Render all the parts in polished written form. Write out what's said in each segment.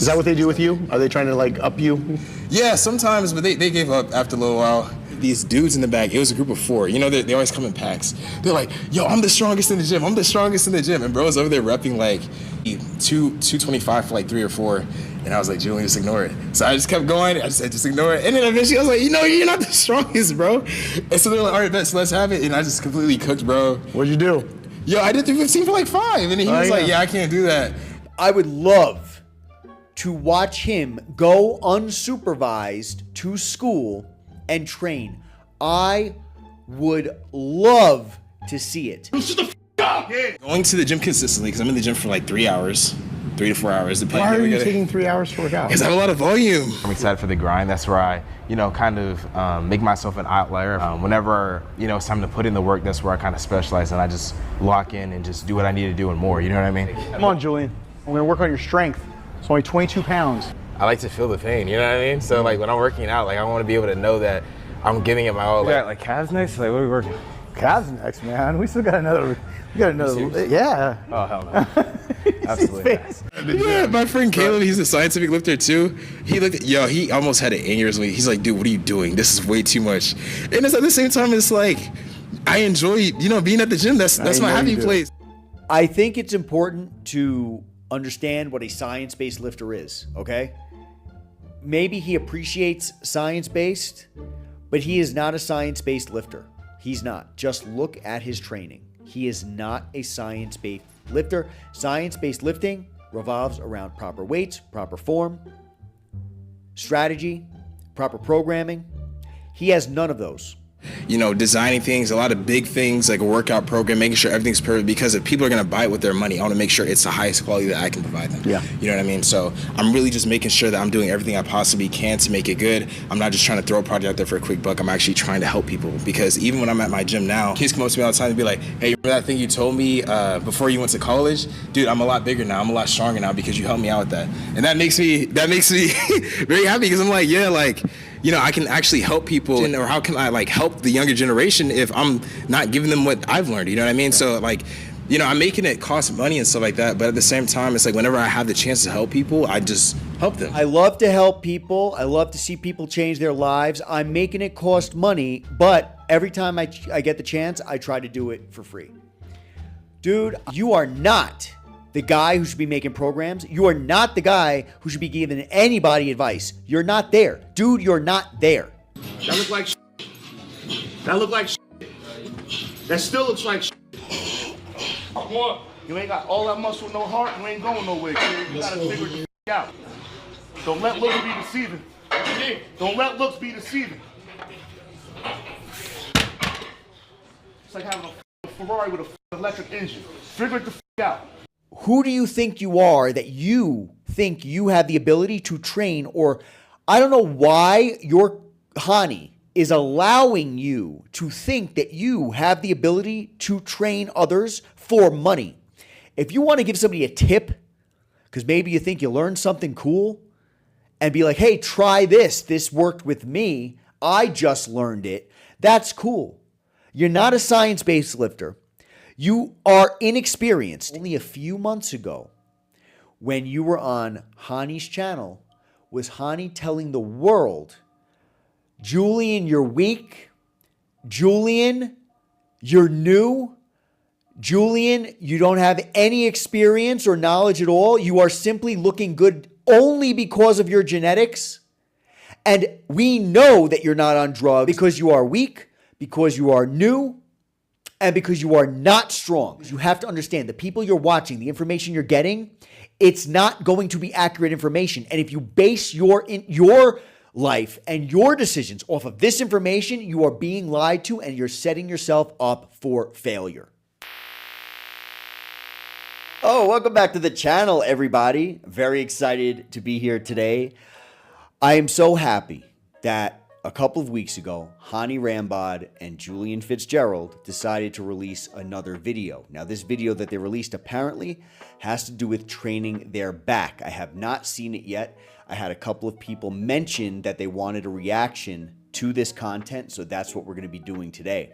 Is that what they do with you? Are they trying to like up you? Yeah, sometimes, but they gave up after a little while. These dudes in the back, it was a group of 4. You know, they always come in packs. They're like, yo, I'm the strongest in the gym. I'm the strongest in the gym. And bro's over there repping like 225 for like 3 or 4. And I was like, Julian, just ignore it. So I just kept going. I just said, just ignore it. And then eventually I was like, you know, you're not the strongest, bro. And so they're like, all right, bet, so let's have it. And I just completely cooked, bro. What'd you do? Yo, I did 315 for like 5. And then he was like, yeah, I can't do that. I would love to watch him go unsupervised to school and train. I would love to see it. Going to the gym consistently, because I'm in the gym for like 3 hours, 3 to 4 hours. Why are you taking 3 hours to work out? Because I have a lot of volume. I'm excited for the grind. That's where I, kind of make myself an outlier. Whenever, it's time to put in the work, that's where I kind of specialize, and I just lock in and just do what I need to do and more, you know what I mean? Come on, Julian. We're gonna work on your strength. It's only 22 pounds. I like to feel the pain, you know what I mean? So like when I'm working out, like I want to be able to know that I'm giving it my all. Like calves next? Like what are we working? Calves next, man. We still got another. Yeah. Oh hell no. Absolutely. Yeah, my friend Caleb, he's a scientific lifter too. He almost had an aneurysm. He's like, dude, what are you doing? This is way too much. And it's at the same time, it's like, I enjoy, being at the gym. That's my happy place. I think it's important to understand what a science-based lifter is, okay? Maybe he appreciates science-based, but he is not a science-based lifter. He's not. Just look at his training. He is not a science-based lifter. Science-based lifting revolves around proper weights, proper form, strategy, proper programming. He has none of those. Designing things, a lot of big things like a workout program, making sure everything's perfect, because if people are going to buy it with their money, I want to make sure it's the highest quality that I can provide them. Yeah. You know what I mean? So I'm really just making sure that I'm doing everything I possibly can to make it good. I'm not just trying to throw a project out there for a quick buck. I'm actually trying to help people, because even when I'm at my gym now, kids come up to me all the time and be like, hey, remember that thing you told me before you went to college? Dude, I'm a lot bigger now. I'm a lot stronger now because you helped me out with that. And that makes me very happy, because I'm like, yeah, like, I can actually help people, or how can I like help the younger generation if I'm not giving them what I've learned, you know what I mean? So like, I'm making it cost money and stuff like that, but at the same time, it's like whenever I have the chance to help people, I just help them. I love to help people. I love to see people change their lives. I'm making it cost money, but every time I get the chance, I try to do it for free. Dude, you are not the guy who should be making programs. You are not the guy who should be giving anybody advice. You're not there. Dude, you're not there. That look like shit. That look like shit. That still looks like shit. Come on. You ain't got all that muscle, no heart, you ain't going nowhere, kid. You gotta figure the out. Don't let looks be deceiving. Don't let looks be deceiving. It's like having a Ferrari with a electric engine. Figure it the out. Who do you think you are that you think you have the ability to train? Or I don't know why your Hany is allowing you to think that you have the ability to train others for money. If you want to give somebody a tip, because maybe you think you learned something cool, and be like, hey, try this. This worked with me. I just learned it. That's cool. You're not a science-based lifter. You are inexperienced. Only a few months ago, when you were on Hany's channel, was Hany telling the world, Julian, you're weak. Julian, you're new. Julian, you don't have any experience or knowledge at all. You are simply looking good only because of your genetics. And we know that you're not on drugs because you are weak, because you are new, and because you are not strong. You have to understand the people you're watching, the information you're getting, it's not going to be accurate information. And if you base your life and your decisions off of this information, you are being lied to and you're setting yourself up for failure. Oh, welcome back to the channel, everybody. Very excited to be here today. I am so happy that a couple of weeks ago, Hany Rambod and Julian Fitzgerald decided to release another video. Now, this video that they released apparently has to do with training their back. I have not seen it yet. I had a couple of people mention that they wanted a reaction to this content, so that's what we're going to be doing today.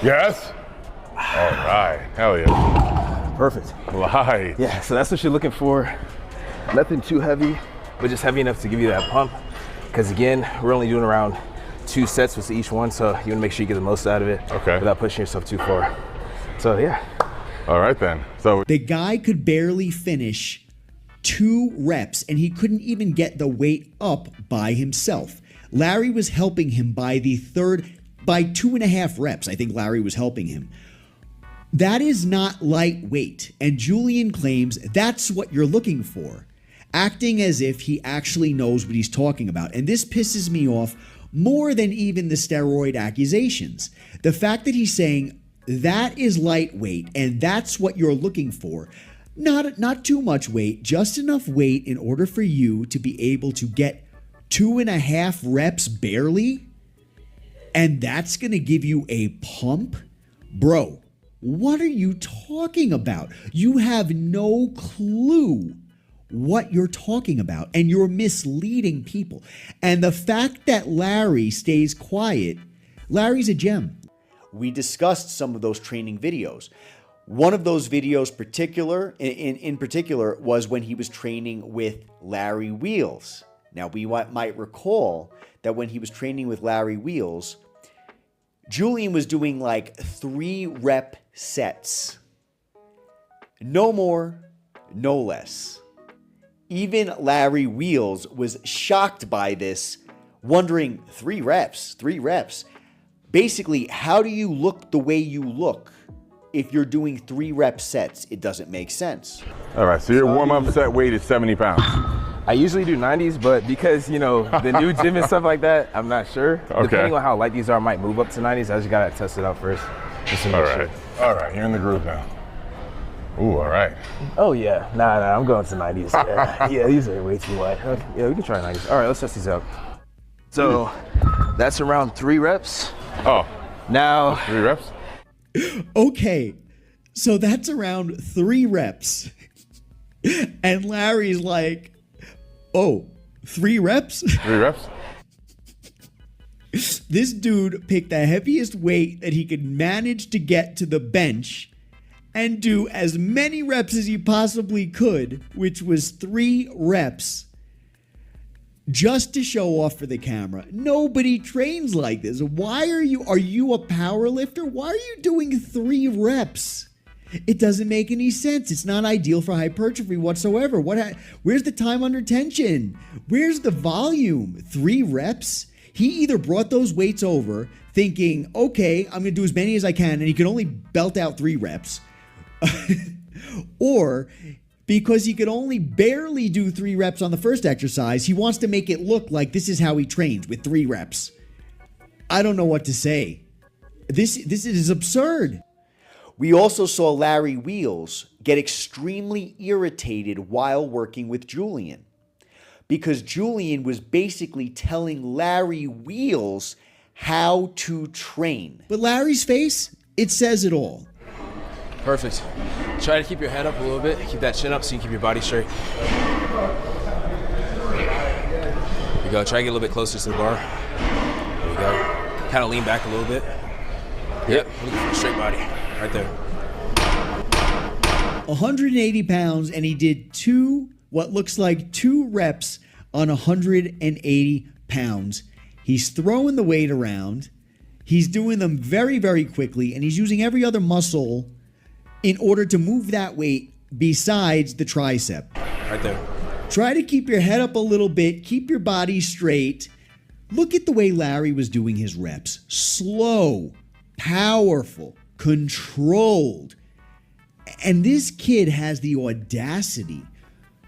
Yes? All right, hell yeah. Perfect. Light. Yeah, so that's what you're looking for. Nothing too heavy, but just heavy enough to give you that pump. Because again, we're only doing around 2 sets with each one, so you want to make sure you get the most out of it without pushing yourself too far. So yeah. All right then. So the guy could barely finish 2 reps, and he couldn't even get the weight up by himself. Larry was helping him by 2.5 reps. I think Larry was helping him. That is not lightweight, and Julian claims that's what you're looking for, acting as if he actually knows what he's talking about. And this pisses me off more than even the steroid accusations. The fact that he's saying that is lightweight and that's what you're looking for. Not too much weight, just enough weight in order for you to be able to get 2.5 reps barely, and that's going to give you a pump? Bro, what are you talking about? You have no clue what you're talking about, and you're misleading people. And the fact that Larry stays quiet, Larry's a gem. We discussed some of those training videos. One of those videos in particular was when he was training with Larry Wheels. Now, we might recall that when he was training with Larry Wheels, Julian was doing like 3-rep sets. No more, no less. Even Larry Wheels was shocked by this, wondering, 3 reps. Basically, how do you look the way you look if you're doing 3-rep sets? It doesn't make sense. All right, so your warm-up set weight is 70 pounds. I usually do 90s, but because, you know, the new gym and stuff like that, I'm not sure. Okay. Depending on how light these are, I might move up to 90s. I just gotta test it out first. Just to make sure. All right, you're in the groove now. Ooh, all right. Oh yeah, nah, I'm going to 90s. Yeah, these are way too wide. Okay. Yeah, we can try 90s. All right, let's test these out. So that's around 3 reps. Oh, now 3 reps? Okay, so that's around 3 reps. And Larry's like, oh, 3 reps? 3 reps? This dude picked the heaviest weight that he could manage to get to the bench and do as many reps as he possibly could, which was 3 reps, just to show off for the camera. Nobody trains like this. Why are you a power lifter? Why are you doing 3 reps? It doesn't make any sense. It's not ideal for hypertrophy whatsoever. Where's the time under tension? Where's the volume? 3 reps? He either brought those weights over thinking, okay, I'm going to do as many as I can, and he could only belt out 3 reps, or because he could only barely do 3 reps on the first exercise, he wants to make it look like this is how he trains, with 3 reps. I don't know what to say. This is absurd. We also saw Larry Wheels get extremely irritated while working with Julian, because Julian was basically telling Larry Wheels how to train. But Larry's face, it says it all. Perfect. Try to keep your head up a little bit. Keep that chin up so you can keep your body straight. There you go. Try to get a little bit closer to the bar. There you go. Kind of lean back a little bit. Yep. Looking for a straight body. Right there. 180 pounds, and he did what looks like 2 reps on 180 pounds. He's throwing the weight around. He's doing them very, very quickly, and he's using every other muscle in order to move that weight besides the tricep. Right there. Try to keep your head up a little bit. Keep your body straight. Look at the way Larry was doing his reps. Slow, powerful, controlled. And this kid has the audacity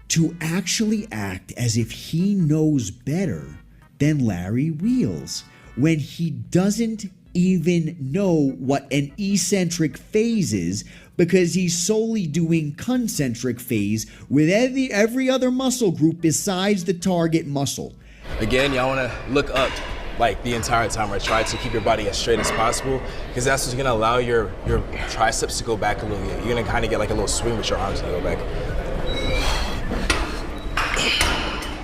to actually act as if he knows better than Larry Wheels when he doesn't even know what an eccentric phase is, because he's solely doing concentric phase with every other muscle group besides the target muscle. Again, y'all want to look up like the entire time, or try to keep your body as straight as possible, because that's what's going to allow your triceps to go back a little bit. You're going to kind of get like a little swing with your arms going to go back.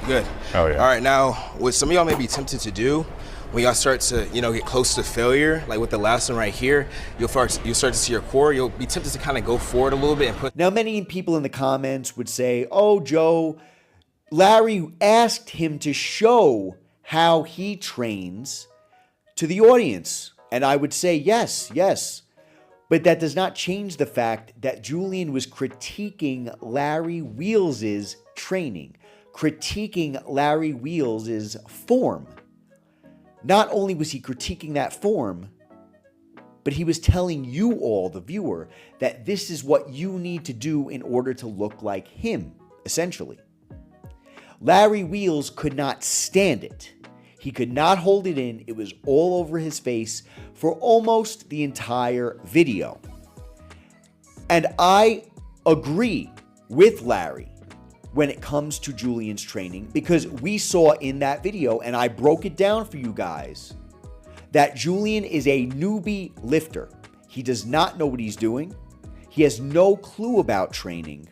Good. Oh yeah. All right, now what some of y'all may be tempted to do, when y'all start to, get close to failure, like with the last one right here, you'll start to see your core. You'll be tempted to kind of go forward a little bit and put. Now, many people in the comments would say, oh, Joe, Larry asked him to show how he trains to the audience. And I would say, yes. But that does not change the fact that Julian was critiquing Larry Wheels' training, critiquing Larry Wheels' form. Not only was he critiquing that form, but he was telling you all, the viewer, that this is what you need to do in order to look like him, essentially. Larry Wheels could not stand it. He could not hold it in. It was all over his face for almost the entire video. And I agree with Larry when it comes to Julian's training, because we saw in that video, and I broke it down for you guys, that Julian is a newbie lifter. He does not know what he's doing. He has no clue about training.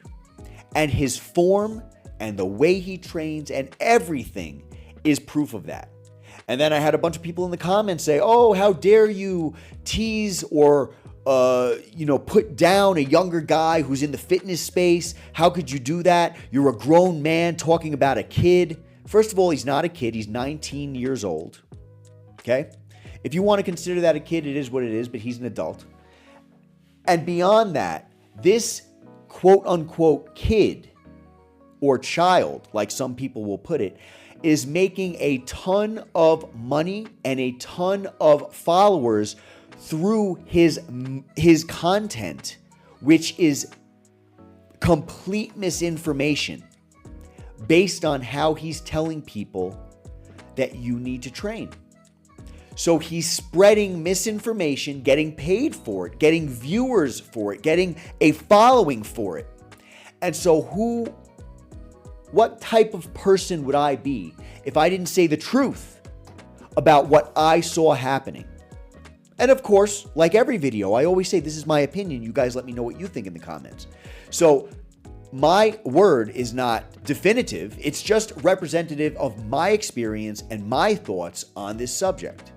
And his form and the way he trains and everything is proof of that. And then I had a bunch of people in the comments say, oh, how dare you tease or, put down a younger guy who's in the fitness space. How could you do that? You're a grown man talking about a kid. First of all, he's not a kid. He's 19 years old. Okay? If you want to consider that a kid, it is what it is, but he's an adult. And beyond that, this quote-unquote kid or child, like some people will put it, is making a ton of money and a ton of followers through his content, which is complete misinformation based on how he's telling people that you need to train. So he's spreading misinformation, getting paid for it, getting viewers for it, getting a following for it. And so what type of person would I be if I didn't say the truth about what I saw happening? And of course, like every video, I always say, this is my opinion. You guys let me know what you think in the comments. So my word is not definitive. It's just representative of my experience and my thoughts on this subject.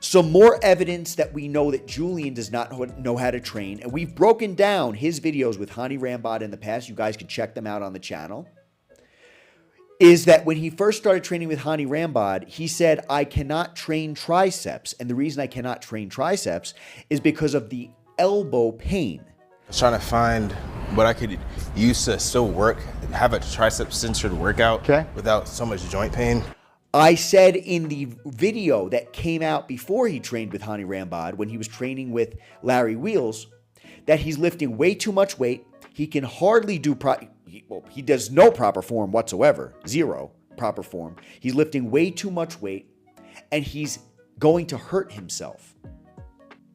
Some more evidence that we know that Julian does not know how to train. And we've broken down his videos with Hany Rambod in the past. You guys can check them out on the channel. Is that when he first started training with Hany Rambod, he said, I cannot train triceps. And the reason I cannot train triceps is because of the elbow pain. I was trying to find what I could use to still work, have a tricep-centered workout without so much joint pain. I said in the video that came out before he trained with Hany Rambod, when he was training with Larry Wheels, that he's lifting way too much weight. He can hardly do, he does no proper form whatsoever, zero proper form. He's lifting way too much weight, and he's going to hurt himself.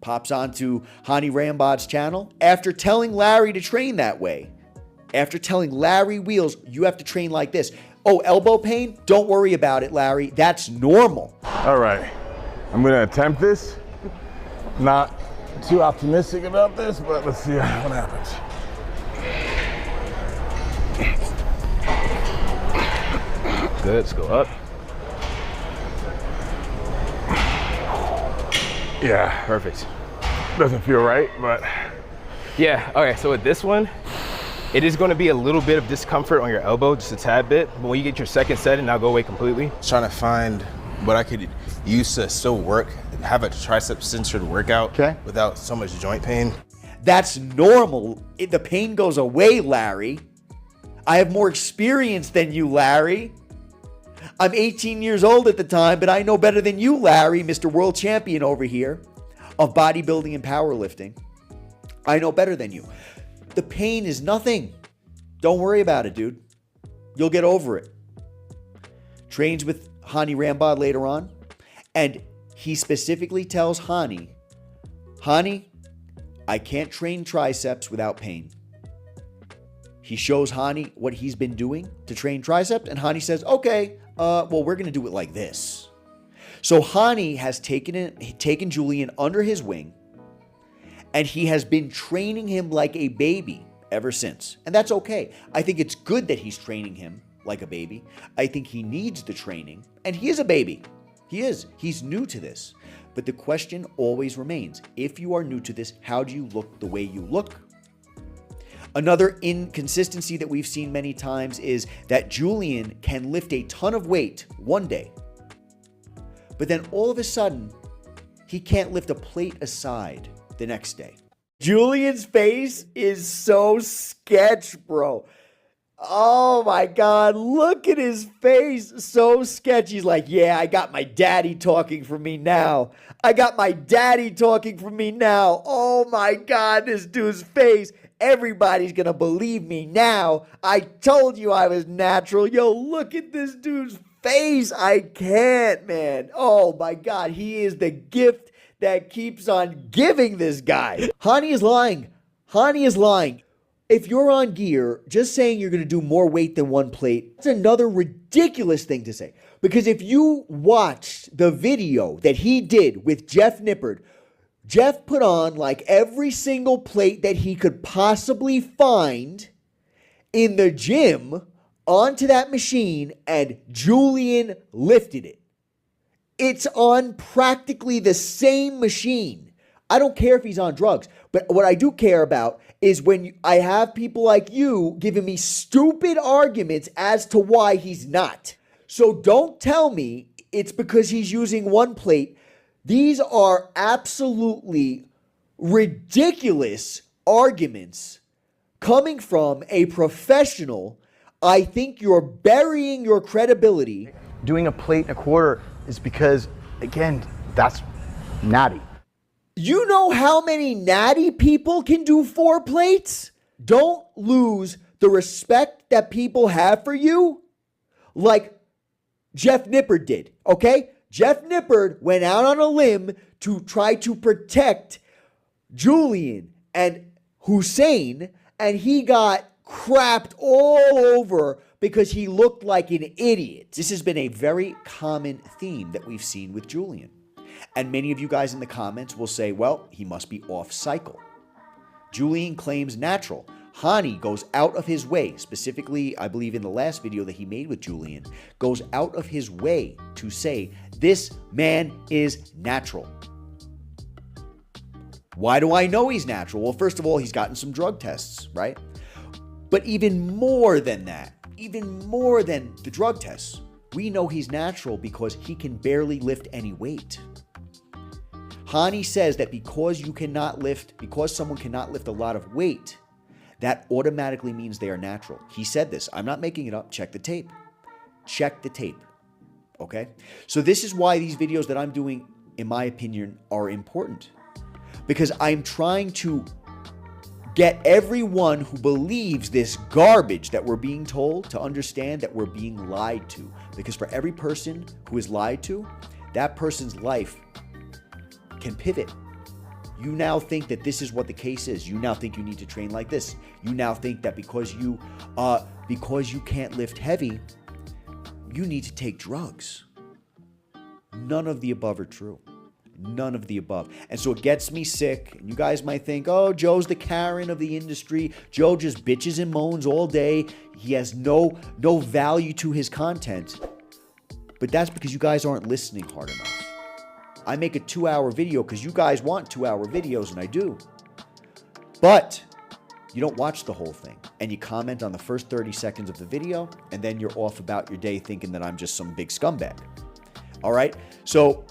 Pops onto Hany Rambod's channel after telling Larry to train that way. After telling Larry Wheels, you have to train like this. Oh, elbow pain? Don't worry about it, Larry. That's normal. All right, I'm gonna attempt this. Not too optimistic about this, but let's see what happens. Good, let's go up. Yeah, Perfect. doesn't feel right, but. Yeah, okay, so with this one, it is going to be a little bit of discomfort on your elbow, just a tad bit. But when you get your second set, it'll go away completely. Trying to find what I could use to still work, have a tricep-centered workout without so much joint pain. That's normal. The pain goes away, Larry. I have more experience than you, Larry. I'm 18 years old at the time, but I know better than you, Larry, Mr. World Champion over here of bodybuilding and powerlifting. I know better than you. The pain is nothing. Don't worry about it, dude. You'll get over it. Trains with Hany Rambod later on, and he specifically tells Hany, I can't train triceps without pain. He shows Hany what he's been doing to train triceps, and Hany says, okay, well, we're going to do it like this. So Hany has taken Julian under his wing, and he has been training him like a baby ever since. And that's okay. I think it's good that he's training him like a baby. I think he needs the training, and he is a baby. He is. He's new to this. But the question always remains, if you are new to this, how do you look the way you look? Another inconsistency that we've seen many times is that Julian can lift a ton of weight one day, but then all of a sudden, he can't lift a plate aside the next day. Julian's face is so sketch, bro. Oh my God, look at his face. So sketchy. He's like, yeah, I got my daddy talking for me now. I got my daddy talking for me now. Oh my God, this dude's face. Everybody's gonna believe me now. I told you I was natural. Yo, look at this dude's face. I can't, man. Oh my God, he is the gift that keeps on giving, this guy. Hany is lying. Hany is lying. If you're on gear, just saying you're going to do more weight than one plate, that's another ridiculous thing to say. Because if you watched the video that he did with Jeff Nippard, Jeff put on like every single plate that he could possibly find in the gym onto that machine, and Julian lifted it. It's on practically the same machine. I don't care if he's on drugs, but what I do care about is when I have people like you giving me stupid arguments as to why he's not. So don't tell me it's because he's using one plate. These are absolutely ridiculous arguments coming from a professional. I think you're burying your credibility. Doing a plate and a quarter is because, again, that's natty. You know how many natty people can do 4 plates? Don't lose the respect that people have for you like Jeff Nippard did, okay? Jeff Nippard went out on a limb to try to protect Julian and Hussein, and he got crapped all over because he looked like an idiot. This has been a very common theme that we've seen with Julian. And many of you guys in the comments will say, well, he must be off cycle. Julian claims natural. Hany goes out of his way, specifically, I believe in the last video that he made with Julian, goes out of his way to say, this man is natural. Why do I know he's natural? Well, first of all, he's gotten some drug tests, right? But even more than that, even more than the drug tests, we know he's natural because he can barely lift any weight. Hany says that because someone cannot lift a lot of weight, that automatically means they are natural. He said this. I'm not making it up. Check the tape. Check the tape. Okay? So this is why these videos that I'm doing, in my opinion, are important. Because I'm trying to get everyone who believes this garbage that we're being told to understand that we're being lied to. Because for every person who is lied to, that person's life can pivot. You now think that this is what the case is. You now think you need to train like this. You now think that because you can't lift heavy, you need to take drugs. None of the above are true. None of the above. And so it gets me sick. And you guys might think, oh, Joe's the Karen of the industry. Joe just bitches and moans all day. He has no value to his content. But that's because you guys aren't listening hard enough. I make a 2-hour video because you guys want 2-hour videos, and I do. But you don't watch the whole thing. And you comment on the first 30 seconds of the video, and then you're off about your day thinking that I'm just some big scumbag. All right? So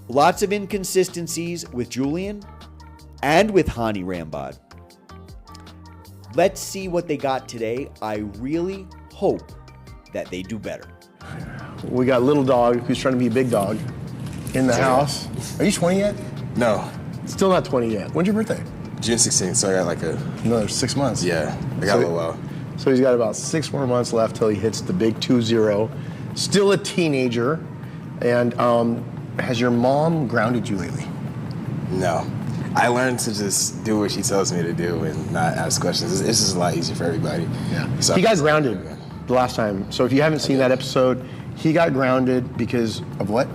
lots of inconsistencies with Julian and with Hany Rambod. Let's see what they got today. I really hope that they do better. We got little dog who's trying to be a big dog in the house. Are you 20 yet? No. Still not 20 yet. When's your birthday? June 16th, so I got like another 6 months. Yeah, I got a little while. So he's got about 6 more months left till he hits the big 2-0. Still a teenager. And has your mom grounded you lately? No. I learned to just do what she tells me to do and not ask questions. It's just a lot easier for everybody. Yeah. So he got grounded the last time. So if you haven't seen that episode, he got grounded because of what?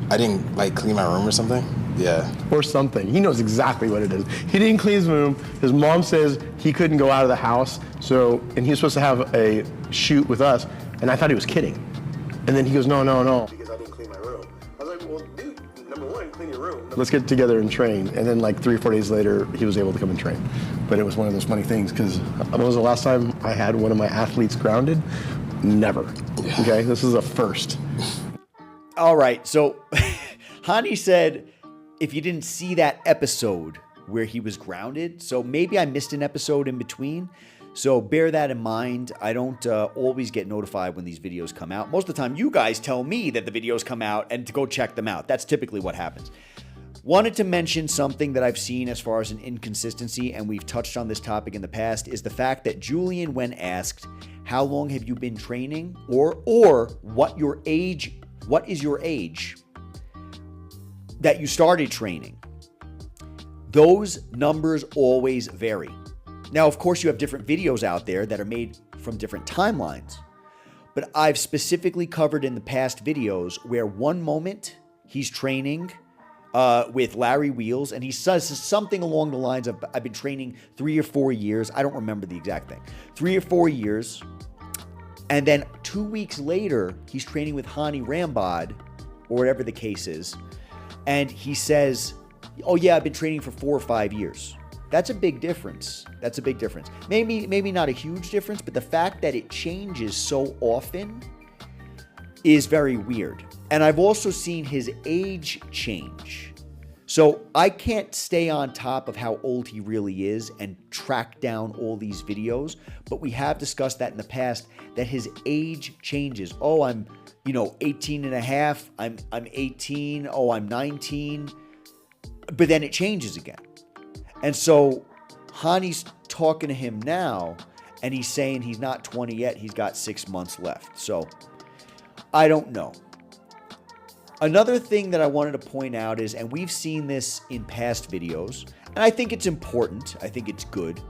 I didn't clean my room or something. Yeah. Or something. He knows exactly what it is. He didn't clean his room. His mom says he couldn't go out of the house. And he was supposed to have a shoot with us. And I thought he was kidding. And then he goes, no. Because I didn't clean my room. clean your room. Let's get together and train. And then like 3 or 4 days later, he was able to come and train. But it was one of those funny things because when was the last time I had one of my athletes grounded? Never. Okay, this is a first. All right, so Hany said if you didn't see that episode where he was grounded, so maybe I missed an episode in between. So bear that in mind. I don't always get notified when these videos come out. Most of the time, you guys tell me that the videos come out and to go check them out. That's typically what happens. Wanted to mention something that I've seen as far as an inconsistency, and we've touched on this topic in the past, is the fact that Julian, when asked, how long have you been training, or what is your age that you started training, those numbers always vary. Now, of course, you have different videos out there that are made from different timelines, but I've specifically covered in the past videos where one moment he's training with Larry Wheels, and he says something along the lines of, I've been training 3 or 4 years. I don't remember the exact thing. 3 or 4 years. And then 2 weeks later, he's training with Hany Rambod, or whatever the case is. And he says, oh yeah, I've been training for 4 or 5 years. That's a big difference. That's a big difference. Maybe not a huge difference, but the fact that it changes so often is very weird. And I've also seen his age change. So I can't stay on top of how old he really is and track down all these videos, but we have discussed that in the past, that his age changes. Oh, I'm 18 and a half. I'm 18. Oh, I'm 19. But then it changes again. And so Hany's talking to him now, and he's saying he's not 20 yet. He's got 6 months left. So I don't know. Another thing that I wanted to point out is, and we've seen this in past videos, and I think it's important, I think it's good,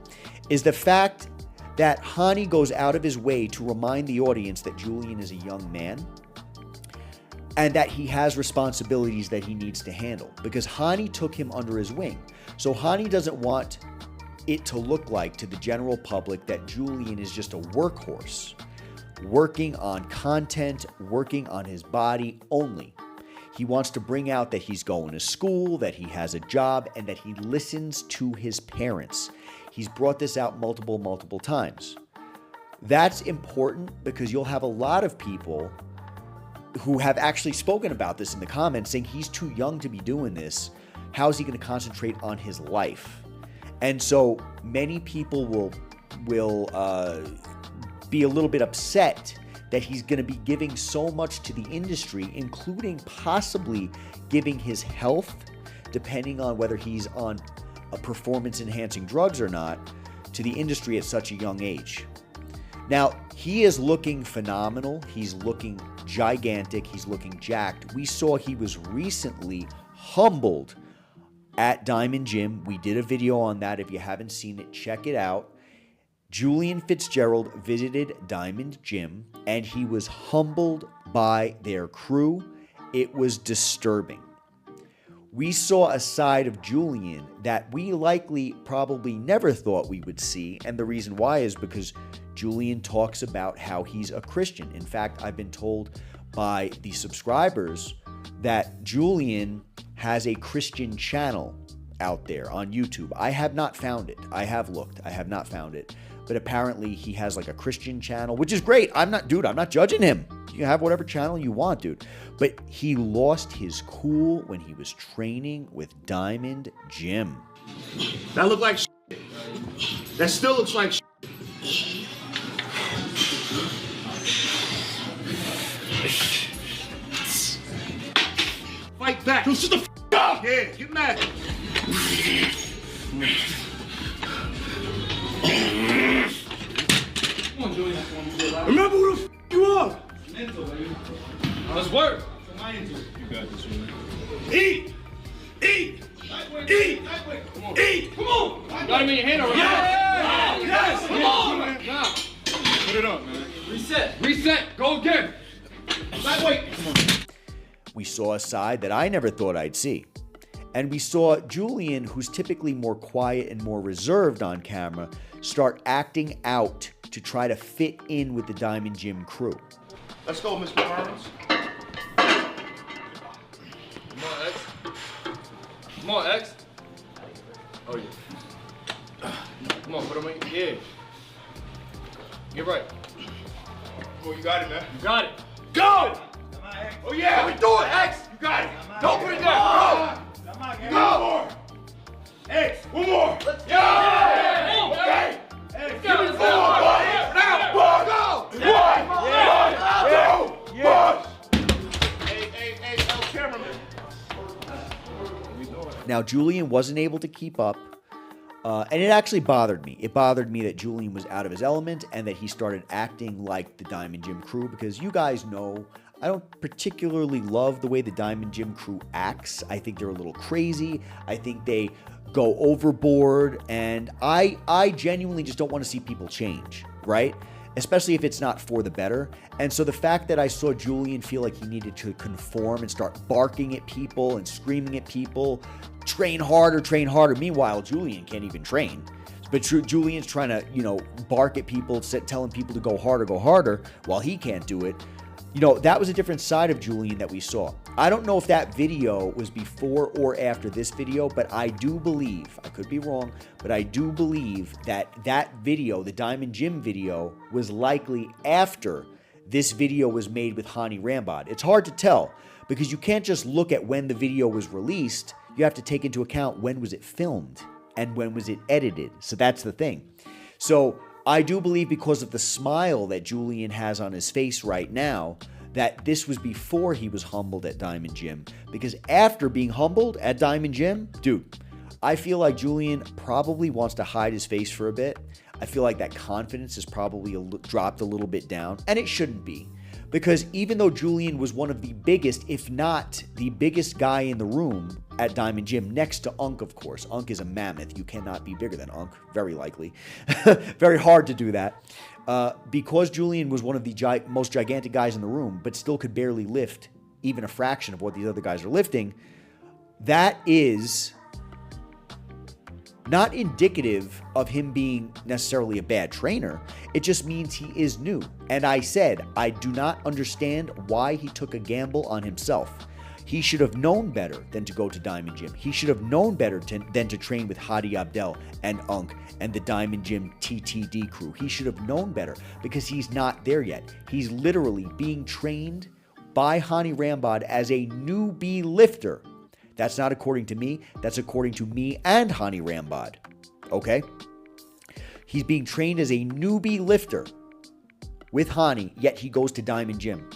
is the fact that Hany goes out of his way to remind the audience that Julian is a young man and that he has responsibilities that he needs to handle, because Hany took him under his wing. So Hany doesn't want it to look like to the general public that Julian is just a workhorse, working on content, working on his body only. He wants to bring out that he's going to school, that he has a job, and that he listens to his parents. He's brought this out multiple times. That's important because you'll have a lot of people who have actually spoken about this in the comments saying he's too young to be doing this. How is he going to concentrate on his life? And so many people will be a little bit upset that he's going to be giving so much to the industry, including possibly giving his health, depending on whether he's on a performance-enhancing drugs or not, to the industry at such a young age. Now, he is looking phenomenal. He's looking gigantic. He's looking jacked. We saw he was recently humbled at Diamond Gym. We did a video on that. If you haven't seen it, check it out. Julian Fitzgerald visited Diamond Gym, and he was humbled by their crew. It was disturbing. We saw a side of Julian that we probably never thought we would see, and the reason why is because Julian talks about how he's a Christian. In fact, I've been told by the subscribers that Julian has a Christian channel out there on YouTube. I have not found it. I have looked. I have not found it. But apparently he has like a Christian channel, which is great. I'm not judging him. You can have whatever channel you want, dude. But he lost his cool when he was training with Diamond Gym. That looked like shit. That still looks like shit. Fight back. Yo, shut the f up. Yeah, get mad. Come on, Julian. Remember who the f you are. Let's work. You got this, Julian. Eat. Eat. Eat. Come on. Eat. Come on. You got him in your hand already. Yeah. Yes. Come on. Nah. Put it up, man. Reset. Go again. Lightweight. Come on. We saw a side that I never thought I'd see. And we saw Julian, who's typically more quiet and more reserved on camera, start acting out to try to fit in with the Diamond Gym crew. Let's go, Mr. Burns. Come on, Come on, X. Oh, yeah. Come on, put him in. Yeah. Get right. Oh, you got it, man. You got it. Go! Oh, yeah. We do it, X. You got it. Don't put it down. Go. Go. X. One more. Let's go. Yeah. Okay. X. Give me 4, buddy. Now. Go. Hey, cameraman. Now, Julian wasn't able to keep up, and it actually bothered me. It bothered me that Julian was out of his element and that he started acting like the Diamond Gym crew, because you guys know I don't particularly love the way the Diamond Gym crew acts. I think they're a little crazy. I think they go overboard, and I genuinely just don't want to see people change, right? Especially if it's not for the better. And so the fact that I saw Julian feel like he needed to conform and start barking at people and screaming at people, train harder, train harder. Meanwhile, Julian can't even train. But Julian's trying to, bark at people, telling people to go harder while he can't do it. That was a different side of Julian that we saw. I don't know if that video was before or after this video, but I do believe, I could be wrong, but I do believe that that video, the Diamond Gym video, was likely after this video was made with Hany Rambod. It's hard to tell because you can't just look at when the video was released. You have to take into account when was it filmed and when was it edited. So that's the thing. So I do believe, because of the smile that Julian has on his face right now, that this was before he was humbled at Diamond Gym. Because after being humbled at Diamond Gym, dude, I feel like Julian probably wants to hide his face for a bit. I feel like that confidence is probably dropped a little bit down, and it shouldn't be. Because even though Julian was one of the biggest, if not the biggest guy in the room at Diamond Gym, next to Unk, of course. Unk is a mammoth. You cannot be bigger than Unk, very likely. Very hard to do that. Because Julian was one of the most gigantic guys in the room, but still could barely lift even a fraction of what these other guys are lifting, that is not indicative of him being necessarily a bad trainer. It just means he is new. And I said, I do not understand why he took a gamble on himself. He should have known better than to go to Diamond Gym. He should have known better than to train with Hadi Abdel and Unk and the Diamond Gym TTD crew. He should have known better because he's not there yet. He's literally being trained by Hany Rambod as a newbie lifter. That's not according to me. That's according to me and Hany Rambod. Okay? He's being trained as a newbie lifter with Hany, yet he goes to Diamond Gym.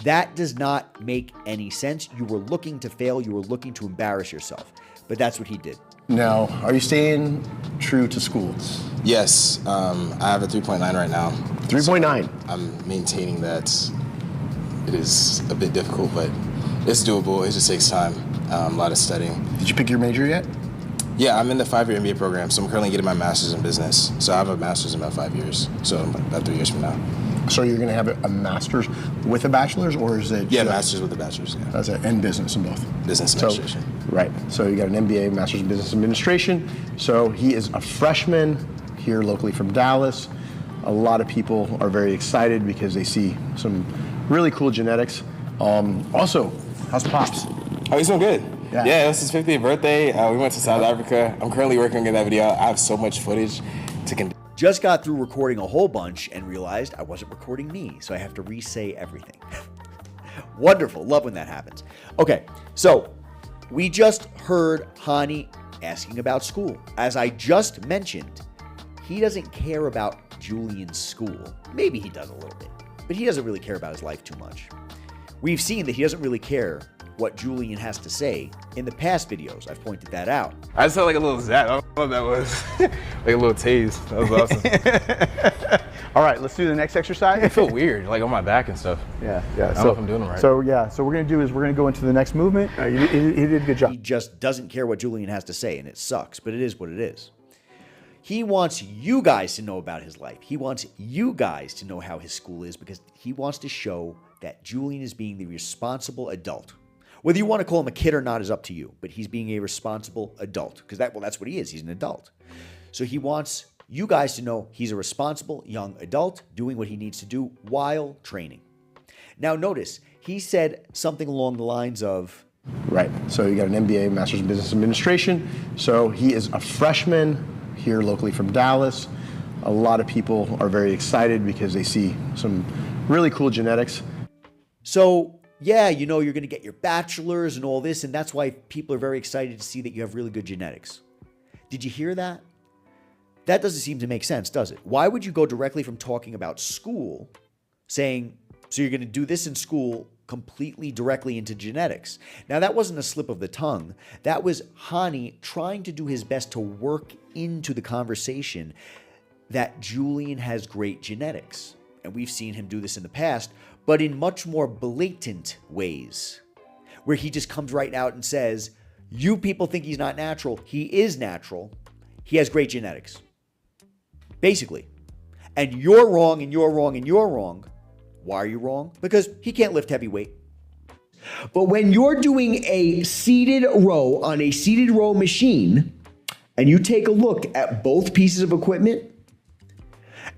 That does not make any sense. You were looking to fail. You were looking to embarrass yourself. But that's what he did. Now, are you staying true to schools? Yes, I have a 3.9 right now. 3.9? I'm maintaining that. It is a bit difficult, but it's doable. It just takes time, a lot of studying. Did you pick your major yet? Yeah, I'm in the 5-year MBA program, so I'm currently getting my master's in business. So I have a master's in about 5 years, so about 3 years from now. So you're going to have a master's with a bachelor's, or is it? Yeah, master's with a bachelor's, yeah. That's it, and business in both. Business administration. Right, so you got an MBA, master's in business administration. So he is a freshman here locally from Dallas. A lot of people are very excited because they see some really cool genetics. Also, how's Pops? Oh, he's doing good. Yeah, it was his 50th birthday. We went to South Africa. I'm currently working on getting that video. I have so much footage to conduct. Just got through recording a whole bunch and realized I wasn't recording me, so I have to re-say everything. Wonderful. Love when that happens. Okay, so we just heard Hany asking about school. As I just mentioned, he doesn't care about Julian's school. Maybe he does a little bit, but he doesn't really care about his life too much. We've seen that he doesn't really care what Julian has to say in the past videos. I've pointed that out. I just felt like a little zap. I don't know what that was. Like a little tase. That was awesome. All right, let's do the next exercise. I feel weird, like on my back and stuff. Yeah. I don't know if I'm doing it right. So what we're gonna do is we're gonna go into the next movement. He did a good job. He just doesn't care what Julian has to say, and it sucks, but it is what it is. He wants you guys to know about his life. He wants you guys to know how his school is because he wants to show that Julian is being the responsible adult. Whether you want to call him a kid or not is up to you, but he's being a responsible adult because that's what he is. He's an adult. So he wants you guys to know he's a responsible young adult doing what he needs to do while training. Now notice, he said something along the lines of, Right. So you got an MBA, Master's in Business Administration. So he is a freshman here locally from Dallas. A lot of people are very excited because they see some really cool genetics. So, yeah, you know, you're going to get your bachelor's and all this, and that's why people are very excited to see that you have really good genetics. Did you hear that? That doesn't seem to make sense, does it? Why would you go directly from talking about school, saying, so you're going to do this in school, completely directly into genetics? Now, that wasn't a slip of the tongue. That was Hany trying to do his best to work into the conversation that Julian has great genetics. And we've seen him do this in the past, but in much more blatant ways, where he just comes right out and says, you people think he's not natural. He is natural. He has great genetics. Basically. And you're wrong, and you're wrong, and you're wrong. Why are you wrong? Because he can't lift heavy weight. But when you're doing a seated row on a seated row machine, and you take a look at both pieces of equipment,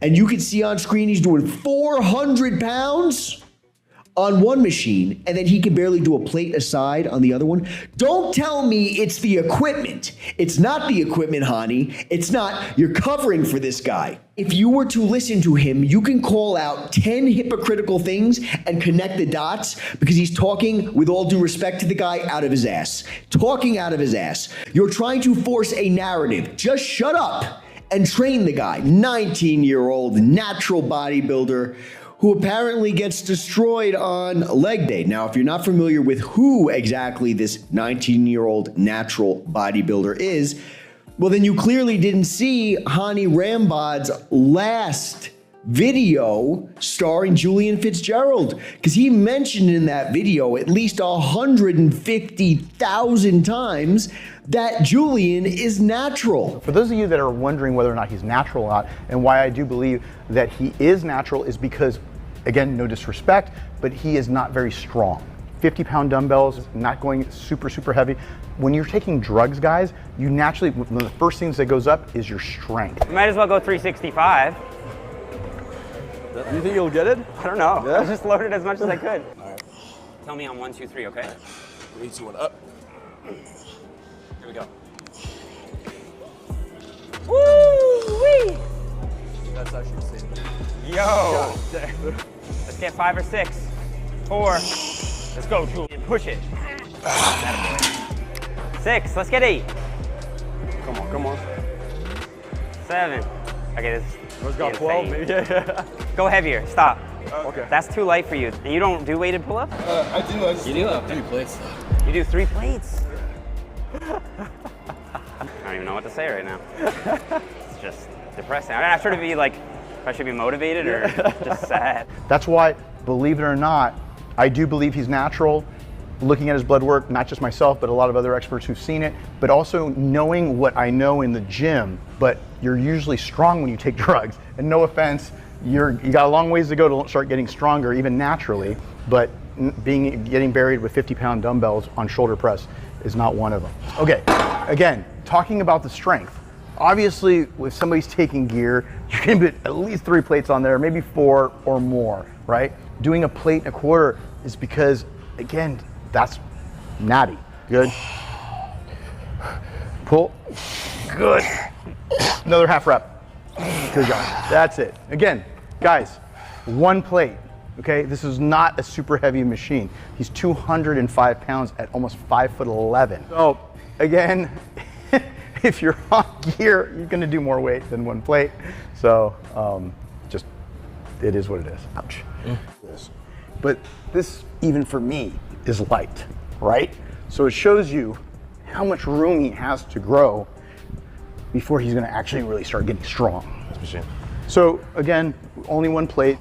and you can see on screen he's doing 400 pounds on one machine, and then he can barely do a plate aside on the other one. Don't tell me it's the equipment. It's not the equipment, Hany. It's not. You're covering for this guy. If you were to listen to him, you can call out 10 hypocritical things and connect the dots, because he's talking, with all due respect to the guy, out of his ass. Talking out of his ass. You're trying to force a narrative. Just shut up and train the guy. 19-year-old natural bodybuilder who apparently gets destroyed on leg day. Now, if you're not familiar with who exactly this 19-year-old natural bodybuilder is, well, then you clearly didn't see Hany Rambod's last video starring Julian Fitzgerald, because he mentioned in that video at least 150,000 times that Julian is natural. For those of you that are wondering whether or not he's natural or not, and why I do believe that he is natural, is because, again, no disrespect, but he is not very strong. 50-pound dumbbells, not going super, super heavy. When you're taking drugs, guys, you naturally, one of the first things that goes up is your strength. You might as well go 365. You think you'll get it? I don't know. Yeah? I just loaded as much as I could. All right. Tell me on 1, 2, 3, okay? 3, 2, 1, up. Here we go. Woo-wee! That's actually insane. Yo! Let's get 5 or 6. 4. Let's go, Julian. Push it. 6. Let's get 8. Come on, come on. 7. Okay, this Let's go 12, maybe. Yeah. Go heavier. Stop. Okay. That's too light for you. And you don't do weighted pull-ups? I do. You do have 3 plates. You do 3 plates? I don't even know what to say right now. It's just depressing. I'm not sure to be like, if I should be motivated or just sad. That's why, believe it or not, I do believe he's natural. Looking at his blood work, not just myself, but a lot of other experts who've seen it, but also knowing what I know in the gym. But you're usually strong when you take drugs. And no offense, you got a long ways to go to start getting stronger, even naturally, but getting buried with 50-pound dumbbells on shoulder press is not one of them. Okay, again, talking about the strength. Obviously, if somebody's taking gear, you can put at least 3 plates on there, maybe 4 or more, right? Doing a plate and a quarter is because, again, that's natty. Good. Pull. Good. Another half rep. Good job. That's it. Again, guys, 1 plate. Okay, this is not a super heavy machine. He's 205 pounds at almost 5'11". So again, if you're on gear, you're gonna do more weight than 1 plate. So just, it is what it is. Ouch. But this, even for me, is light, right? So it shows you how much room he has to grow before he's gonna actually really start getting strong. So again, only 1 plate.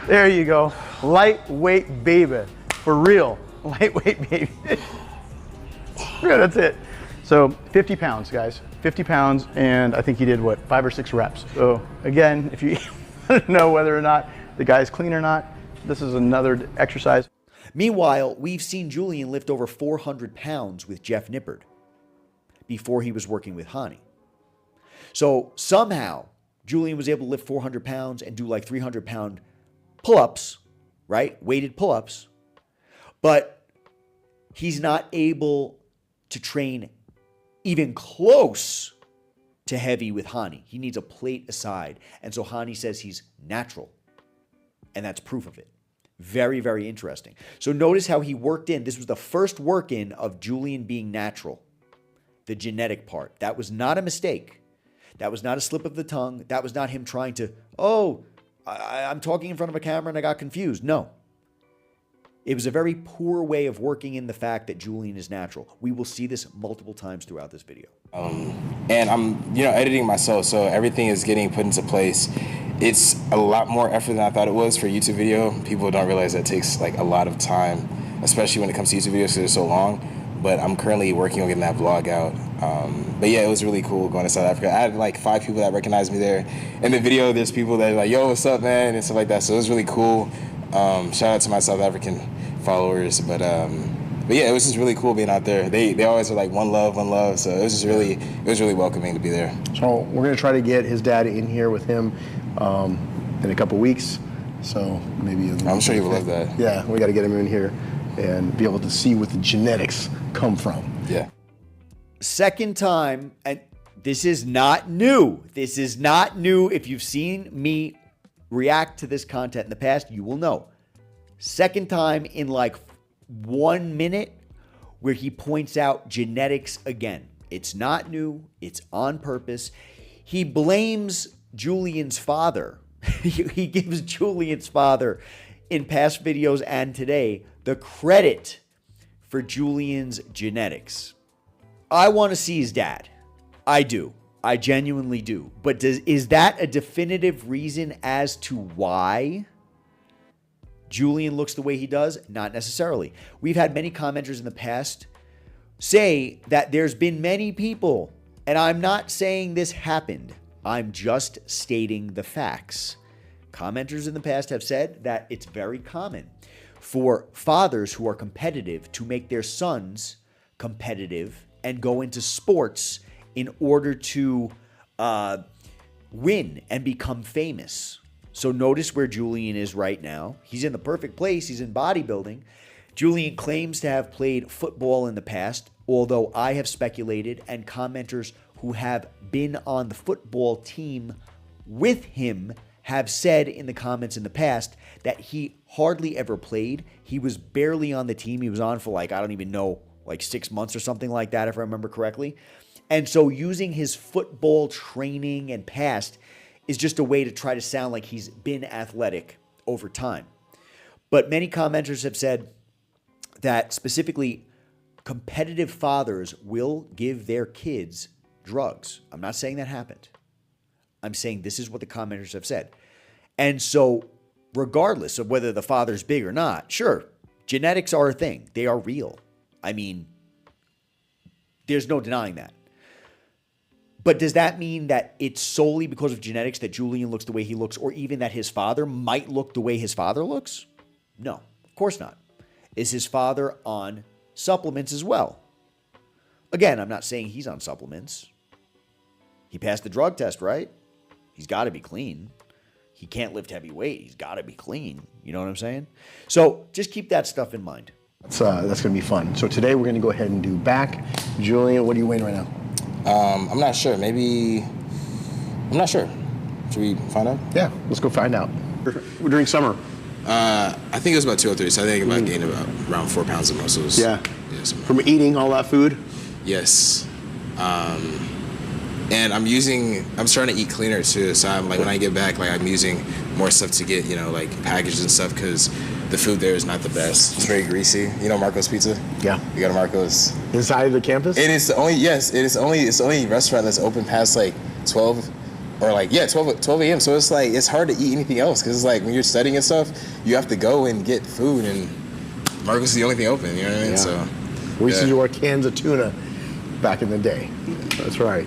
There you go. Lightweight baby. For real. Lightweight baby. Yeah, that's it. So 50 pounds, guys. 50 pounds, and I think he did, what, 5 or 6 reps. So again, if you want to know whether or not the guy's clean or not, this is another exercise. Meanwhile, we've seen Julian lift over 400 pounds with Jeff Nippard before he was working with Hany. So somehow, Julian was able to lift 400 pounds and do like 300-pound pull-ups, right? Weighted pull-ups. But he's not able to train even close to heavy with Hany. He needs a plate aside. And so Hany says he's natural. And that's proof of it. Very, very interesting. So notice how he worked in. This was the first work in of Julian being natural. The genetic part. That was not a mistake. That was not a slip of the tongue. That was not him trying to, I'm talking in front of a camera and I got confused. No. It was a very poor way of working in the fact that Julian is natural. We will see this multiple times throughout this video. And I'm, editing myself, so everything is getting put into place. It's a lot more effort than I thought it was for a YouTube video. People don't realize that takes like a lot of time, especially when it comes to YouTube videos because they're so long. But I'm currently working on getting that vlog out. But yeah, it was really cool going to South Africa. I had like 5 people that recognized me there. In the video, there's people that are like, yo, what's up, man? And stuff like that. So it was really cool. Shout out to my South African followers. But yeah, it was just really cool being out there. They always are like one love. So it was just really, welcoming to be there. So we're gonna try to get his dad in here with him in a couple weeks. So maybe I'm sure he will love that. Yeah, we got to get him in here and be able to see what the genetics come from. Yeah. Second time, and this is not new. This is not new. If you've seen me react to this content in the past, you will know. Second time in like 1 minute where he points out genetics again. It's not new. It's on purpose. He blames Julian's father. He gives Julian's father in past videos and today the credit for Julian's genetics. I want to see his dad. I do. I genuinely do. But is that a definitive reason as to why Julian looks the way he does? Not necessarily. We've had many commenters in the past say that there's been many people, and I'm not saying this happened. I'm just stating the facts. Commenters in the past have said that it's very common for fathers who are competitive to make their sons competitive and go into sports in order to win and become famous. So notice where Julian is right now. He's in the perfect place. He's in bodybuilding. Julian claims to have played football in the past, although I have speculated and commenters who have been on the football team with him have said in the comments in the past that he hardly ever played. He was barely on the team. He was on for like, I don't even know, like 6 months or something like that, if I remember correctly. And so using his football training and past is just a way to try to sound like he's been athletic over time. But many commenters have said that specifically competitive fathers will give their kids drugs. I'm not saying that happened. I'm saying this is what the commenters have said. And so regardless of whether the father's big or not, sure, genetics are a thing. They are real. I mean, there's no denying that. But does that mean that it's solely because of genetics that Julian looks the way he looks, or even that his father might look the way his father looks? No, of course not. Is his father on supplements as well? Again, I'm not saying he's on supplements. He passed the drug test, right? He's got to be clean. He can't lift heavy weight. He's got to be clean. You know what I'm saying? So just keep that stuff in mind. That's going to be fun. So today we're going to go ahead and do back. Julian, what are you weighing right now? I'm not sure. I'm not sure. Should we find out? Yeah, let's go find out. During summer. I think it was about 203, so I think I gained about around 4 pounds of muscles. Yeah. From eating all that food? Yes. And I'm starting to eat cleaner too. So I'm like, when I get back, like I'm using more stuff to get, like packages and stuff, because the food there is not the best. It's very greasy. You know Marco's Pizza? Yeah. You go to Marco's. Inside of the campus? It's the only restaurant that's open past like 12 or like, 12 a.m. So it's like, it's hard to eat anything else, because it's like when you're studying and stuff, you have to go and get food, and Marco's is the only thing open, you know what I mean? Yeah. So we used to do our cans of tuna back in the day. That's right.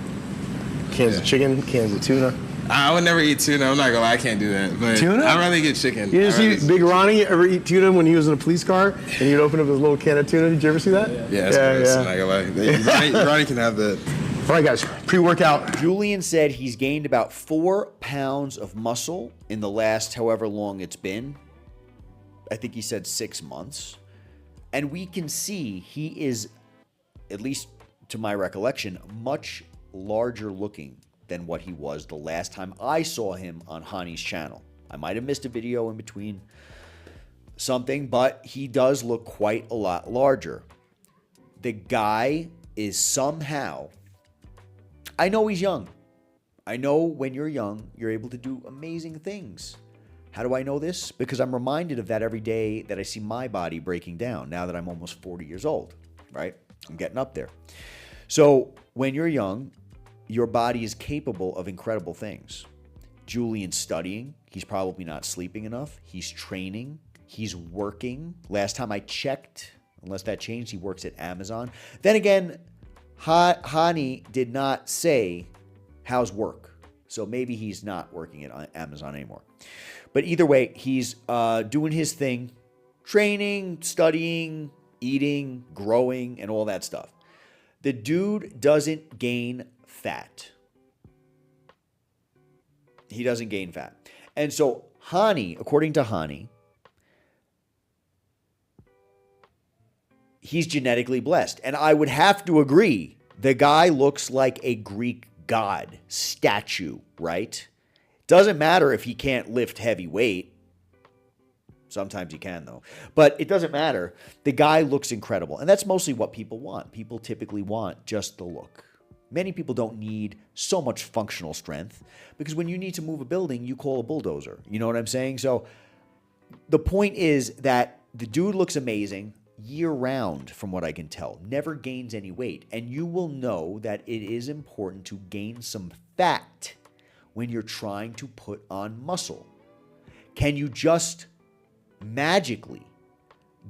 Cans of chicken, cans of tuna. I would never eat tuna. I'm not gonna lie, I can't do that. But Tuna? I'd rather get chicken. You didn't see Big Ronnie ever eat tuna when he was in a police car and he'd open up his little can of tuna? Did you ever see that? Yeah, that's gross. I'm not gonna lie. Ronnie can have that. All right, guys, pre-workout. Julian said he's gained about 4 pounds of muscle in the last however long it's been. I think he said 6 months. And we can see he is, at least to my recollection, much larger looking than what he was the last time I saw him on Hany's channel. I might have missed a video in between something, but he does look quite a lot larger. The guy is somehow, I know he's young. I know when you're young, you're able to do amazing things. How do I know this? Because I'm reminded of that every day that I see my body breaking down now that I'm almost 40 years old, right? I'm getting up there. So when you're young, your body is capable of incredible things. Julian's studying. He's probably not sleeping enough. He's training. He's working. Last time I checked, unless that changed, he works at Amazon. Then again, Hany did not say how's work. So maybe he's not working at Amazon anymore. But either way, he's doing his thing, training, studying, eating, growing, and all that stuff. The dude doesn't gain fat. He doesn't gain fat. And so Hany, according to Hany, he's genetically blessed. And I would have to agree, the guy looks like a Greek god statue, right? Doesn't matter if he can't lift heavy weight. Sometimes he can, though. But it doesn't matter. The guy looks incredible. And that's mostly what people want. People typically want just the look. Many people don't need so much functional strength because when you need to move a building, you call a bulldozer. You know what I'm saying? So the point is that the dude looks amazing year-round, from what I can tell. Never gains any weight. And you will know that it is important to gain some fat when you're trying to put on muscle. Can you just magically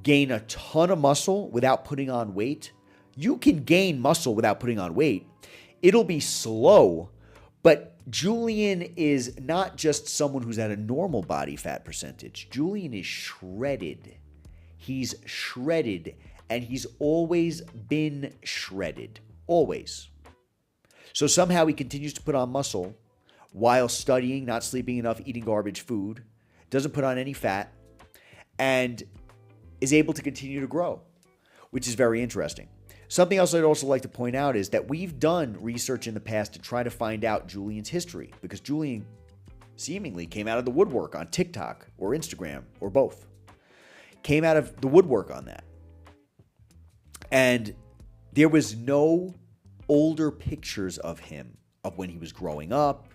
gain a ton of muscle without putting on weight? You can gain muscle without putting on weight. It'll be slow, but Julian is not just someone who's at a normal body fat percentage. Julian is shredded. He's shredded, and he's always been shredded. Always. So somehow he continues to put on muscle while studying, not sleeping enough, eating garbage food, doesn't put on any fat, and is able to continue to grow, which is very interesting. Something else I'd also like to point out is that we've done research in the past to try to find out Julian's history, because Julian seemingly came out of the woodwork on TikTok or Instagram or both. Came out of the woodwork on that. And there was no older pictures of him of when he was growing up,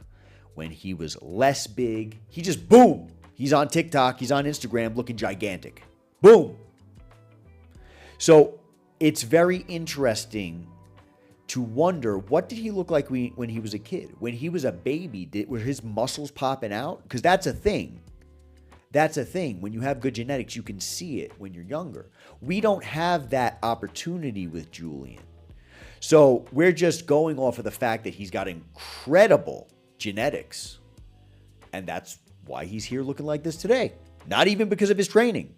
when he was less big. He just, boom, he's on TikTok, he's on Instagram looking gigantic. Boom. So it's very interesting to wonder, what did he look like when he was a kid? When he was a baby, were his muscles popping out? Because that's a thing. That's a thing. When you have good genetics, you can see it when you're younger. We don't have that opportunity with Julian. So we're just going off of the fact that he's got incredible genetics. And that's why he's here looking like this today. Not even because of his training.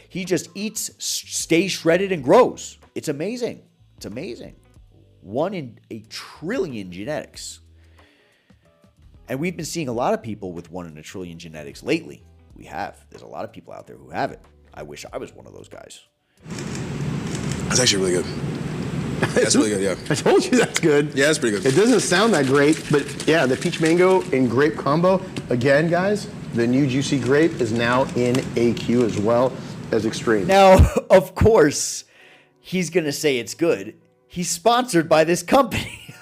He just eats, stays shredded, and grows. It's amazing. It's amazing. 1 in a trillion genetics. And we've been seeing a lot of people with 1 in a trillion genetics lately. We have. There's a lot of people out there who have it. I wish I was one of those guys. That's actually really good. That's really good, yeah. I told you that's good. Yeah, that's pretty good. It doesn't sound that great, but yeah, the peach mango and grape combo. Again, guys, the new juicy grape is now in AQ as well as extreme. Now, of course, he's going to say it's good. He's sponsored by this company.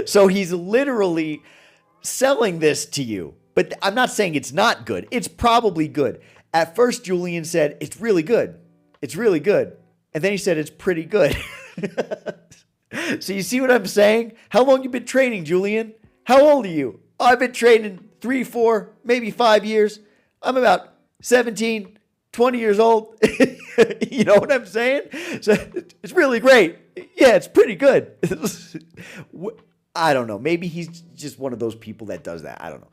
So he's literally selling this to you. But I'm not saying it's not good. It's probably good. At first, Julian said, it's really good. It's really good. And then he said, it's pretty good. So you see what I'm saying? How long you been training, Julian? How old are you? Oh, I've been training 3, 4, maybe 5 years. I'm about 17, 20 years old. You know what I'm saying? So it's really great. Yeah, it's pretty good. I don't know. Maybe he's just one of those people that does that. I don't know.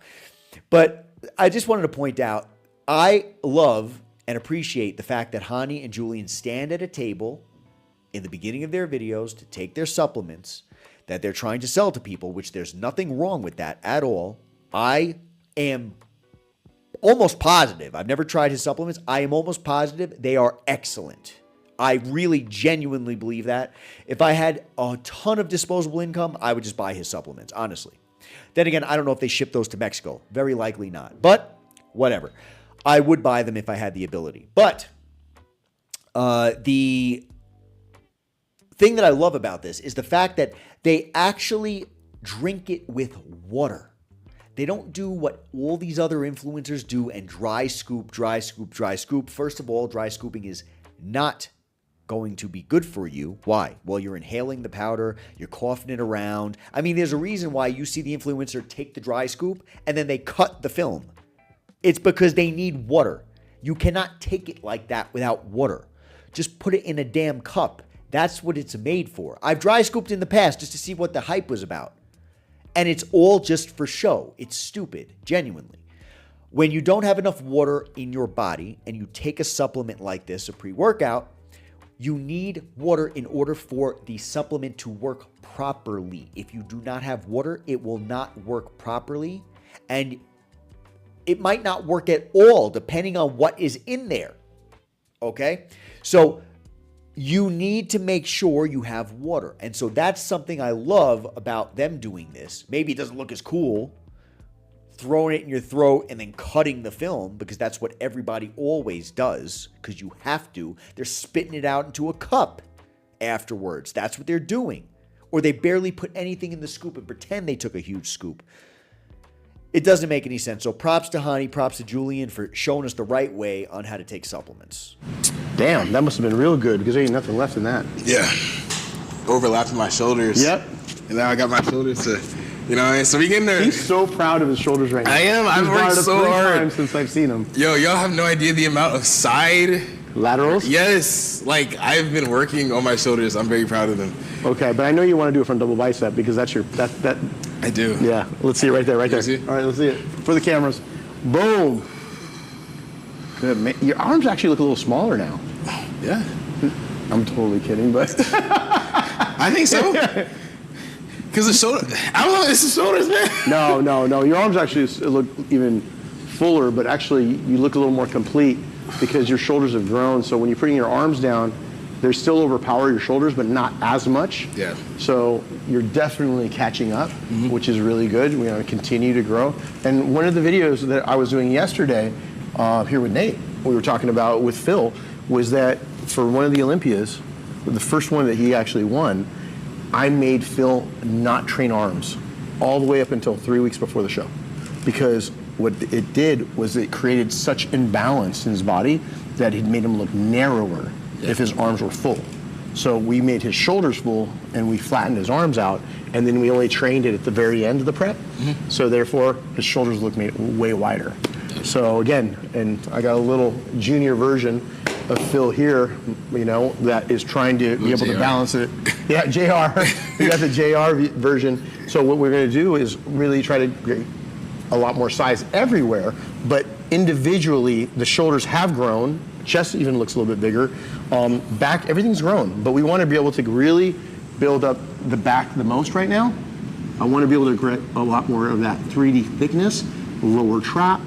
But I just wanted to point out, I love and appreciate the fact that Hany and Julian stand at a table in the beginning of their videos to take their supplements that they're trying to sell to people, which there's nothing wrong with that at all. I am almost positive. I've never tried his supplements. I am almost positive they are excellent. I really genuinely believe that. If I had a ton of disposable income, I would just buy his supplements, honestly. Then again, I don't know if they ship those to Mexico. Very likely not. But whatever. I would buy them if I had the ability. But the thing that I love about this is the fact that they actually drink it with water. They don't do what all these other influencers do and dry scoop, dry scoop, dry scoop. First of all, dry scooping is not going to be good for you. Why? Well, you're inhaling the powder, you're coughing it around. I mean, there's a reason why you see the influencer take the dry scoop and then they cut the film. It's because they need water. You cannot take it like that without water. Just put it in a damn cup. That's what it's made for. I've dry scooped in the past just to see what the hype was about. And it's all just for show. It's stupid, genuinely. When you don't have enough water in your body and you take a supplement like this, a pre-workout, you need water in order for the supplement to work properly. If you do not have water, it will not work properly. And it might not work at all, depending on what is in there. Okay? So you need to make sure you have water. And so that's something I love about them doing this. Maybe it doesn't look as cool, throwing it in your throat and then cutting the film, because that's what everybody always does, because you have to. They're spitting it out into a cup afterwards. That's what they're doing. Or they barely put anything in the scoop and pretend they took a huge scoop. It doesn't make any sense. So props to Hany, props to Julian for showing us the right way on how to take supplements. Damn, that must have been real good because there ain't nothing left in that. Yeah. Overlapping my shoulders. Yep. And now I got my shoulders to, you know what I mean? So we getting there. He's so proud of his shoulders right now. I am. I've worked so hard. Times since I've seen him. Yo, y'all have no idea the amount of side laterals? Yes. Like, I've been working on my shoulders. I'm very proud of them. Okay, but I know you want to do it from double bicep because that's your, that. I do. Yeah, let's see it right there, right there. See? All right, let's see it. For the cameras. Boom. Good, man. Your arms actually look a little smaller now. Yeah. I'm totally kidding, but. I think so. Because the shoulder, I don't know, it's the shoulders, man. No. Your arms actually look even fuller, but actually you look a little more complete because your shoulders have grown. So when you're putting your arms down, they still overpower your shoulders, but not as much. Yeah. So you're definitely catching up, which is really good. We're going to continue to grow. And one of the videos that I was doing yesterday here with Nate, we were talking about with Phil, was that for one of the Olympias, the first one that he actually won, I made Phil not train arms all the way up until 3 weeks before the show. Because what it did was it created such imbalance in his body that it made him look narrower if his arms were full. So we made his shoulders full and we flattened his arms out, and then we only trained it at the very end of the prep. So therefore, his shoulders look way wider. So again, and I got a little junior version of Phil here, you know, that is trying to be able to balance it. Yeah, JR. We got the JR version. So what we're going to do is really try to get a lot more size everywhere, but individually, the shoulders have grown. Chest even looks a little bit bigger. Back, everything's grown, but we want to be able to really build up the back the most right now. I want to be able to get a lot more of that 3D thickness, lower trap.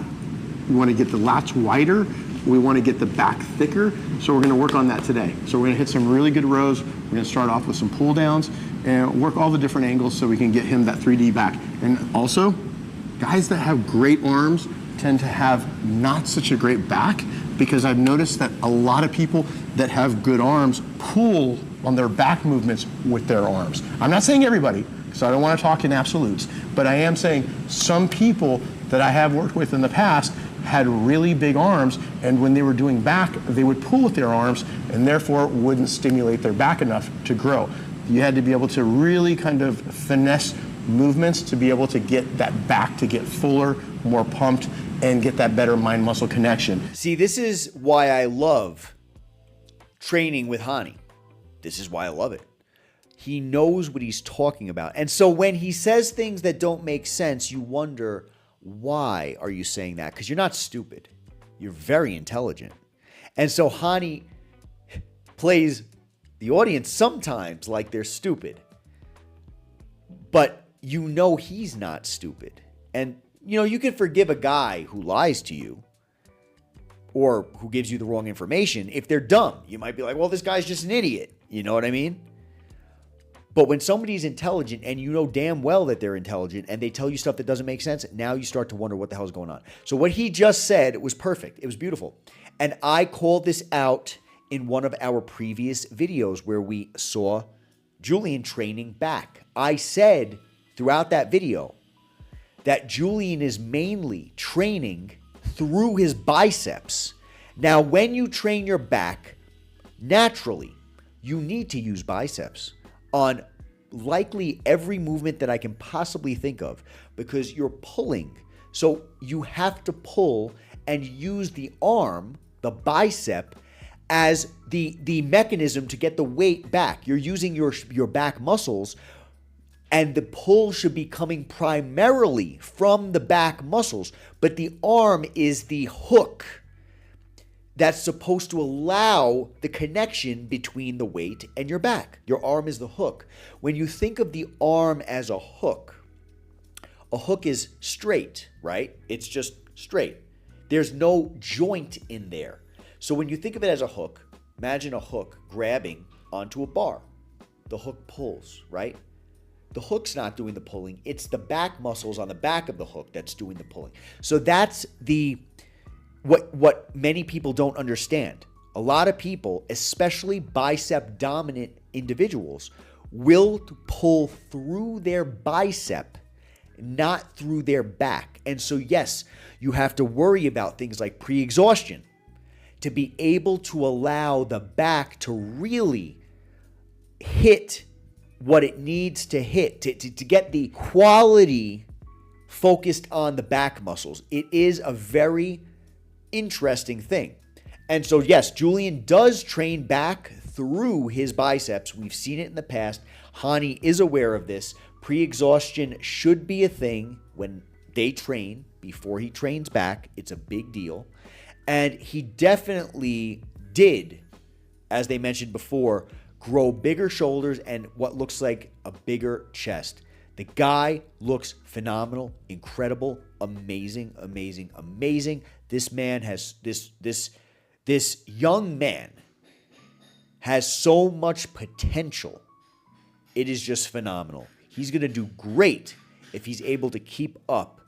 We want to get the lats wider. We want to get the back thicker. So we're going to work on that today. So we're going to hit some really good rows. We're going to start off with some pull downs and work all the different angles so we can get him that 3D back. And also, guys that have great arms tend to have not such a great back, because I've noticed that a lot of people that have good arms pull on their back movements with their arms. I'm not saying everybody, because I don't want to talk in absolutes, but I am saying some people that I have worked with in the past had really big arms, and when they were doing back, they would pull with their arms and therefore wouldn't stimulate their back enough to grow. You had to be able to really kind of finesse movements to be able to get that back to get fuller, more pumped, and get that better mind-muscle connection. See, this is why I love training with Hany. This is why I love it. He knows what he's talking about. And so when he says things that don't make sense, you wonder, why are you saying that? Because you're not stupid. You're very intelligent. And so Hany plays the audience sometimes like they're stupid. But you know he's not stupid. And you know, you can forgive a guy who lies to you, or who gives you the wrong information, if they're dumb, you might be like, well, this guy's just an idiot. You know what I mean? But when somebody's intelligent and you know damn well that they're intelligent and they tell you stuff that doesn't make sense, now you start to wonder what the hell is going on. So what he just said was perfect. It was beautiful. And I called this out in one of our previous videos where we saw Julian training back. I said throughout that video that Julian is mainly training through his biceps. Now, when you train your back, naturally, you need to use biceps on likely every movement that I can possibly think of because you're pulling. So you have to pull and use the arm, the bicep, as the mechanism to get the weight back. You're using your back muscles, and the pull should be coming primarily from the back muscles, but the arm is the hook that's supposed to allow the connection between the weight and your back. Your arm is the hook. When you think of the arm as a hook is straight, right? It's just straight. There's no joint in there. So when you think of it as a hook, imagine a hook grabbing onto a bar. The hook pulls, right? The hook's not doing the pulling. It's the back muscles on the back of the hook that's doing the pulling. So that's what many people don't understand. A lot of people, especially bicep dominant individuals, will pull through their bicep, not through their back. And so yes, you have to worry about things like pre-exhaustion to be able to allow the back to really hit what it needs to hit, to get the quality focused on the back muscles. It is a very interesting thing. And so, yes, Julian does train back through his biceps. We've seen it in the past. Hany is aware of this. Pre-exhaustion should be a thing when they train, before he trains back. It's a big deal. And he definitely did, as they mentioned before, grow bigger shoulders and what looks like a bigger chest. The guy looks phenomenal, incredible, amazing, amazing, amazing. This man has this young man has so much potential. It is just phenomenal. He's going to do great if he's able to keep up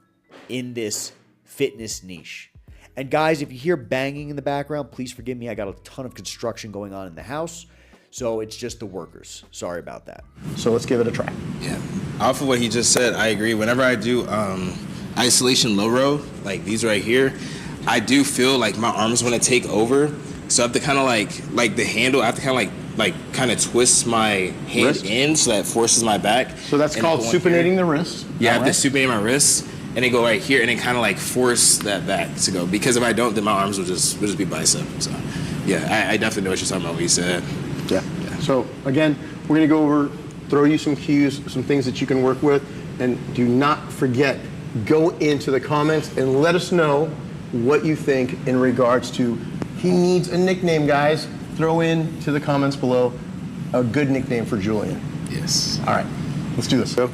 in this fitness niche. And guys, if you hear banging in the background, please forgive me. I got a ton of construction going on in the house. So it's just the workers. Sorry about that. So let's give it a try. Yeah. Off of what he just said, I agree. Whenever I do isolation low row, like these right here, I do feel like my arms want to take over. So I have to kind of like the handle, I have to kind of like kind of twist my hand wrist in so that forces my back. So that's called supinating the wrist. Yeah, I have to supinate my wrist and then go right here and then kind of like force that back to go. Because if I don't, then my arms will just be bicep. So yeah, I definitely know what you're talking about when you said. Yeah. So again, we're going to go over, throw you some cues, some things that you can work with, and do not forget, go into the comments and let us know what you think in regards to, he needs a nickname, guys. Throw in to the comments below a good nickname for Julian. Yes. All right, let's do this. So,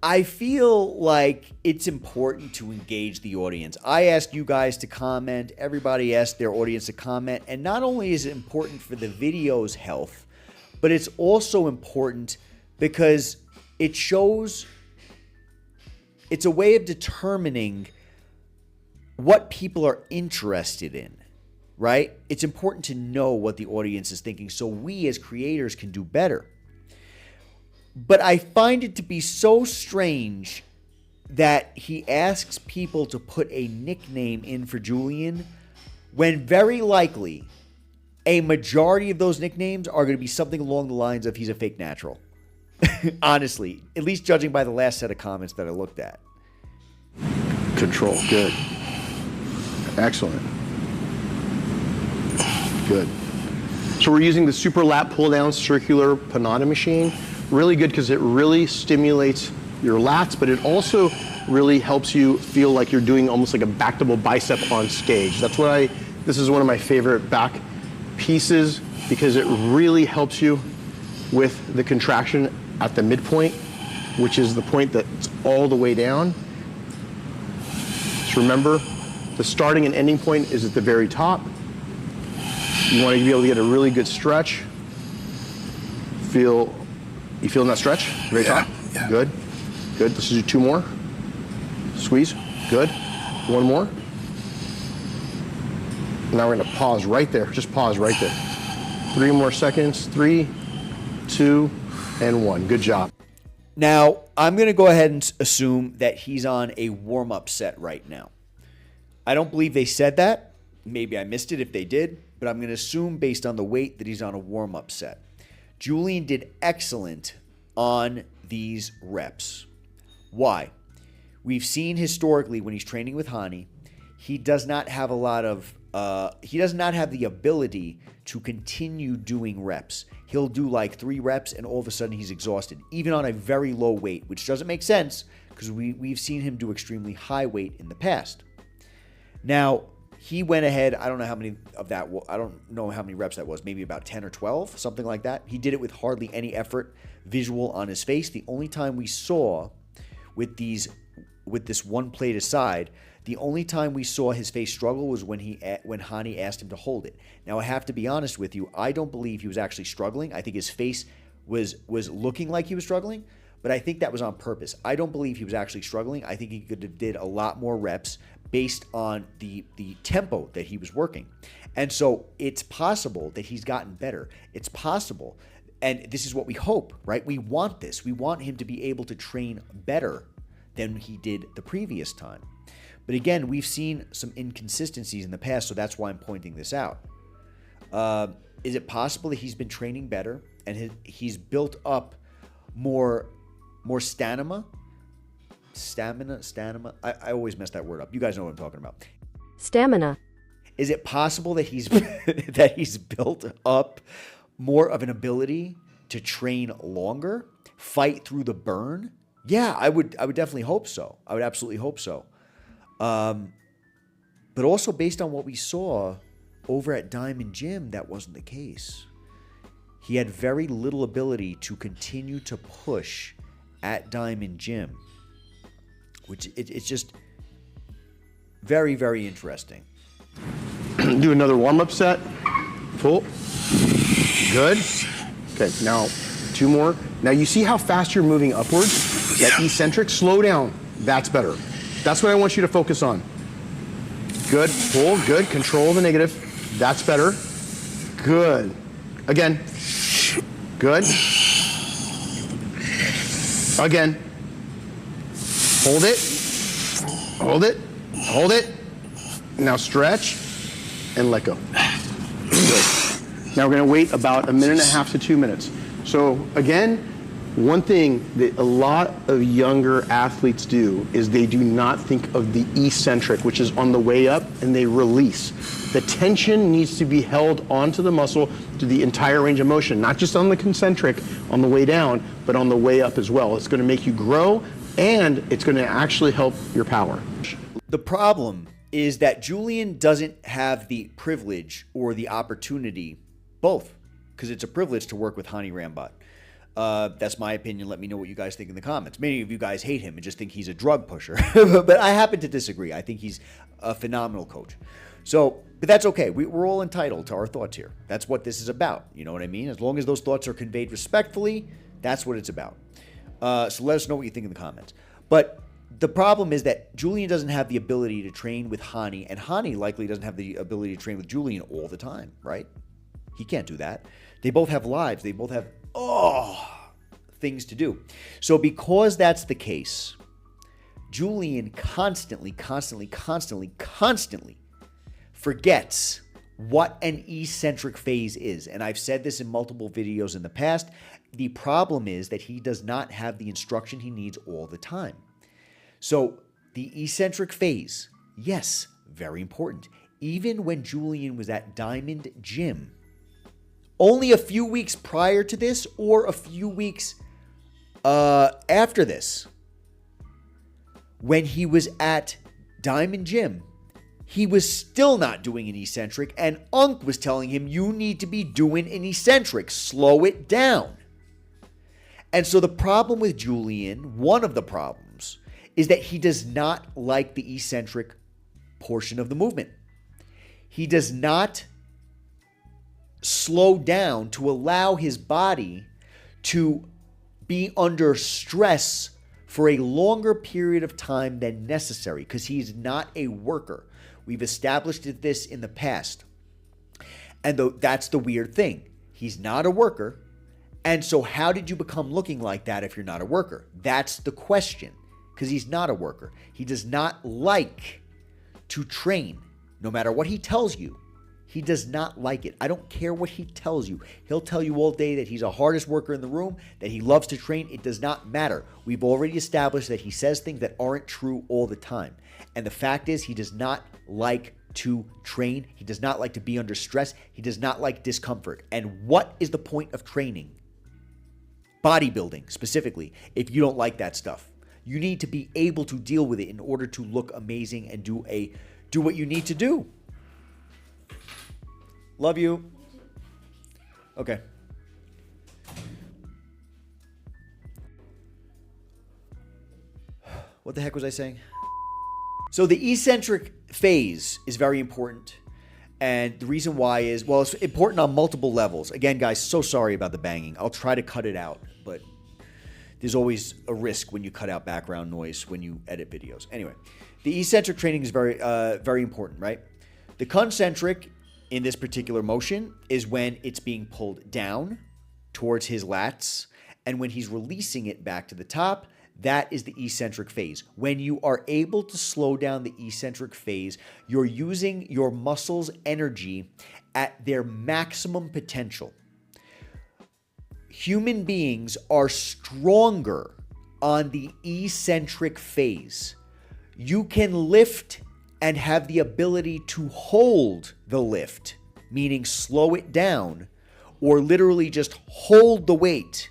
I feel like it's important to engage the audience. I asked you guys to comment. Everybody asked their audience to comment. And not only is it important for the video's health, but it's also important because it shows, it's a way of determining what people are interested in, right? It's important to know what the audience is thinking so we as creators can do better. But I find it to be so strange that he asks people to put a nickname in for Julian when very likely a majority of those nicknames are going to be something along the lines of he's a fake natural. Honestly, at least judging by the last set of comments that I looked at. control, good. Excellent. Good. So we're using the super lat pull down circular Panada machine. Really good because it really stimulates your lats, but it also really helps you feel like you're doing almost like a back-double bicep on stage. That's what this is one of my favorite back pieces because it really helps you with the contraction at the midpoint, which is the point that's all the way down. Just remember The starting and ending point is at the very top. You want to be able to get a really good stretch. You feeling that stretch? Very top? Yeah. Good. Good. Let's do 2 more. Squeeze. Good. 1 more. Now we're going to pause right there. Just pause right there. 3 more seconds. 3, 2, and 1. Good job. Now, I'm going to go ahead and assume that he's on a warm-up set right now. I don't believe they said that. Maybe I missed it if they did, but I'm going to assume based on the weight that he's on a warm-up set. Julian did excellent on these reps. Why? We've seen historically when he's training with Hany, he does not have he does not have the ability to continue doing reps. He'll do like 3 reps and all of a sudden he's exhausted, even on a very low weight, which doesn't make sense because we've seen him do extremely high weight in the past. Now, he went ahead, I don't know how many reps that was, maybe about 10 or 12, something like that. He did it with hardly any effort visual on his face. The only time we saw with this one plate aside, the only time we saw his face struggle was when Hany asked him to hold it. Now, I have to be honest with you, I don't believe he was actually struggling. I think his face was looking like he was struggling, but I think that was on purpose. I don't believe he was actually struggling. I think he could have did a lot more reps based on the tempo that he was working. And so it's possible that he's gotten better. It's possible. And this is what we hope, right? We want this. We want him to be able to train better than he did the previous time. But again, we've seen some inconsistencies in the past, so that's why I'm pointing this out. Is it possible that he's been training better and he's built up more stamina? Stamina? I always mess that word up. You guys know what I'm talking about. Stamina. Is it possible that he's built up more of an ability to train longer, fight through the burn? Yeah, I would definitely hope so. I would absolutely hope so. But also based on what we saw over at Diamond Gym, that wasn't the case. He had very little ability to continue to push at Diamond Gym, which it's just very, very interesting. Do another warm-up set. Full. Good. Okay, now 2 more. Now you see how fast you're moving upwards? That eccentric, slow down. That's better. That's what I want you to focus on. Good, pull, good, control the negative. That's better. Good. Again. Good. Again. Hold it. Hold it. Hold it. Now stretch and let go. Good. Now we're going to wait about 1.5 minutes to 2 minutes. So again, one thing that a lot of younger athletes do is they do not think of the eccentric, which is on the way up, and they release. The tension needs to be held onto the muscle to the entire range of motion, not just on the concentric on the way down, but on the way up as well. It's going to make you grow, and it's going to actually help your power. The problem is that Julian doesn't have the privilege or the opportunity, both, because it's a privilege to work with Hany Rambod. That's my opinion. Let me know what you guys think in the comments. Many of you guys hate him and just think he's a drug pusher, but I happen to disagree. I think he's a phenomenal coach. So, but that's okay. We're all entitled to our thoughts here. That's what this is about. You know what I mean? As long as those thoughts are conveyed respectfully, that's what it's about. So let us know what you think in the comments. But the problem is that Julian doesn't have the ability to train with Hany, and Hany likely doesn't have the ability to train with Julian all the time, right? He can't do that. They both have lives. They both have things to do. So because that's the case, Julian constantly forgets what an eccentric phase is. And I've said this in multiple videos in the past. The problem is that he does not have the instruction he needs all the time. So the eccentric phase, yes, very important. Even when Julian was at Diamond Gym, only a few weeks prior to this or a few weeks after this, when he was at Diamond Gym, he was still not doing an eccentric, and Unk was telling him, you need to be doing an eccentric, slow it down. And so the problem with Julian, one of the problems, is that he does not like the eccentric portion of the movement. He does not slow down to allow his body to be under stress for a longer period of time than necessary because he's not a worker. We've established this in the past. And that's the weird thing. He's not a worker. And so how did you become looking like that if you're not a worker? That's the question, because he's not a worker. He does not like to train, no matter what he tells you. He does not like it. I don't care what he tells you. He'll tell you all day that he's the hardest worker in the room, that he loves to train. It does not matter. We've already established that he says things that aren't true all the time. And the fact is, he does not like to train. He does not like to be under stress. He does not like discomfort. And what is the point of training? Bodybuilding, specifically, if you don't like that stuff. You need to be able to deal with it in order to look amazing and do what you need to do. Love you. Okay. What the heck was I saying? So the eccentric phase is very important. And the reason why is, well, it's important on multiple levels. Again, guys, so sorry about the banging. I'll try to cut it out, but there's always a risk when you cut out background noise when you edit videos. Anyway, the eccentric training is very, very important, right? The concentric in this particular motion is when it's being pulled down towards his lats, and when he's releasing it back to the top, that is the eccentric phase. When you are able to slow down the eccentric phase, you're using your muscles' energy at their maximum potential. Human beings are stronger on the eccentric phase. You can lift and have the ability to hold the lift, meaning slow it down, or literally just hold the weight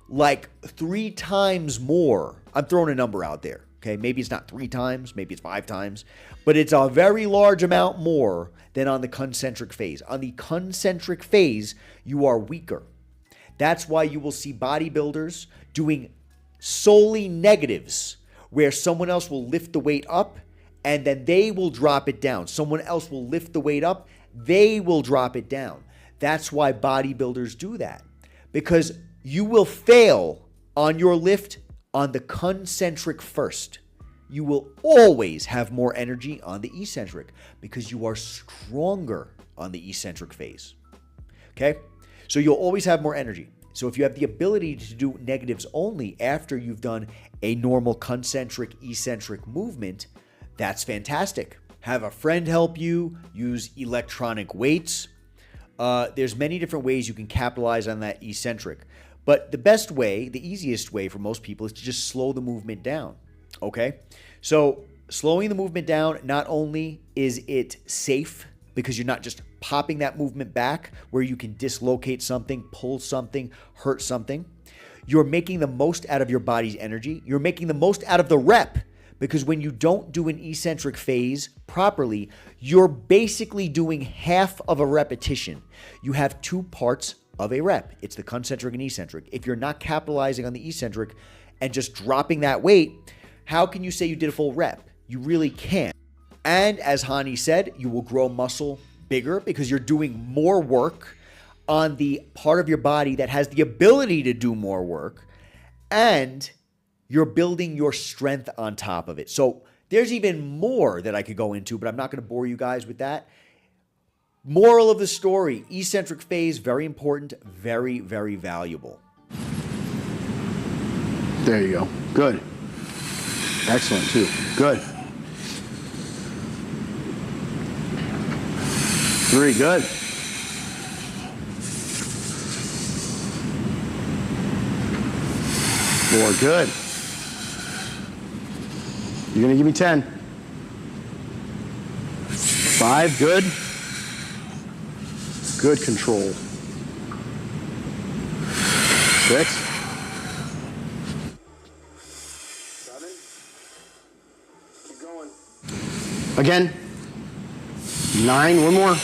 like 3 times more. I'm throwing a number out there, okay? Maybe it's not 3 times, maybe it's 5 times, but it's a very large amount more than on the concentric phase. On the concentric phase, you are weaker. That's why you will see bodybuilders doing solely negatives, where someone else will lift the weight up and then they will drop it down. Someone else will lift the weight up, they will drop it down. That's why bodybuilders do that, because you will fail on your lift on the concentric first. You will always have more energy on the eccentric because you are stronger on the eccentric phase. Okay? So you'll always have more energy. So if you have the ability to do negatives only after you've done a normal concentric, eccentric movement, that's fantastic. Have a friend help you, use electronic weights. There's many different ways you can capitalize on that eccentric. But the best way, the easiest way for most people is to just slow the movement down, okay? So slowing the movement down, not only is it safe because you're not just popping that movement back where you can dislocate something, pull something, hurt something. You're making the most out of your body's energy. You're making the most out of the rep, because when you don't do an eccentric phase properly, you're basically doing half of a repetition. You have 2 parts of a rep. It's the concentric and eccentric. If you're not capitalizing on the eccentric and just dropping that weight, how can you say you did a full rep? You really can't. And as Hany said, you will grow muscle bigger because you're doing more work on the part of your body that has the ability to do more work, and you're building your strength on top of it. So there's even more that I could go into, but I'm not going to bore you guys with that. Moral of the story, eccentric phase, very important, very, very valuable. There you go. Good. Excellent, too. Good. 3, good. 4, good. You're going to give me 10. 5, good. Good control. 6. 7. Keep going. Again. 9, one more.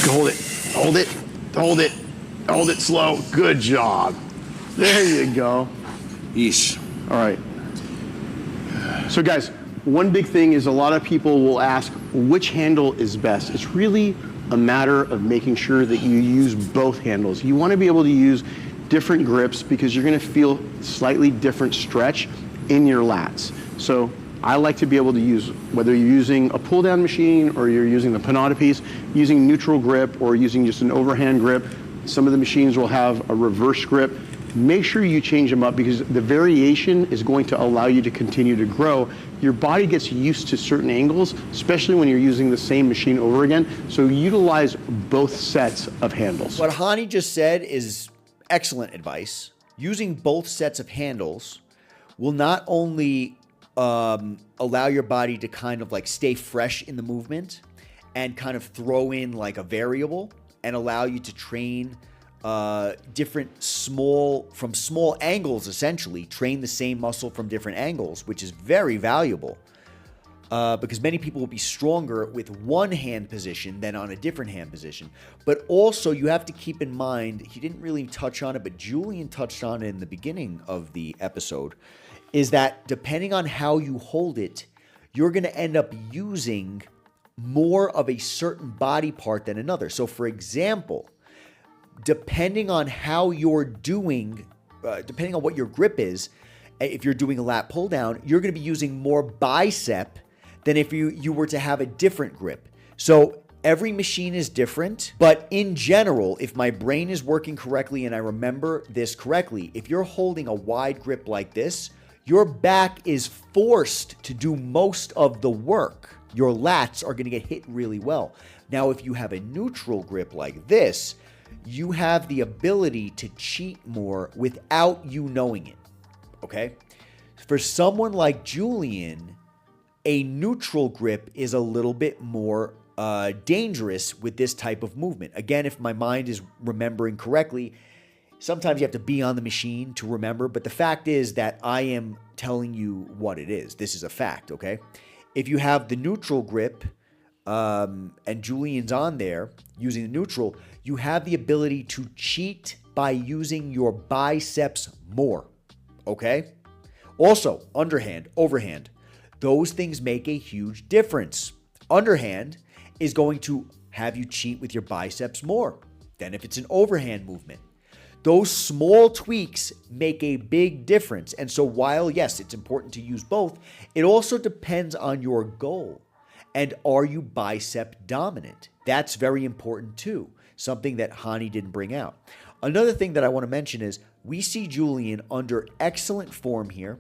Hold it, hold it, hold it, hold it slow. Good job. There you go. Yeesh. All right. So guys, one big thing is a lot of people will ask which handle is best. It's really a matter of making sure that you use both handles. You want to be able to use different grips because you're going to feel slightly different stretch in your lats. So I like to be able to use, whether you're using a pull down machine or you're using the Panada piece, using neutral grip or using just an overhand grip. Some of the machines will have a reverse grip. Make sure you change them up because the variation is going to allow you to continue to grow. Your body gets used to certain angles, especially when you're using the same machine over again. So utilize both sets of handles. What Hany just said is excellent advice. Using both sets of handles will not only allow your body to kind of like stay fresh in the movement and kind of throw in like a variable and allow you to train different from small angles, essentially train the same muscle from different angles, which is very valuable because many people will be stronger with one hand position than on a different hand position. But also you have to keep in mind, he didn't really touch on it, but Julian touched on it in the beginning of the episode, is that depending on how you hold it, you're going to end up using more of a certain body part than another. So for example, depending on how you're doing, depending on what your grip is, if you're doing a lat pull down, you're going to be using more bicep than if you were to have a different grip. So every machine is different, but in general, if my brain is working correctly and I remember this correctly, if you're holding a wide grip like this, your back is forced to do most of the work. Your lats are going to get hit really well. Now, if you have a neutral grip like this, you have the ability to cheat more without you knowing it, okay? For someone like Julian, a neutral grip is a little bit more dangerous with this type of movement. Again, if my mind is remembering correctly, sometimes you have to be on the machine to remember, but the fact is that I am telling you what it is. This is a fact, okay? If you have the neutral grip, and Julian's on there using the neutral, you have the ability to cheat by using your biceps more, okay? Also, underhand, overhand, those things make a huge difference. Underhand is going to have you cheat with your biceps more than if it's an overhand movement. Those small tweaks make a big difference. And so while, yes, it's important to use both, it also depends on your goal. And are you bicep dominant? That's very important too, something that Hany didn't bring out. Another thing that I want to mention is we see Julian under excellent form here,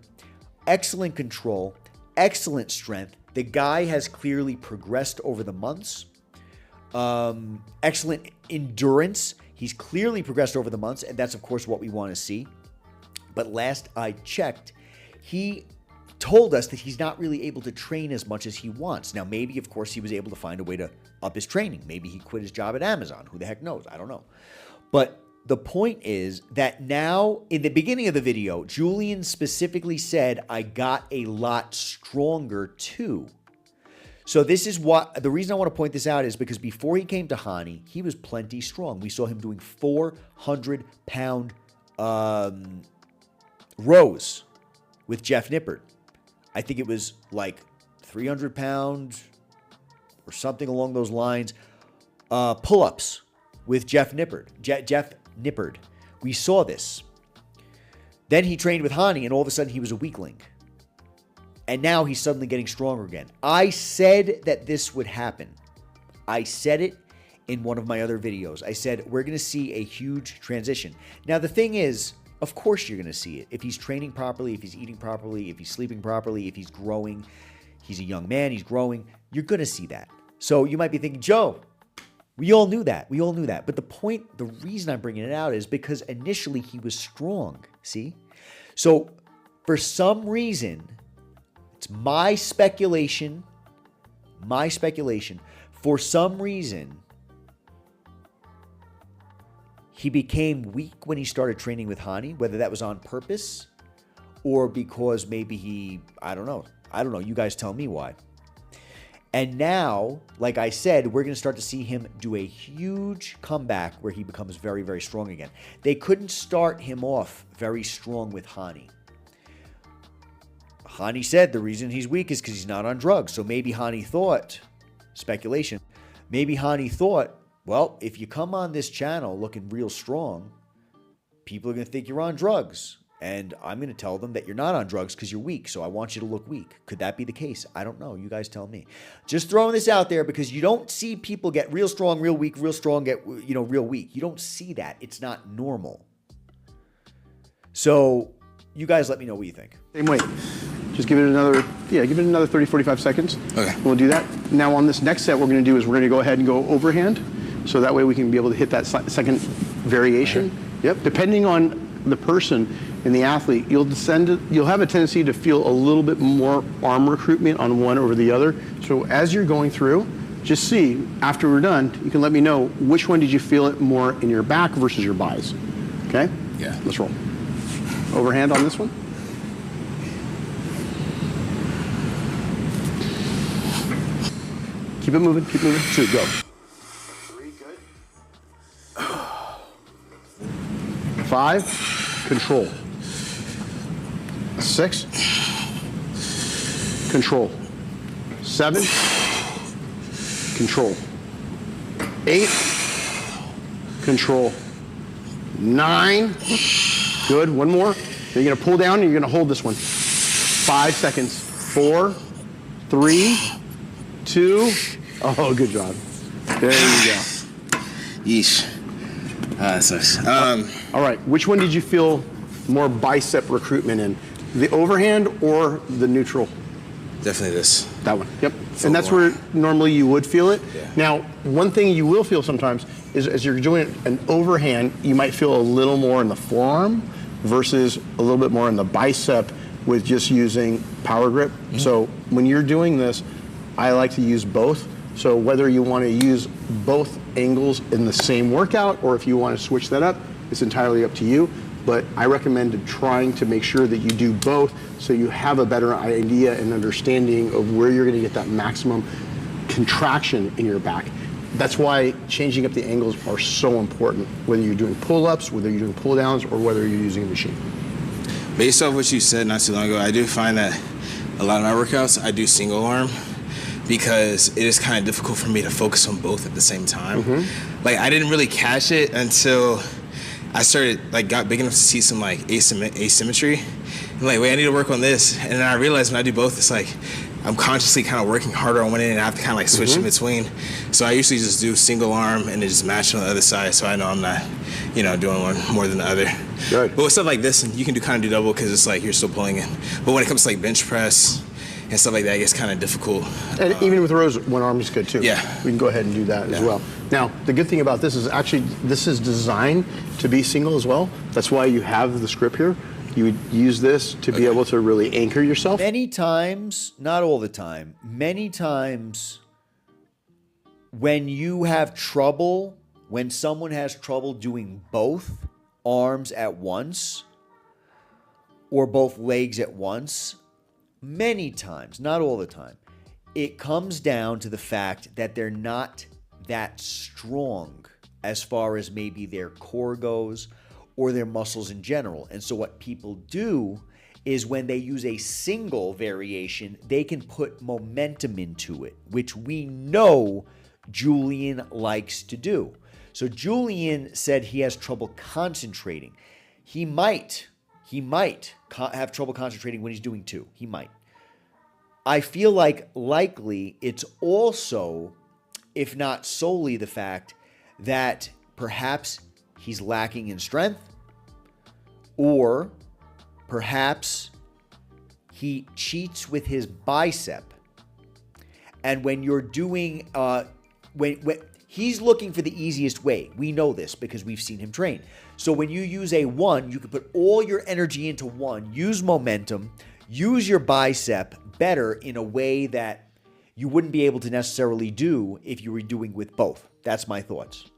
excellent control, excellent strength. The guy has clearly progressed over the months. Excellent endurance. He's clearly progressed over the months, and that's, of course, what we want to see. But last I checked, he told us that he's not really able to train as much as he wants. Now, maybe, of course, he was able to find a way to up his training. Maybe he quit his job at Amazon. Who the heck knows? I don't know. But the point is that now, in the beginning of the video, Julian specifically said, I got a lot stronger too. So this is what, the reason I want to point this out is because before he came to Hany, he was plenty strong. We saw him doing 400-pound rows with Jeff Nippard. I think it was like 300 pounds or something along those lines. Pull-ups with Jeff Nippard. Jeff Nippard. We saw this. Then he trained with Hany, and all of a sudden he was a weakling. And now he's suddenly getting stronger again. I said that this would happen. I said it in one of my other videos. I said we're going to see a huge transition. Now, the thing is, of course you're going to see it. If he's training properly, if he's eating properly, if he's sleeping properly, if he's growing, he's a young man, he's growing, you're going to see that. So you might be thinking, Joe, we all knew that. We all knew that. But the reason I'm bringing it out is because initially he was strong, see? So for some reason, it's my speculation, for some reason, he became weak when he started training with Hany, whether that was on purpose or because maybe I don't know. You guys tell me why. And now, like I said, we're going to start to see him do a huge comeback where he becomes very, very strong again. They couldn't start him off very strong with Hany. Hany said the reason he's weak is because he's not on drugs. So maybe Hany thought, speculation, maybe Hany thought, well, if you come on this channel looking real strong, people are going to think you're on drugs. And I'm going to tell them that you're not on drugs because you're weak. So I want you to look weak. Could that be the case? I don't know. You guys tell me. Just throwing this out there because you don't see people get real strong, real weak, real strong, get, real weak. You don't see that. It's not normal. So you guys let me know what you think. Same weight. Just give it another 30, 45 seconds. Okay. We'll do that. Now on this next set, what we're going to do is we're going to go ahead and go overhand. So that way we can be able to hit that second variation. Yep. Depending on the person and the athlete, you'll have a tendency to feel a little bit more arm recruitment on one over the other. So as you're going through, just see, after we're done, you can let me know which one did you feel it more in your back versus your buys. Okay? Yeah. Let's roll. Overhand on this one. Keep it moving, keep moving. 2, go. 3, good. 5, control. 6, control. 7, control. 8, control. 9, good. One more. You're going to pull down and you're going to hold this one. 5 seconds. 4, 3, 2. Oh, good job. There you go. Yeesh. That sucks. All right. Which one did you feel more bicep recruitment in? The overhand or the neutral? Definitely this. That one. Yep. And that's where normally you would feel it. Yeah. Now, one thing you will feel sometimes is as you're doing an overhand, you might feel a little more in the forearm versus a little bit more in the bicep with just using power grip. Mm-hmm. So when you're doing this, I like to use both. So whether you want to use both angles in the same workout or if you want to switch that up, it's entirely up to you. But I recommend trying to make sure that you do both so you have a better idea and understanding of where you're going to get that maximum contraction in your back. That's why changing up the angles are so important, whether you're doing pull-ups, whether you're doing pull-downs, or whether you're using a machine. Based off what you said not too long ago, I do find that a lot of my workouts, I do single arm because it is kind of difficult for me to focus on both at the same time. Mm-hmm. Like, I didn't really catch it until I started, got big enough to see some, asymmetry. I'm like, wait, I need to work on this. And then I realized when I do both, it's like, I'm consciously kind of working harder on one end and I have to kind of switch in between. So I usually just do single arm and then just match on the other side so I know I'm not, doing one more than the other. Good. But with stuff like this, you can kind of do double because it's like you're still pulling it. But when it comes to bench press and stuff like that, it gets kind of difficult. And even with rows, one arm is good too. Yeah. We can go ahead and do that as well. Now, the good thing about this is actually, this is designed to be single as well. That's why you have the script here. You would use this to be able to really anchor yourself. Many times, not all the time, many times when you have trouble, when someone has trouble doing both arms at once or both legs at once, many times, not all the time, it comes down to the fact that they're not that strong as far as maybe their core goes or their muscles in general. And so what people do is when they use a single variation, they can put momentum into it, which we know Julian likes to do. So Julian said he has trouble concentrating. He might have trouble concentrating when he's doing two. He might. I feel like likely it's also, if not solely, the fact that perhaps he's lacking in strength, or perhaps he cheats with his bicep. And when you're doing, when he's looking for the easiest way, we know this because we've seen him train. So when you use a one, you can put all your energy into one, use momentum, use your bicep better in a way that you wouldn't be able to necessarily do if you were doing with both. That's my thoughts.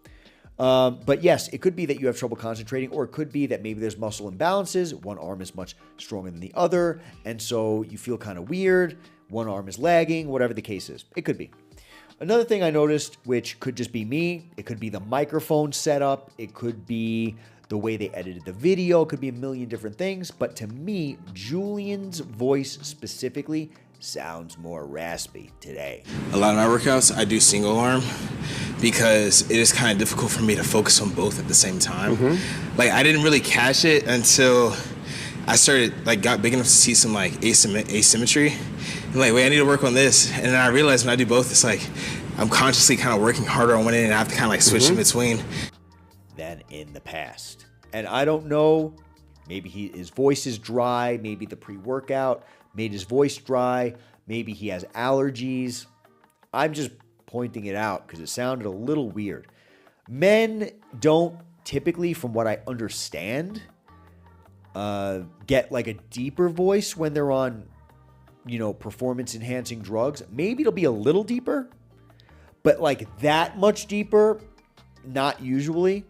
But yes, it could be that you have trouble concentrating, or it could be that maybe there's muscle imbalances. One arm is much stronger than the other, and so you feel kind of weird. One arm is lagging, whatever the case is. It could be. Another thing I noticed, which could just be me, it could be the microphone setup, it could be the way they edited the video, could be a million different things. But to me, Julian's voice specifically sounds more raspy today. A lot of my workouts, I do single arm because it is kind of difficult for me to focus on both at the same time. Like, I didn't really catch it until I started, like, got big enough to see some, like, asymmetry. And, like, wait, I need to work on this. And then I realized when I do both, it's like I'm consciously kind of working harder on one end and I have to kind of, like, switch in between. Than in the past. And I don't know, maybe his voice is dry, maybe the pre-workout made his voice dry, maybe he has allergies. I'm just pointing it out because it sounded a little weird. Men don't typically, from what I understand, get like a deeper voice when they're on, performance enhancing drugs. Maybe it'll be a little deeper, but like that much deeper, not usually.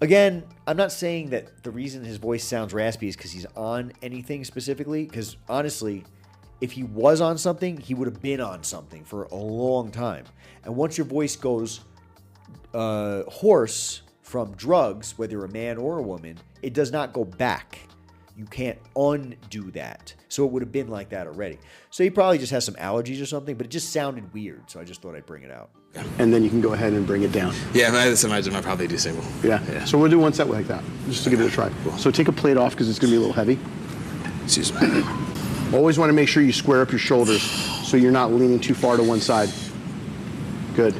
Again, I'm not saying that the reason his voice sounds raspy is because he's on anything specifically, because honestly, if he was on something, he would have been on something for a long time. And once your voice goes hoarse from drugs, whether you're a man or a woman, it does not go back. You can't undo that. So it would have been like that already. So he probably just has some allergies or something, but it just sounded weird. So I just thought I'd bring it out. And then you can go ahead and bring it down. Yeah, if I had this in my gym, I'd probably do single. Yeah. So we'll do one set like that, just to give it a try. So take a plate off because it's going to be a little heavy. Excuse me. Always want to make sure you square up your shoulders so you're not leaning too far to one side. Good.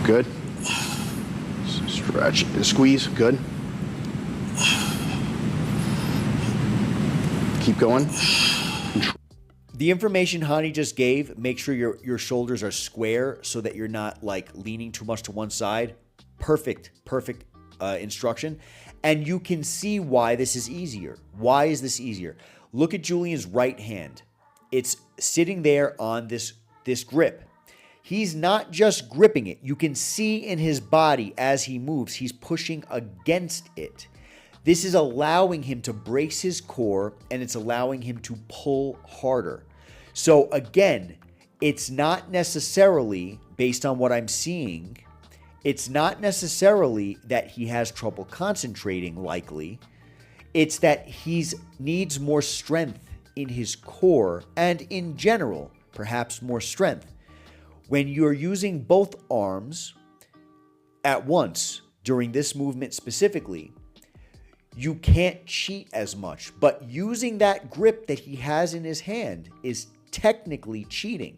Good. Stretch and squeeze. Good. Keep going. The information Hany just gave, make sure your shoulders are square so that you're not like leaning too much to one side. Perfect instruction. And you can see why this is easier. Why is this easier? Look at Julian's right hand. It's sitting there on this grip. He's not just gripping it. You can see in his body as he moves, he's pushing against it. This is allowing him to brace his core, and it's allowing him to pull harder. So again, it's not necessarily, based on what I'm seeing, it's not necessarily that he has trouble concentrating, likely. It's that he needs more strength in his core and in general, perhaps more strength. When you're using both arms at once during this movement specifically, you can't cheat as much. But using that grip that he has in his hand is technically cheating.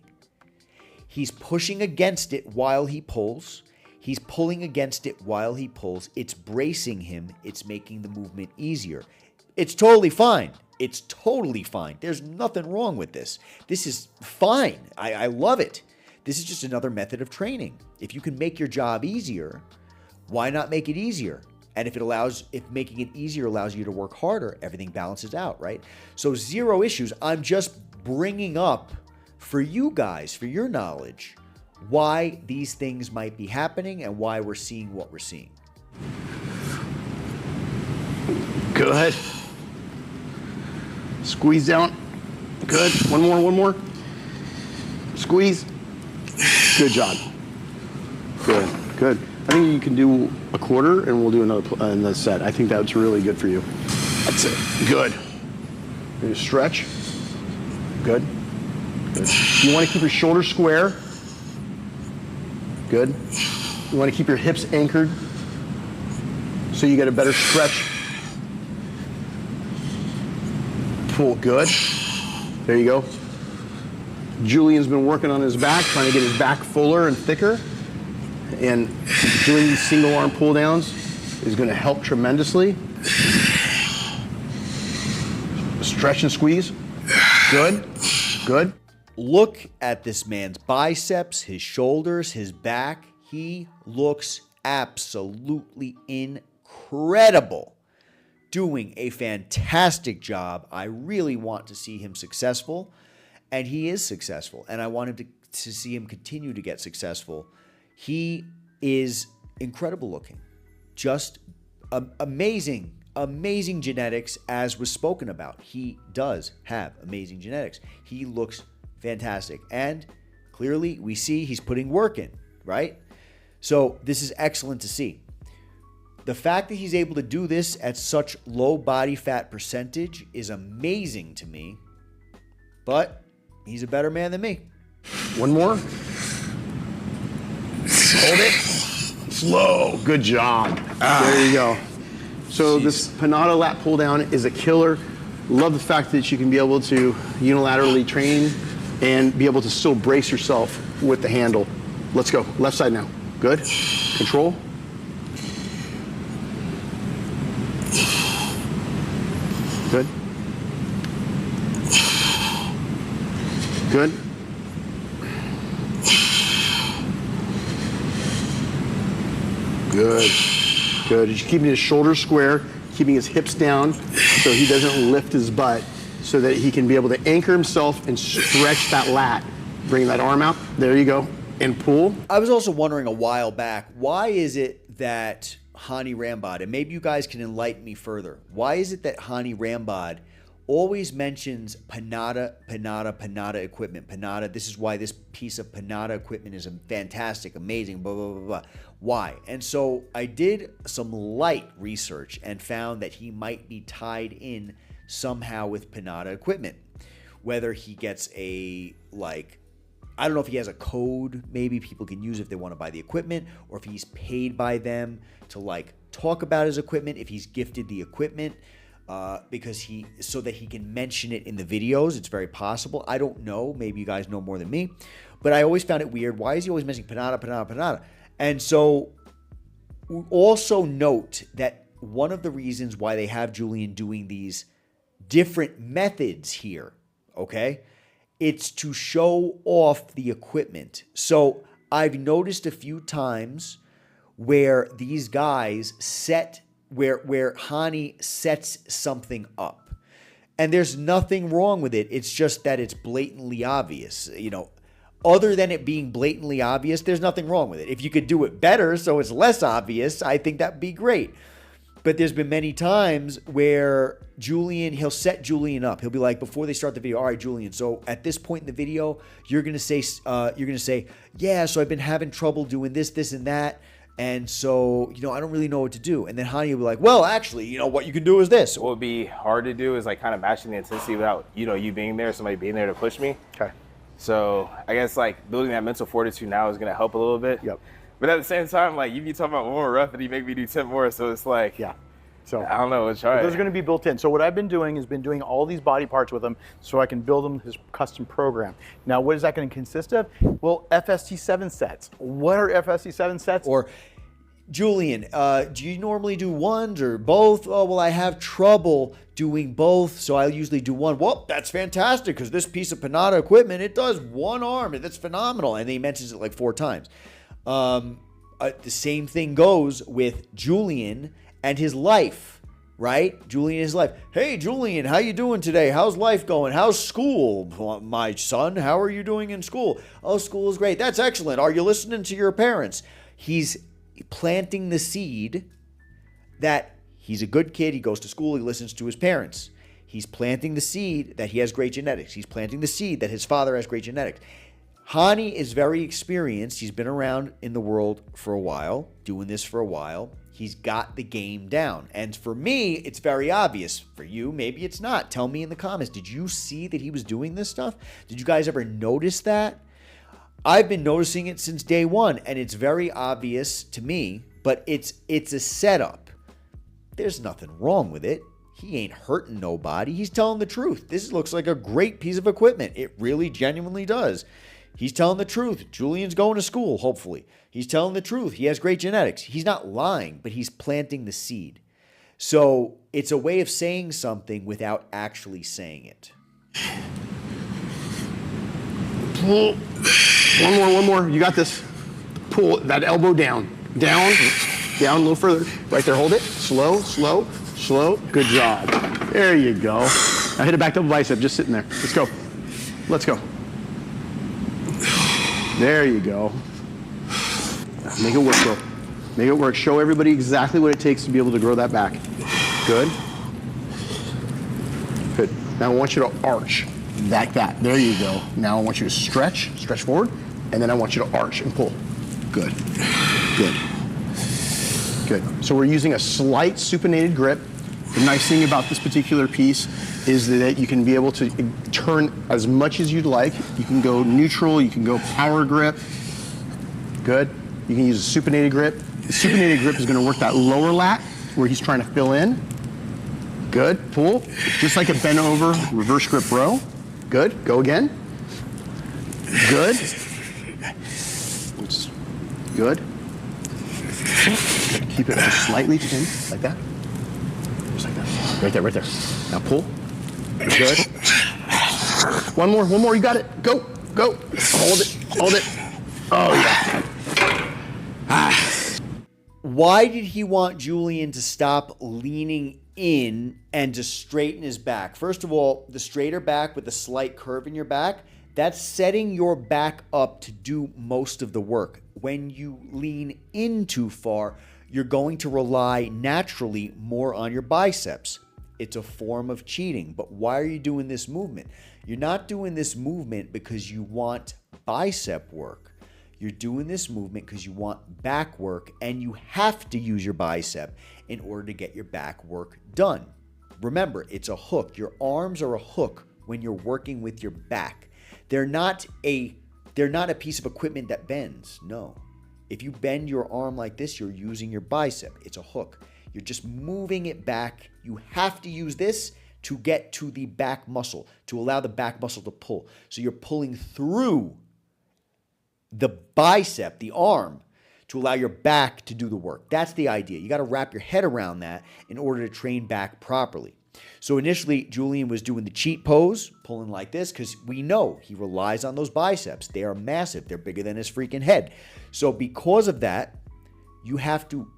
He's pushing against it while he pulls. He's pulling against it while he pulls. It's bracing him. It's making the movement easier. It's totally fine. It's totally fine. There's nothing wrong with this. This is fine. I love it. This is just another method of training. If you can make your job easier, why not make it easier? And if making it easier allows you to work harder, everything balances out, right? So zero issues. I'm just bringing up for you guys, for your knowledge, why these things might be happening and why we're seeing what we're seeing. Good. Squeeze down. Good. One more. Squeeze. Good job. Good. I think you can do a quarter and we'll do another set. I think that's really good for you. That's it. Good. You stretch. Good. You want to keep your shoulders square. Good. You want to keep your hips anchored so you get a better stretch. Pull. Good. There you go. Julian's been working on his back, trying to get his back fuller and thicker. And doing these single arm pull downs is going to help tremendously. Stretch and squeeze. Good. Look at this man's biceps, his shoulders, his back. He looks absolutely incredible. Doing a fantastic job. I really want to see him successful. And he is successful. And I want him to see him continue to get successful. He is incredible looking. Just amazing genetics, as was spoken about. He does have amazing genetics. He looks fantastic. And clearly we see he's putting work in, right? So this is excellent to see. The fact that he's able to do this at such low body fat percentage is amazing to me, but he's a better man than me. One more. Hold it. Slow. Good job. There you go. So this Panada lat pull down is a killer. Love the fact that you can be able to unilaterally train and be able to still brace yourself with the handle. Let's go. Left side now. Good. Control. Good. Good. Good. Good. He's keeping his shoulders square, keeping his hips down so he doesn't lift his butt, so that he can be able to anchor himself and stretch that lat. Bring that arm out. There you go. And pull. I was also wondering a while back, why is it that Hany Rambod, and maybe you guys can enlighten me further, why is it that Hany Rambod always mentions Panada equipment? Panada, this is why this piece of Panada equipment is fantastic, amazing, blah, blah, blah, blah. Why? And so I did some light research and found that he might be tied in somehow with Panada equipment. Whether he gets a, I don't know if he has a code maybe people can use if they want to buy the equipment, or if he's paid by them to talk about his equipment, if he's gifted the equipment so that he can mention it in the videos. It's very possible. I don't know. Maybe you guys know more than me. But I always found it weird. Why is he always mentioning Panada? And so also note that one of the reasons why they have Julian doing these different methods here, okay, it's to show off the equipment. So I've noticed a few times where these guys where Hany sets something up. And there's nothing wrong with it. It's just that it's blatantly obvious. Other than it being blatantly obvious, there's nothing wrong with it. If you could do it better so it's less obvious, I think that'd be great. But there's been many times where he'll set Julian up. He'll be like, before they start the video, all right, Julian, so at this point in the video, you're going to say, yeah, so I've been having trouble doing this, and that. And so, I don't really know what to do. And then Hany will be like, well, actually, what you can do is this. What would be hard to do is kind of matching the intensity without, you being there, somebody being there to push me. Okay. So I guess building that mental fortitude now is going to help a little bit. Yep. But at the same time, you be talking about one more rep and you make me do 10 more. So it's yeah. So I don't know. Let's try it. Those are going to be built in. So what I've been doing is doing all these body parts with him so I can build him his custom program. Now, what is that going to consist of? Well, FST7 sets. What are FST7 sets? Or, Julian, do you normally do ones or both? Oh, well, I have trouble doing both, so I usually do one. Well, that's fantastic, because this piece of Panada equipment, it does one arm. That's phenomenal. And he mentions it 4 times. The same thing goes with Julian and his life, right? Julian and his life. Hey, Julian, how you doing today? How's life going? How's school? My son, how are you doing in school? Oh, school is great. That's excellent. Are you listening to your parents? He's planting the seed that he's a good kid. He goes to school. He listens to his parents. He's planting the seed that he has great genetics. He's planting the seed that his father has great genetics. Hany is very experienced. He's been around in the world for a while, doing this for a while. He's got the game down. And for me, it's very obvious. For you, maybe it's not. Tell me in the comments. Did you see that he was doing this stuff? Did you guys ever notice that? I've been noticing it since day one, and it's very obvious to me, but it's a setup. There's nothing wrong with it. He ain't hurting nobody. He's telling the truth. This looks like a great piece of equipment. It really genuinely does. He's telling the truth. Julian's going to school, hopefully. He's telling the truth. He has great genetics. He's not lying, but he's planting the seed. So it's a way of saying something without actually saying it. Pull. One more. You got this. Pull that elbow down. Down a little further. Right there. Hold it. Slow. Good job. There you go. Now hit a back double bicep. Just sitting there. Let's go. There you go. Make it work, bro. Make it work. Show everybody exactly what it takes to be able to grow that back. Good. Now I want you to arch. Like that. There you go. Now I want you to stretch forward, and then I want you to arch and pull. Good. Good. Good. So we're using a slight supinated grip. The nice thing about this particular piece is that you can be able to turn as much as you'd like. You can go neutral, you can go power grip. Good. You can use a supinated grip. The supinated grip is going to work that lower lat where he's trying to fill in. Good. Pull. Just like a bent over reverse grip row. Good. Go again. Good. Good. Keep it just slightly in, like that. Just like that. Right there, right there. Now pull. Good. One more, you got it. Go. Hold it. Oh, yeah. Why did he want Julian to stop leaning in and to straighten his back? First of all, the straighter back with the slight curve in your back, that's setting your back up to do most of the work. When you lean in too far, you're going to rely naturally more on your biceps. It's a form of cheating. But why are you doing this movement? You're not doing this movement because you want bicep work. You're doing this movement because you want back work, and you have to use your bicep in order to get your back work done. Remember, it's a hook. Your arms are a hook when you're working with your back. They're not a piece of equipment that bends. No. If you bend your arm like this, you're using your bicep. It's a hook. You're just moving it back. You have to use this to get to the back muscle, to allow the back muscle to pull. So you're pulling through the bicep, the arm, to allow your back to do the work. That's the idea. You got to wrap your head around that in order to train back properly. So initially, Julian was doing the cheat pose, pulling like this, because we know he relies on those biceps. They are massive. They're bigger than his freaking head. So because of that, you have to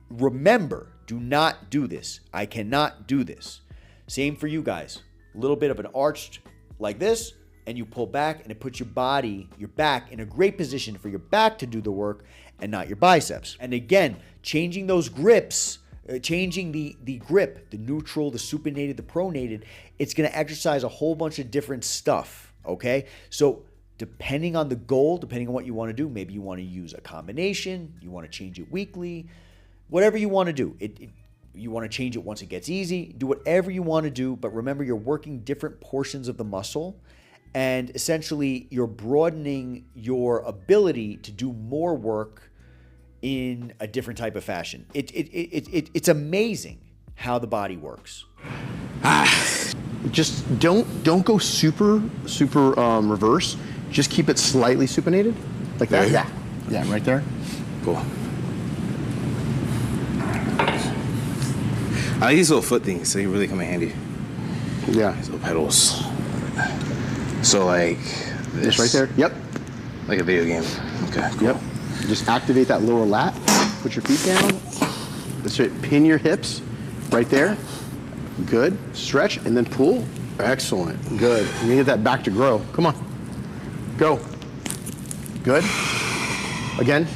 remember, do not do this. I cannot do this. Same for you guys. A little bit of an arched like this, and you pull back, and it puts your back in a great position for your back to do the work and not your biceps. And again, changing those grips, changing the grip, the neutral, the supinated, the pronated, it's going to exercise a whole bunch of different stuff, okay? So depending on the goal, depending on what you want to do, maybe you want to use a combination, you want to change it weekly, whatever you want to do. You want to change it once it gets easy, do whatever you want to do, but remember you're working different portions of the muscle, and essentially you're broadening your ability to do more work in a different type of fashion. It's amazing how the body works. Just don't go super reverse. Just keep it slightly supinated, like that. Yeah, right there. Cool. I like these little foot things, so they really come in handy. Yeah. These little pedals. So like this. Just right there. Yep. Like a video game. Okay, cool. Yep. Just activate that lower lat. Put your feet down. That's right. Pin your hips right there. Good. Stretch and then pull. Excellent. Good. You're gonna get that back to grow. Come on. Go. Good. Again.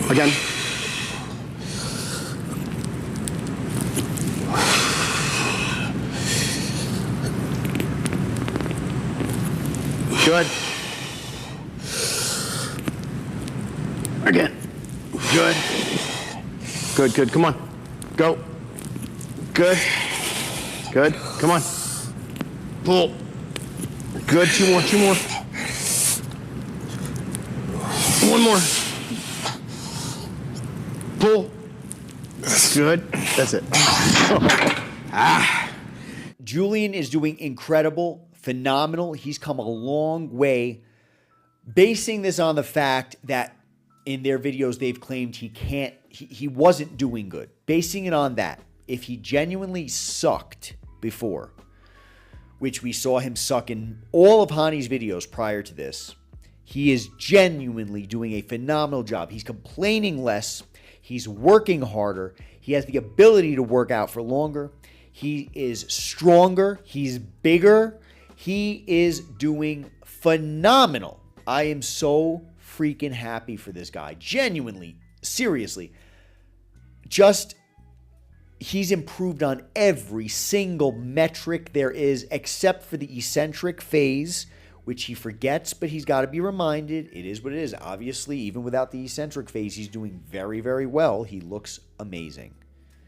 Again. Good. Again. Good. Good. Come on. Go. Good. Good. Come on. Pull. Good. Two more. One more. Pull. Good. That's it. Julian is doing incredible, phenomenal. He's come a long way, basing this on the fact that in their videos they've claimed he wasn't doing good. Basing it on that. If he genuinely sucked before, which we saw him suck in all of Hany's videos prior to this, he is genuinely doing a phenomenal job. He's complaining less. He's working harder. He has the ability to work out for longer. He is stronger. He's bigger. He is doing phenomenal. I am so freaking happy for this guy. Genuinely, seriously. He's improved on every single metric there is except for the eccentric phase, which he forgets, but he's got to be reminded. It is what it is. Obviously, even without the eccentric phase, he's doing very, very well. He looks amazing.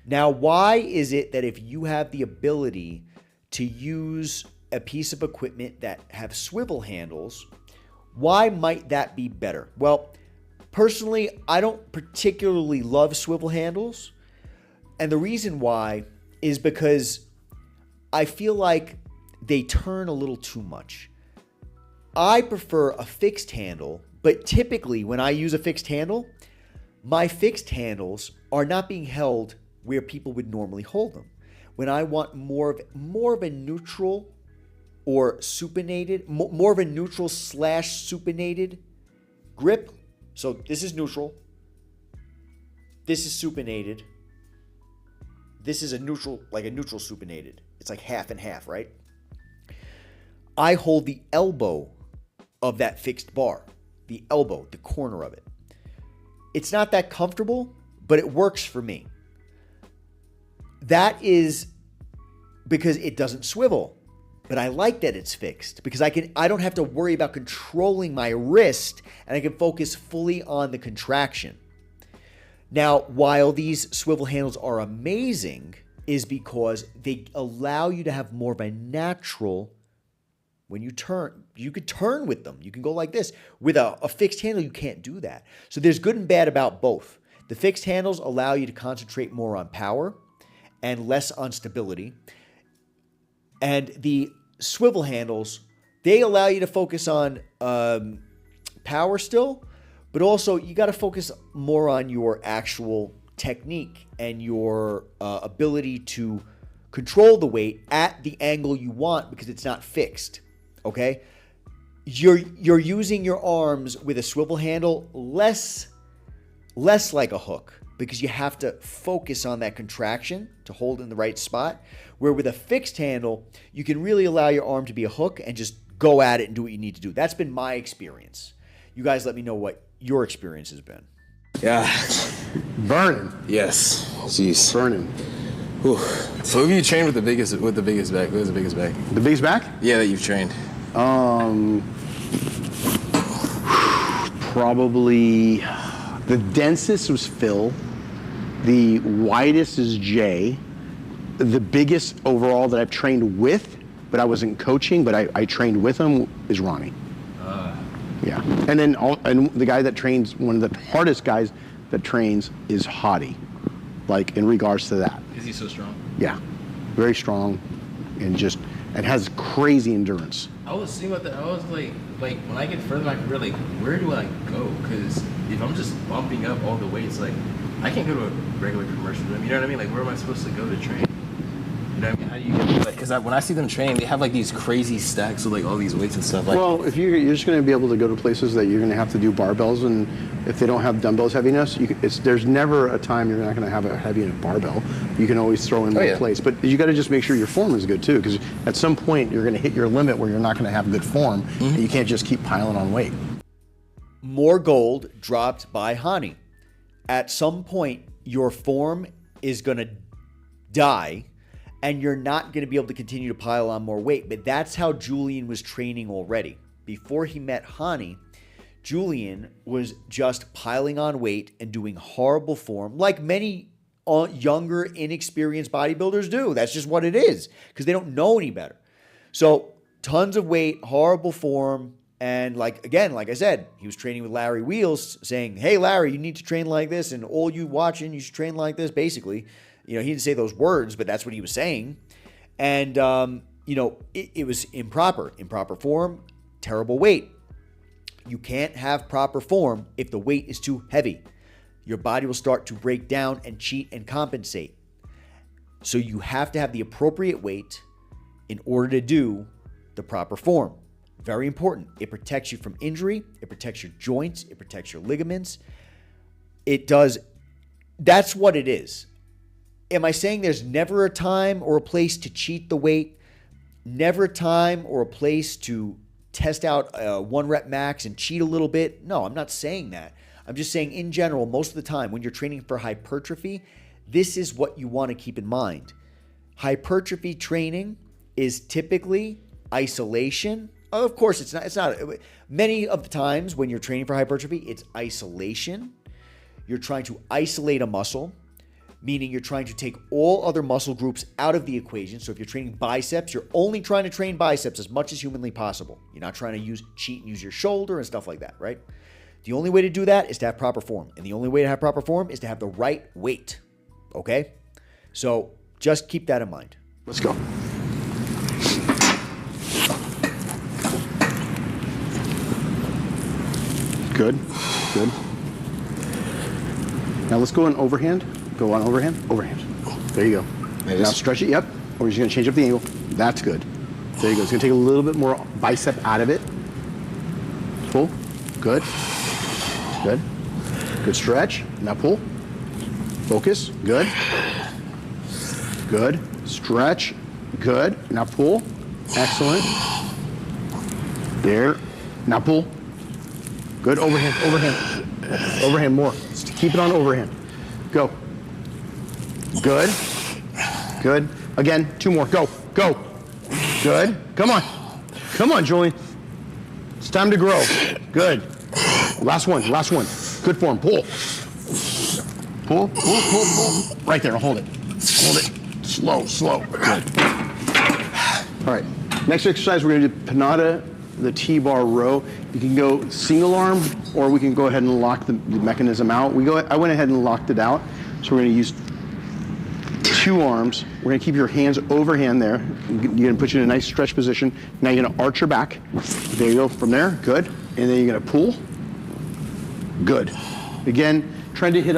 Now, why is it that if you have the ability to use a piece of equipment that have swivel handles, why might that be better? Well, personally, I don't particularly love swivel handles. And the reason why is because I feel like they turn a little too much. I prefer a fixed handle, but typically when I use a fixed handle, my fixed handles are not being held where people would normally hold them. When I want more of a neutral or supinated, more of a neutral / supinated grip. So this is neutral. This is supinated. This is a neutral, like a neutral supinated. It's like half and half, right? I hold the elbow of that fixed bar. The elbow, the corner of it. It's not that comfortable, but it works for me. That is because it doesn't swivel. But I like that it's fixed because I don't have to worry about controlling my wrist, and I can focus fully on the contraction. Now, while these swivel handles are amazing, is because they allow you to have more of a natural, when you turn, you could turn with them. You can go like this. With a fixed handle, you can't do that. So there's good and bad about both. The fixed handles allow you to concentrate more on power and less on stability. And the swivel handles, they allow you to focus on power still, but also you got to focus more on your actual technique and your ability to control the weight at the angle you want because it's not fixed. Okay, you're using your arms with a swivel handle less like a hook because you have to focus on that contraction to hold in the right spot. Where with a fixed handle, you can really allow your arm to be a hook and just go at it and do what you need to do. That's been my experience. You guys let me know what your experience has been. Yeah. Burning. Yes. Jeez. Burning. Whew. So who have you trained with the biggest back? Who has the biggest back? The biggest back? Yeah, that you've trained. Probably the densest was Phil. The widest is Jay. The biggest overall that I've trained with, but I wasn't coaching, but I trained with him, is Ronnie. Yeah. And then and the guy that trains, one of the hardest guys that trains is Hadi, like in regards to that. Is he so strong? Yeah. Very strong and has crazy endurance. I was seeing about that. I was like when I get further in my career, like where do I go? Because if I'm just bumping up all the weights, like I can't go to a regular commercial gym. You know what I mean? Like where am I supposed to go to train? You know what I mean? How do you get like? Because when I see them train, they have like these crazy stacks of like all these weights and stuff. Like, well, if you're just going to be able to go to places that you're going to have to do barbells, and if they don't have dumbbells heavy enough, there's never a time you're not going to have a heavy enough barbell. You can always throw in more plates, but you got to just make sure your form is good too, because at some point you're going to hit your limit where you're not going to have good form, and you can't just keep piling on weight. More gold dropped by Hany. At some point, your form is going to die, and you're not going to be able to continue to pile on more weight. But that's how Julian was training already. Before he met Hany, Julian was just piling on weight and doing horrible form, like many younger, inexperienced bodybuilders do. That's just what it is, because they don't know any better. So tons of weight, horrible form, and like I said, he was training with Larry Wheels, saying, "Hey, Larry, you need to train like this, and all you watching, you should train like this." Basically, he didn't say those words, but that's what he was saying. And it was improper form, terrible weight. You can't have proper form if the weight is too heavy. Your body will start to break down and cheat and compensate. So you have to have the appropriate weight in order to do the proper form. Very important. It protects you from injury. It protects your joints. It protects your ligaments. It does. That's what it is. Am I saying there's never a time or a place to cheat the weight? Never a time or a place to test out a 1 rep max and cheat a little bit? No, I'm not saying that. I'm just saying in general, most of the time when you're training for hypertrophy, this is what you want to keep in mind. Hypertrophy training is typically isolation, Of course, it's not. It's not. Many of the times when you're training for hypertrophy, it's isolation. You're trying to isolate a muscle, meaning you're trying to take all other muscle groups out of the equation. So if you're training biceps, you're only trying to train biceps as much as humanly possible. You're not trying to cheat and use your shoulder and stuff like that, right? The only way to do that is to have proper form. And the only way to have proper form is to have the right weight. Okay? So just keep that in mind. Let's go. Good, good. Now let's go on overhand. Go on overhand, overhand. There you go. Now stretch it, yep. Or you're just gonna change up the angle. That's good. There you go. It's gonna take a little bit more bicep out of it. Pull, good, good. Good stretch, now pull. Focus, good. Good, stretch, good. Now pull, excellent. There, now pull. Good, overhand, overhand. Overhand more. Just keep it on overhand. Go. Good. Good. Again, 2 more. Go. Go. Good. Come on. Come on, Julian. It's time to grow. Good. Last one. Last one. Good form. Pull. Pull. Pull. Pull. Pull. Right there. Hold it. Hold it. Slow. Slow. Good. All right. Next exercise, we're going to do Panada, the T-bar row. You can go single arm, or we can go ahead and lock the mechanism out. I went ahead and locked it out. So we're going to use 2 arms. We're going to keep your hands overhand there. You're going to put you in a nice stretch position. Now you're going to arch your back. There you go. From there, good. And then you're going to pull. Good. Again, trying to hit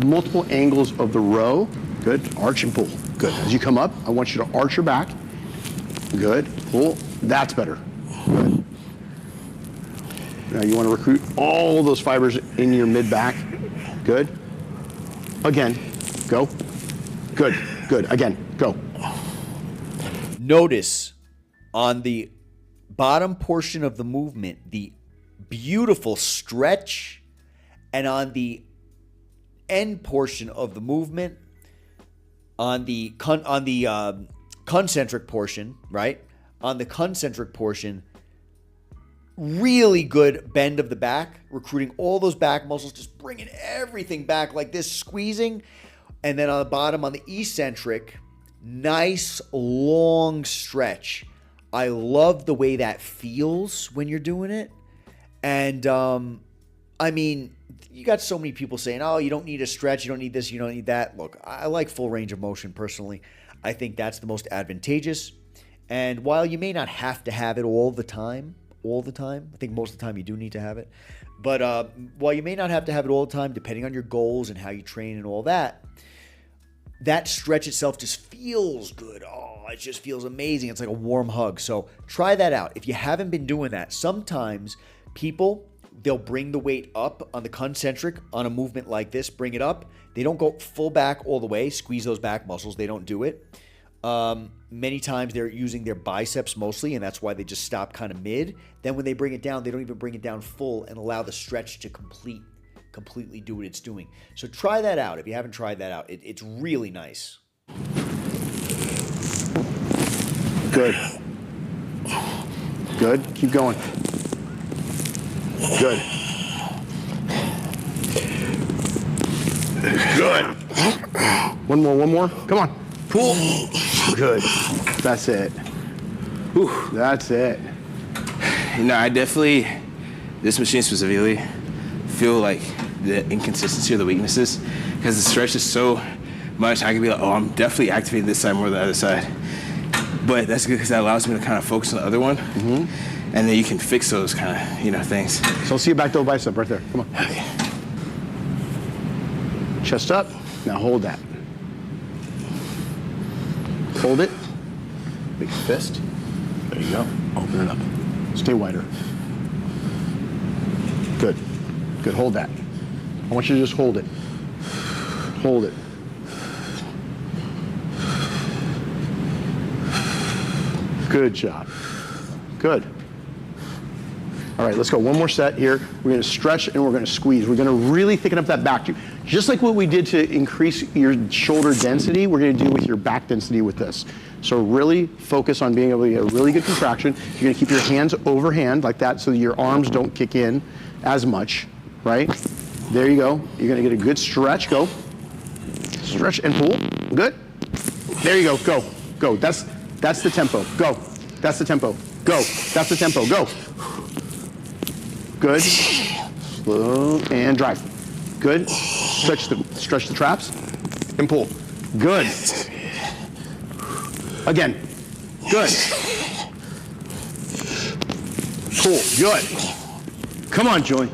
multiple angles of the row. Good. Arch and pull. Good. As you come up, I want you to arch your back. Good. Pull. That's better. Good. Now you want to recruit all those fibers in your mid-back. Good. Again. Go. Good. Good. Again. Go. Notice on the bottom portion of the movement, the beautiful stretch, and on the end portion of the movement, on the concentric portion, right? On the concentric portion, really good bend of the back, recruiting all those back muscles, just bringing everything back like this, squeezing. And then on the bottom, on the eccentric, nice long stretch. I love the way that feels when you're doing it. And I mean, you got so many people saying, oh, you don't need a stretch, you don't need this, you don't need that. Look, I like full range of motion personally. I think that's the most advantageous. And while you may not have to have it all the time, I think most of the time you do need to have it. But while you may not have to have it all the time, depending on your goals and how you train and all that, that stretch itself just feels good. Oh, it just feels amazing. It's like a warm hug. So try that out. If you haven't been doing that, sometimes people, they'll bring the weight up on the concentric on a movement like this, bring it up. They don't go full back all the way, squeeze those back muscles. They don't do it. Many times they're using their biceps mostly, and that's why they just stop kind of mid. Then when they bring it down, they don't even bring it down full and allow the stretch to completely do what it's doing. So try that out. If you haven't tried that out, it's really nice. Good. Good. Keep going. Good. Good. One more. Come on. Pull. Good. That's it. Whew. That's it. You know, I definitely, this machine specifically, feel like the inconsistency or the weaknesses, because the stretch is so much. I can be like, oh, I'm definitely activating this side more than the other side. But that's good because that allows me to kind of focus on the other one. Mm-hmm. And then you can fix those kind of, things. So let's see your back double bicep right there. Come on. Okay. Chest up. Now hold that. Hold it. Big fist. There you go. Open it up. Stay wider. Good. Good. Hold that. I want you to just hold it. Hold it. Good job. Good. All right, let's go. One more set here. We're going to stretch and we're going to squeeze. We're going to really thicken up that back. Just like what we did to increase your shoulder density, we're going to do with your back density with this. So really focus on being able to get a really good contraction. You're gonna keep your hands overhand like that so your arms don't kick in as much, right? There you go. You're gonna get a good stretch, go. Stretch and pull, good. There you go, go, go. That's the tempo, go. That's the tempo, go. That's the tempo, go. Good, slow, and drive. Good, stretch the traps and pull. Good. Again, good. Cool, good. Come on, Julian.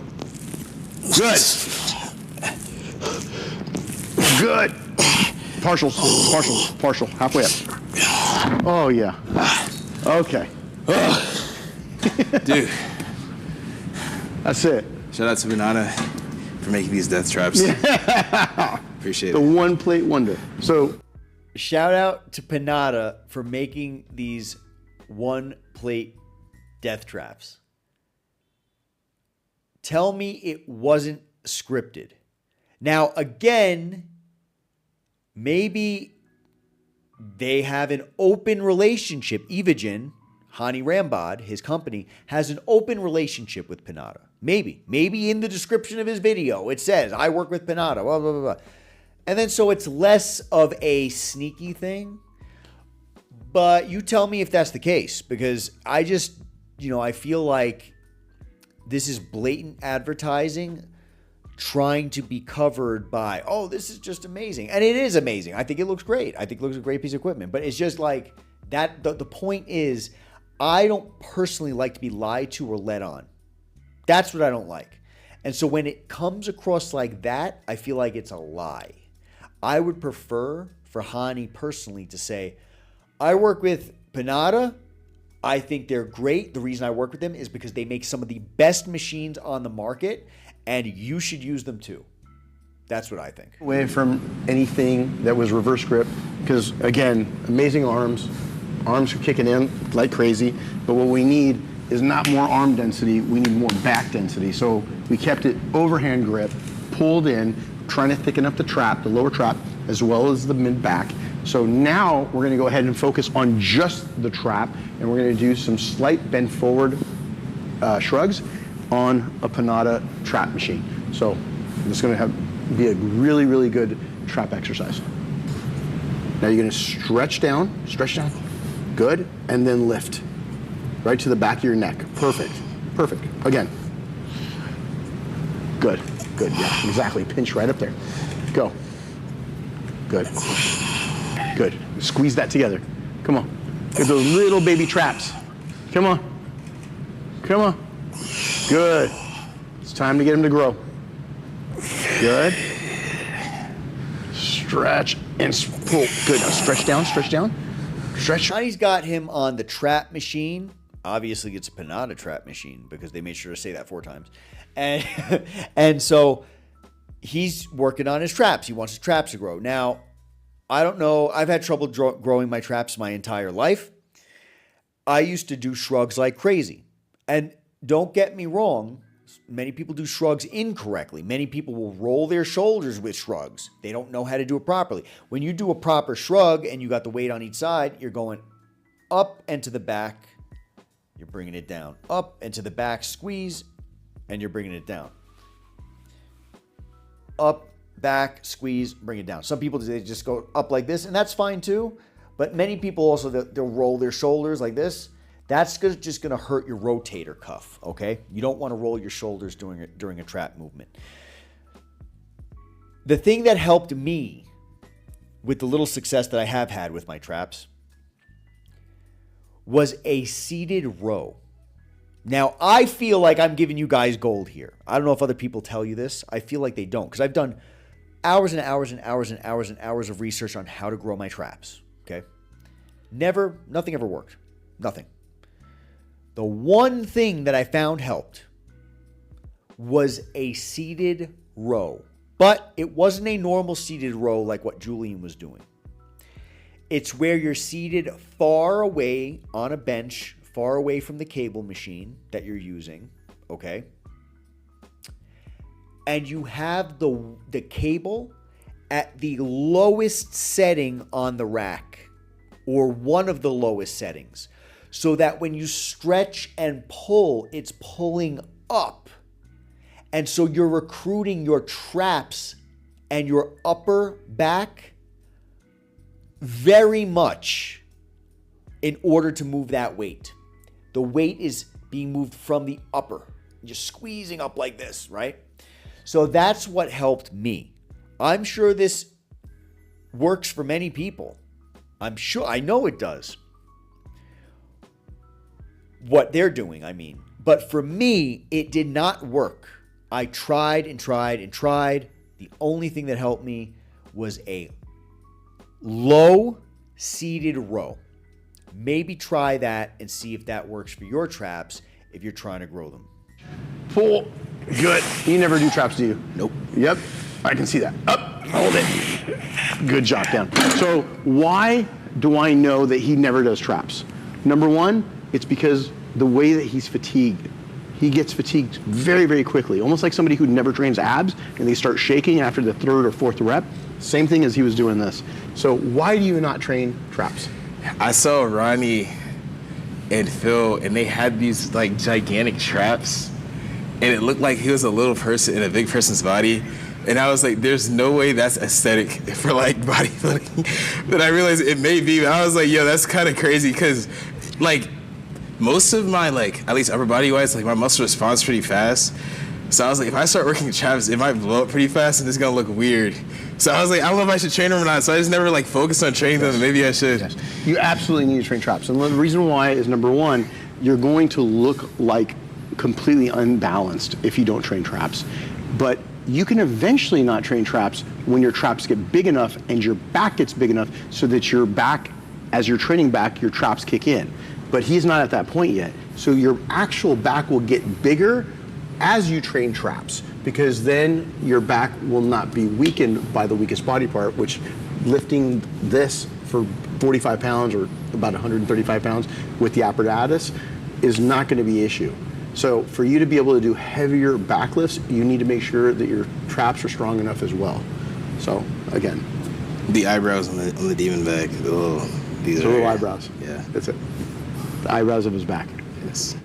Good. Good. Partial, halfway up. Oh, yeah. Okay. Dude. That's it. Shout out to Banana for making these death traps. Yeah. Appreciate The it. one plate wonder. So, shout out to Panada for making these one plate death traps. Tell me it wasn't scripted. Now, again, maybe they have an open relationship. Evogen, Hany Rambod, his company, has an open relationship with Panada. Maybe in the description of his video, it says, I work with Panada, blah, blah, blah, blah. And then so it's less of a sneaky thing. But you tell me if that's the case, because I just, I feel like this is blatant advertising trying to be covered by, oh, this is just amazing. And it is amazing. I think it looks great. I think it looks a great piece of equipment. But it's just like that. The point is, I don't personally like to be lied to or led on. That's what I don't like. And so when it comes across like that, I feel like it's a lie. I would prefer for Hany personally to say, I work with Panada. I think they're great. The reason I work with them is because they make some of the best machines on the market, and you should use them too. That's what I think. away from anything that was reverse grip, because again, amazing arms are kicking in like crazy, but what we need is not more arm density, we need more back density. So we kept it overhand grip, pulled in, trying to thicken up the trap, the lower trap, as well as the mid back. So now we're gonna go ahead and focus on just the trap, and we're gonna do some slight bend forward shrugs on a Panada trap machine. So this is gonna be a really, really good trap exercise. Now you're gonna stretch down, good, and then lift. Right to the back of your neck, perfect. Again, good, yeah, exactly, pinch right up there. Go, good. Squeeze that together, come on. Get those little baby traps, come on. Good, it's time to get them to grow. Good. Stretch and pull, good, now stretch down. Hany's got him on the trap machine. Obviously, it's a Panada trap machine because they made sure to say that 4 times. And so he's working on his traps. He wants his traps to grow. Now, I don't know. I've had trouble growing my traps my entire life. I used to do shrugs like crazy. And don't get me wrong, many people do shrugs incorrectly. Many people will roll their shoulders with shrugs. They don't know how to do it properly. When you do a proper shrug and you got the weight on each side, you're going up and to the back. You're bringing it down. Up and to the back, squeeze, and you're bringing it down. Up, back, squeeze, bring it down. Some people, they just go up like this, and that's fine too. But many people also, they'll roll their shoulders like this. That's just going to hurt your rotator cuff, okay? You don't want to roll your shoulders during a trap movement. The thing that helped me with the little success that I have had with my traps was a seated row. Now, I feel like I'm giving you guys gold here. I don't know if other people tell you this. I feel like they don't, because I've done hours and hours and hours and hours and hours of research on how to grow my traps, okay? Nothing ever worked. Nothing. The one thing that I found helped was a seated row. But it wasn't a normal seated row like what Julian was doing. It's where you're seated far away on a bench, far away from the cable machine that you're using, okay? And you have the cable at the lowest setting on the rack or one of the lowest settings, so that when you stretch and pull, it's pulling up. And so you're recruiting your traps and your upper back very much in order to move that weight. The weight is being moved from the upper. You're squeezing up like this, right? So that's what helped me. I'm sure this works for many people. I know it does. What they're doing, I mean. But for me, it did not work. I tried and tried and tried. The only thing that helped me was a low seated row. Maybe try that and see if that works for your traps if you're trying to grow them. Pull. Good. You never do traps, do you? Nope. Yep. I can see that. Up. Hold it. Good job. Down. So why do I know that he never does traps? Number one, it's because the way that he's fatigued. He gets fatigued very, very quickly. Almost like somebody who never trains abs and they start shaking after the third or fourth rep. Same thing as he was doing this. So why do you not train traps? I saw Ronnie and Phil, and they had these like gigantic traps, and it looked like he was a little person in a big person's body. And I was like, there's no way that's aesthetic for like bodybuilding. But I realized it may be. But I was like, yo, that's kind of crazy, because like most of my, like, at least upper body wise, like my muscle responds pretty fast. So I was like, if I start working traps, it might blow up pretty fast and it's gonna look weird. So I was like, I don't know if I should train them or not. So I just never like focused on training them. Maybe I should. Yes. You absolutely need to train traps. And the reason why is, number one, you're going to look like completely unbalanced if you don't train traps. But you can eventually not train traps when your traps get big enough and your back gets big enough so that your back, as you're training back, your traps kick in. But he's not at that point yet. So your actual back will get bigger as you train traps, because then your back will not be weakened by the weakest body part, which lifting this for 45 pounds or about 135 pounds with the apparatus is not going to be an issue. So for you to be able to do heavier back lifts, you need to make sure that your traps are strong enough as well. So again, the eyebrows on the demon back, these little eyebrows. Yeah, that's it. The eyebrows of his back. Yes.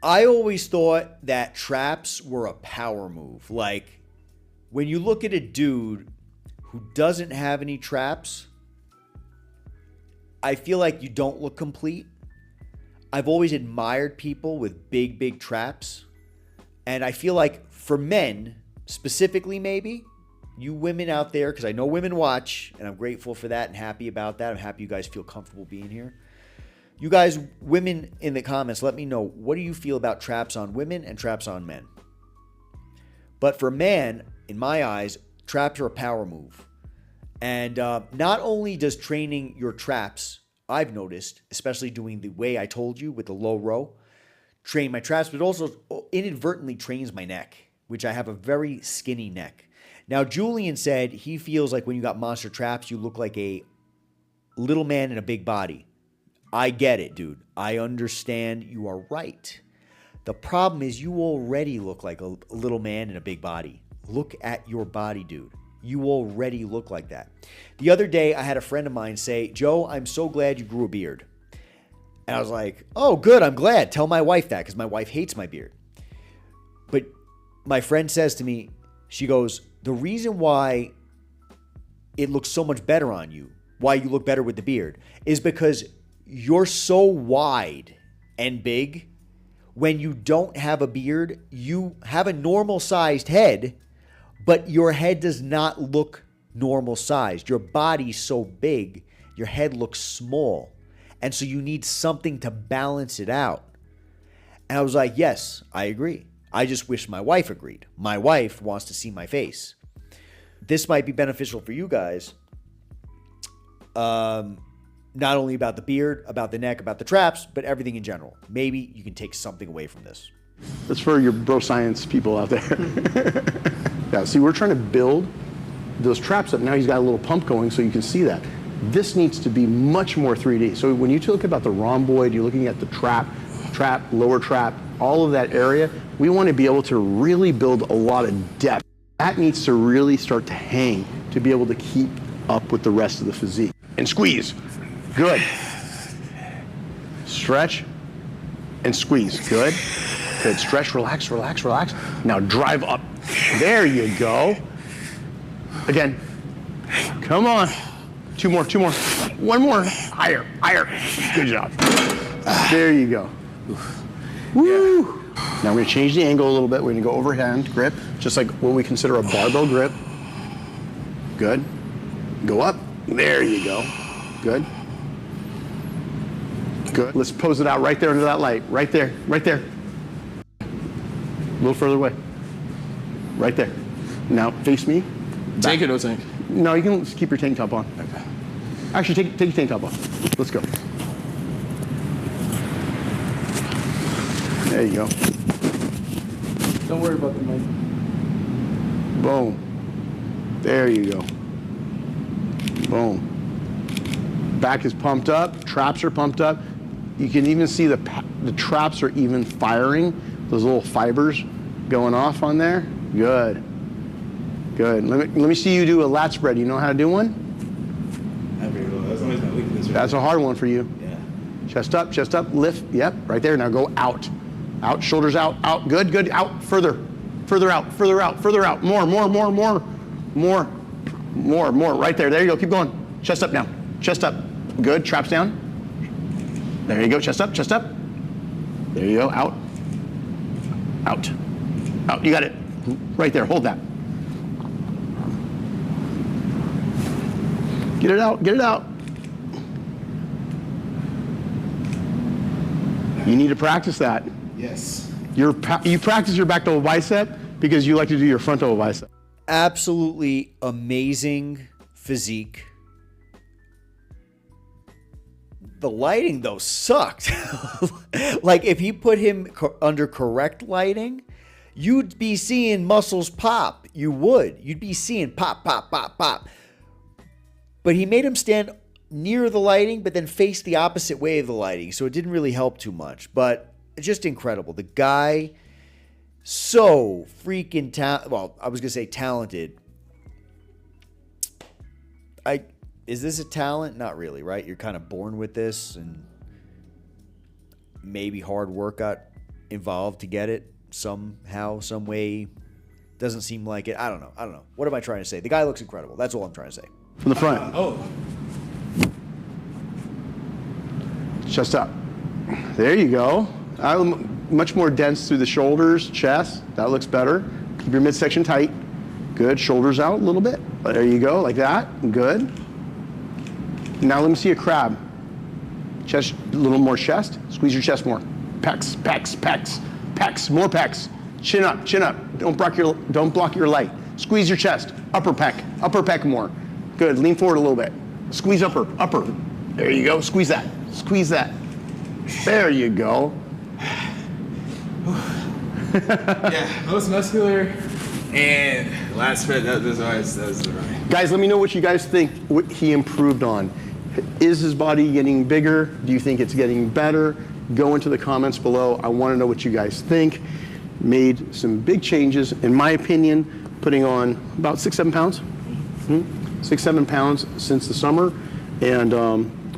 I always thought that traps were a power move. Like, when you look at a dude who doesn't have any traps, I feel like you don't look complete. I've always admired people with big, big traps. And I feel like for men, specifically maybe, you women out there, because I know women watch, and I'm grateful for that and happy about that. I'm happy you guys feel comfortable being here. You guys, women in the comments, let me know, what do you feel about traps on women and traps on men? But for men, in my eyes, traps are a power move. And not only does training your traps, I've noticed, especially doing the way I told you with the low row, train my traps, but also inadvertently trains my neck, which I have a very skinny neck. Now, Julian said he feels like when you got monster traps, you look like a little man in a big body. I get it, dude. I understand. You are right. The problem is you already look like a little man in a big body. Look at your body, dude. You already look like that. The other day, I had a friend of mine say, Joe, I'm so glad you grew a beard. And I was like, oh, good. I'm glad. Tell my wife that, because my wife hates my beard. But my friend says to me, she goes, the reason why it looks so much better on you, why you look better with the beard, is because you're so wide and big. When you don't have a beard, you have a normal sized head, but your head does not look normal sized. Your body's so big, your head looks small. And so you need something to balance it out. And I was like, yes, I agree. I just wish my wife agreed. My wife wants to see my face. This might be beneficial for you guys. Not only about the beard, about the neck, about the traps, but everything in general. Maybe you can take something away from this. That's for your bro science people out there. Yeah, see, we're trying to build those traps up. Now he's got a little pump going so you can see that. This needs to be much more 3D. So when you look about the rhomboid, you're looking at the trap, lower trap, all of that area, we want to be able to really build a lot of depth. That needs to really start to hang to be able to keep up with the rest of the physique. And squeeze. Good. Stretch and squeeze. Good. Good. Stretch, relax, relax, relax. Now drive up. There you go. Again. Come on. Two more. One more. Higher. Good job. There you go. Woo. Yeah. Now we're gonna change the angle a little bit. We're gonna go overhand grip, just like what we consider a barbell grip. Good. Go up. There you go. Good. Good. Let's pose it out right there under that light. Right there. A little further away. Right there. Now face me. Tank or no tank? No, you can keep your tank top on. Okay. Actually, take your tank top off. Let's go. There you go. Don't worry about the mic. Boom. There you go. Boom. Back is pumped up. Traps are pumped up. You can even see the traps are even firing. Those little fibers going off on there. Good. Good. Let me see you do a lat spread. You know how to do one? That's always my weakness. That's a hard one for you. Yeah. Chest up, lift. Yep, right there. Now go out. Out, shoulders out, out. Good, good. Out, further out. More. Right there. There you go. Keep going. Chest up now. Chest up. Good. Traps down. There you go. Chest up. There you go. Out. You got it. Right there. Hold that. Get it out. You need to practice that. Yes. You practice your back double bicep because you like to do your front double bicep. Absolutely amazing physique. The lighting, though, sucked. Like, if you put him under correct lighting, you'd be seeing muscles pop. You would. You'd be seeing pop. But he made him stand near the lighting, but then face the opposite way of the lighting. So it didn't really help too much. But just incredible. The guy, so freaking talented. Well, I was going to say talented. Is this a talent? Not really, right? You're kind of born with this, and maybe hard work got involved to get it somehow, some way. Doesn't seem like it. I don't know. What am I trying to say? The guy looks incredible. That's all I'm trying to say. From the front. Chest up. There you go. Much more dense through the shoulders, chest. That looks better. Keep your midsection tight. Good. Shoulders out a little bit. There you go, like that. Good. Now let me see a crab. Chest, a little more chest. Squeeze your chest more. Pecs. More pecs. Chin up. Don't block your light. Squeeze your chest. Upper pec more. Good. Lean forward a little bit. Squeeze upper. There you go. Squeeze that. There you go. Yeah, most muscular and last spread. That was right. Guys, let me know what you guys think. What he improved on. Is his body getting bigger? Do you think it's getting better? Go into the comments below. I want to know what you guys think. Made some big changes, in my opinion, putting on about 6-7 pounds. 6-7 pounds since the summer, and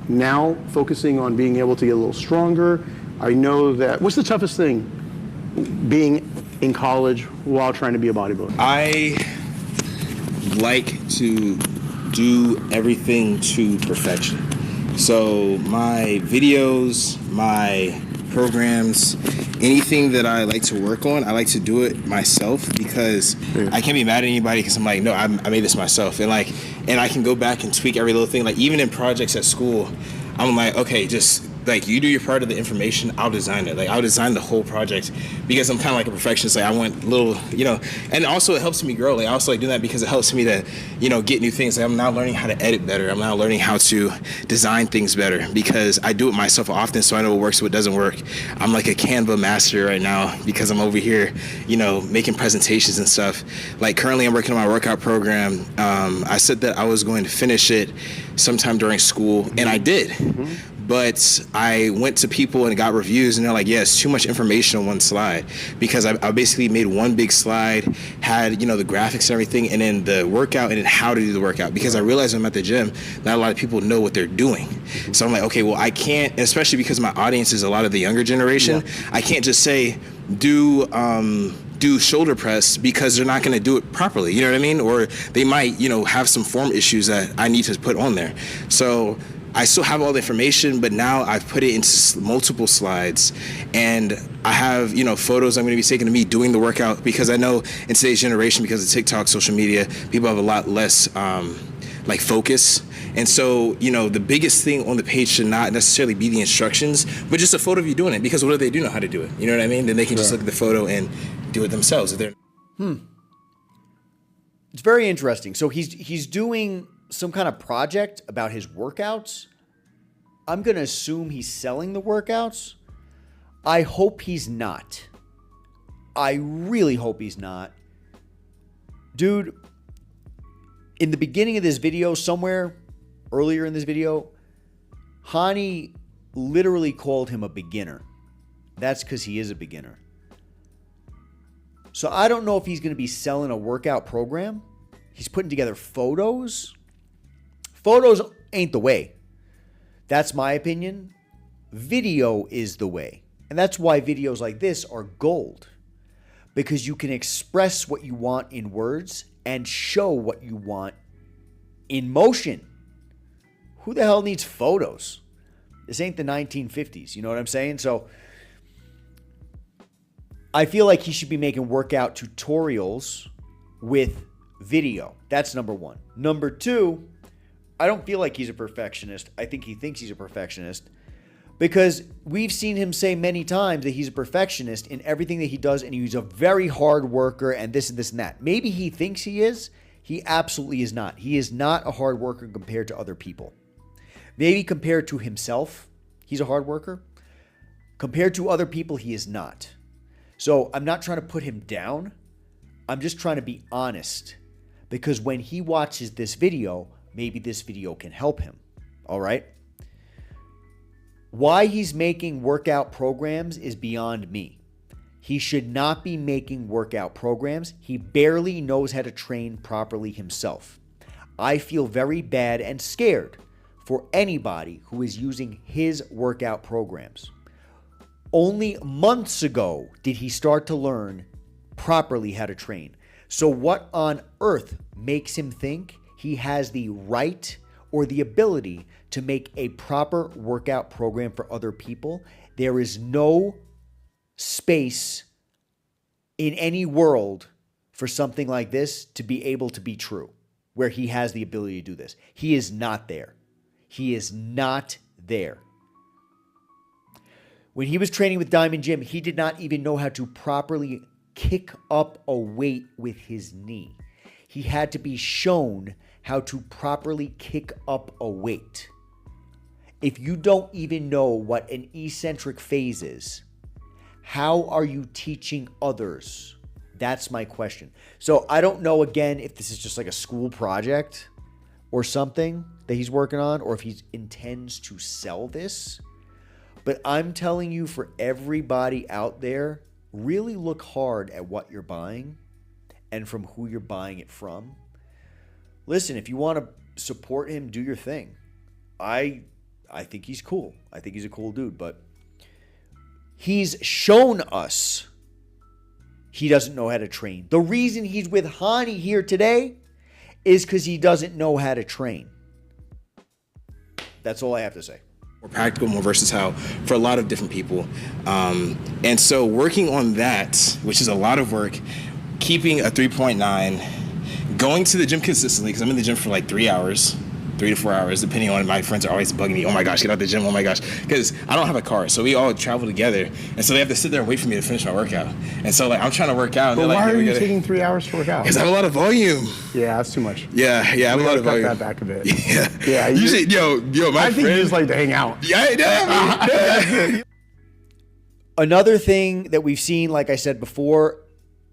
now focusing on being able to get a little stronger. I know that, what's the toughest thing being in college while trying to be a bodybuilder? I like to do everything to perfection. So my videos, my programs, anything that I like to work on, I like to do it myself because I can't be mad at anybody because I'm like, no, I made this myself. And I can go back and tweak every little thing. Like even in projects at school, I'm like, okay, just like you do your part of the information, I'll design it. Like I'll design the whole project because I'm kind of like a perfectionist. Like I want little, and also it helps me grow. Like I also like doing that because it helps me to, get new things. Like I'm now learning how to edit better. I'm now learning how to design things better because I do it myself often, so I know what works, what doesn't work. I'm like a Canva master right now because I'm over here, making presentations and stuff. Like currently I'm working on my workout program. I said that I was going to finish it sometime during school, and I did. But I went to people and got reviews, and they're like, yeah, it's too much information on one slide, because I basically made one big slide, had, you know, the graphics and everything, and then the workout, and then how to do the workout, because I realized when I'm at the gym, not a lot of people know what they're doing. So I'm like, okay, well, I can't, especially because my audience is a lot of the younger generation, I can't just say, do shoulder press, because they're not going to do it properly, you know what I mean? Or they might, you know, have some form issues that I need to put on there. So I still have all the information, but now I've put it into multiple slides, and I have, you know, photos I'm going to be taking of me doing the workout, because I know in today's generation, because of TikTok, social media, people have a lot less like focus. And so, you know, the biggest thing on the page should not necessarily be the instructions, but just a photo of you doing it, because what if they do know how to do it? You know what I mean? Then they can just look at the photo and do it themselves. If they're It's very interesting. So he's doing some kind of project about his workouts. I'm going to assume he's selling the workouts. I hope he's not. I really hope he's not. Dude, in the beginning of this video, somewhere earlier in this video, Hany literally called him a beginner. That's because he is a beginner. So I don't know if he's going to be selling a workout program. He's putting together photos. Photos ain't the way. That's my opinion. Video is the way. And that's why videos like this are gold. Because you can express what you want in words and show what you want in motion. Who the hell needs photos? This ain't the 1950s. You know what I'm saying? So I feel like he should be making workout tutorials with video. That's number one. Number two, I don't feel like he's a perfectionist. I think he thinks he's a perfectionist, because we've seen him say many times that he's a perfectionist in everything that he does, and he's a very hard worker and this and this and that. Maybe he thinks he is. He absolutely is not. He is not a hard worker compared to other people. Maybe compared to himself, he's a hard worker. Compared to other people, he is not. So I'm not trying to put him down. I'm just trying to be honest, because when he watches this video, maybe this video can help him. All right? Why he's making workout programs is beyond me. He should not be making workout programs. He barely knows how to train properly himself. I feel very bad and scared for anybody who is using his workout programs. Only months ago did he start to learn properly how to train. So what on earth makes him think he has the right or the ability to make a proper workout program for other people? There is no space in any world for something like this to be able to be true, where he has the ability to do this. He is not there. He is not there. When he was training with Diamond Jim, he did not even know how to properly kick up a weight with his knee. He had to be shown how to properly kick up a weight. If you don't even know what an eccentric phase is, how are you teaching others? That's my question. So I don't know, again, if this is just like a school project or something that he's working on, or if he intends to sell this. But I'm telling you, for everybody out there, really look hard at what you're buying and from who you're buying it from. Listen, if you want to support him, do your thing. I think he's cool. I think he's a cool dude, but he's shown us he doesn't know how to train. The reason he's with Hany here today is because he doesn't know how to train. That's all I have to say. More practical, more versatile for a lot of different people. And so working on that, which is a lot of work, keeping a 3.9, going to the gym consistently, because I'm in the gym for like 3 hours, 3 to 4 hours, depending on, my friends are always bugging me, oh my gosh, get out the gym, oh my gosh, because I don't have a car, so we all travel together, and so they have to sit there and wait for me to finish my workout. And so like I'm trying to work out, and But they're like, why hey, are you taking 3 hours to work out? because I have a lot of volume. Yeah, that's too much. Yeah, I have a lot of volume. Cut that back a bit. Yeah, you should, my I think friend, you just like to hang out. yeah, Another thing that we've seen, like I said before,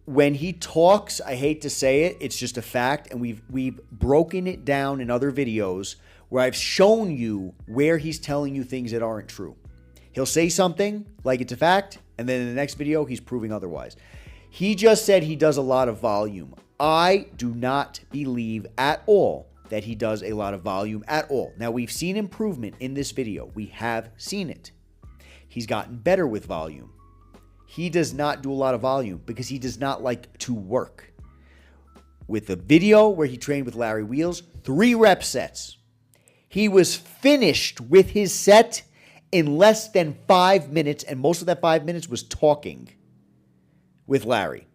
when he talks, I hate to say it, it's just a fact, and we've broken it down in other videos. where I've shown you where he's telling you things that aren't true. He'll say something like it's a fact, and then in the next video, he's proving otherwise. He just said he does a lot of volume. I do not believe at all that he does a lot of volume at all. Now, we've seen improvement in this video. We have seen it. He's gotten better with volume. He does not do a lot of volume because he does not like to work. With the video where he trained with Larry Wheels, 3 rep sets. He was finished with his set in less than 5 minutes, and most of that 5 minutes was talking with Larry.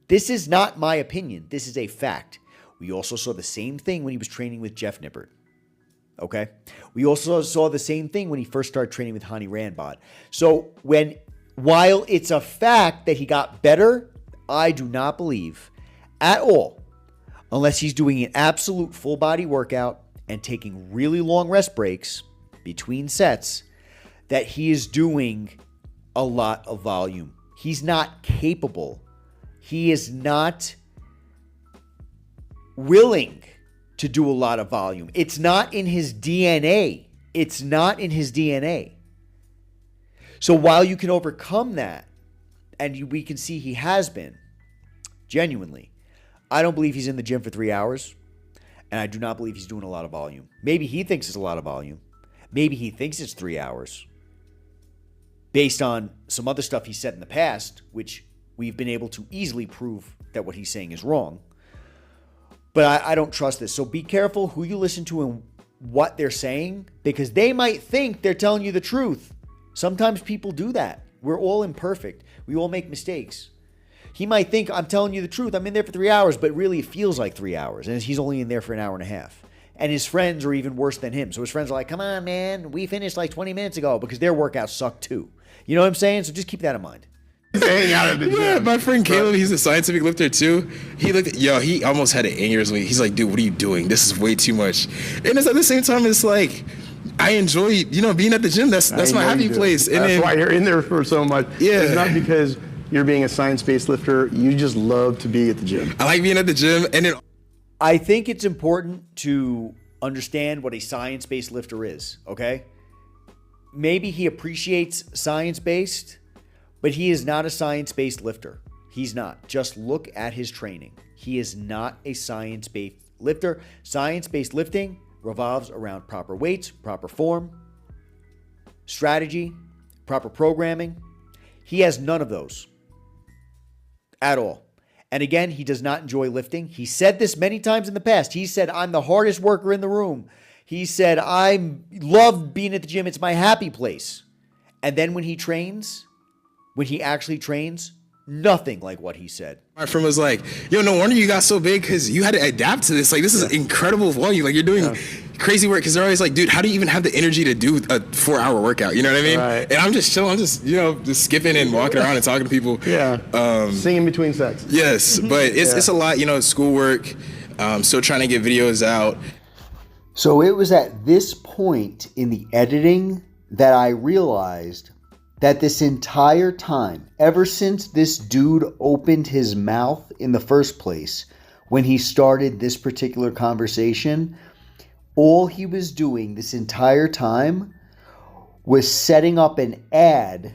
This is not my opinion. This is a fact. We also saw the same thing when he was training with Jeff Nippert. Okay? We also saw the same thing when he first started training with Hany Rambod. So while it's a fact that he got better, I do not believe at all, unless he's doing an absolute full body workout and taking really long rest breaks between sets, that he is doing a lot of volume. He's not capable. He is not willing to do a lot of volume. It's not in his DNA. It's not in his DNA. So while you can overcome that, and we can see he has been, genuinely, I don't believe he's in the gym for 3 hours, and I do not believe he's doing a lot of volume. Maybe he thinks it's a lot of volume. Maybe he thinks it's 3 hours, based on some other stuff he said in the past, which we've been able to easily prove that what he's saying is wrong. But I don't trust this. So be careful who you listen to and what they're saying, because they might think they're telling you the truth. Sometimes people do that. We're all imperfect. We all make mistakes. He might think, I'm telling you the truth, I'm in there for 3 hours, but really it feels like 3 hours, and he's only in there for an hour and a half. And his friends are even worse than him. So his friends are like, come on, man, we finished like 20 minutes ago, because their workouts suck too. You know what I'm saying? So just keep that in mind. Hang out at the gym. Yeah, my friend Caleb, he's a scientific lifter too. He almost had an aneurysm. He's like, dude, what are you doing? This is way too much. And it's at the same time, it's like, I enjoy, being at the gym. That's my happy place. And that's why you're in there for so much. Yeah. It's not because you're being a science-based lifter. You just love to be at the gym. I like being at the gym. And then I think it's important to understand what a science-based lifter is, okay? Maybe he appreciates science-based, but he is not a science-based lifter. He's not. Just look at his training. He is not a science-based lifter. Science-based lifting revolves around proper weights, proper form, strategy, proper programming. He has none of those at all. And again, he does not enjoy lifting. He said this many times in the past. He said, I'm the hardest worker in the room. He said, I love being at the gym. It's my happy place. And then when he actually trains, nothing like what he said. My friend was like, yo, no wonder you got so big, because you had to adapt to this. Like, this is incredible volume. Like, you're doing crazy work, because they're always like, dude, how do you even have the energy to do a 4-hour workout? You know what I mean? Right. And I'm just chilling. I'm just, just skipping and walking around and talking to people. Yeah. Singing between sets. Yes, but it's a lot, schoolwork, still trying to get videos out. So it was at this point in the editing that I realized that this entire time, ever since this dude opened his mouth in the first place, when he started this particular conversation, all he was doing this entire time was setting up an ad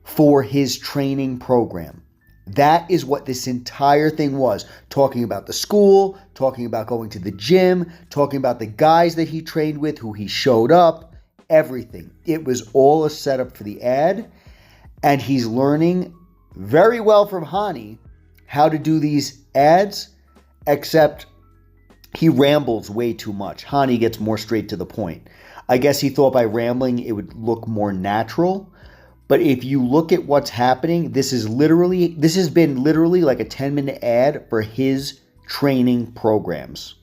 for his training program. That is what this entire thing was. Talking about the school, talking about going to the gym, talking about the guys that he trained with, who he showed up, everything. It was all a setup for the ad, and he's learning very well from Hany how to do these ads, except he rambles way too much. Hany gets more straight to the point. I guess he thought by rambling it would look more natural, but if you look at what's happening, this has been literally like a 10-minute ad for his training programs.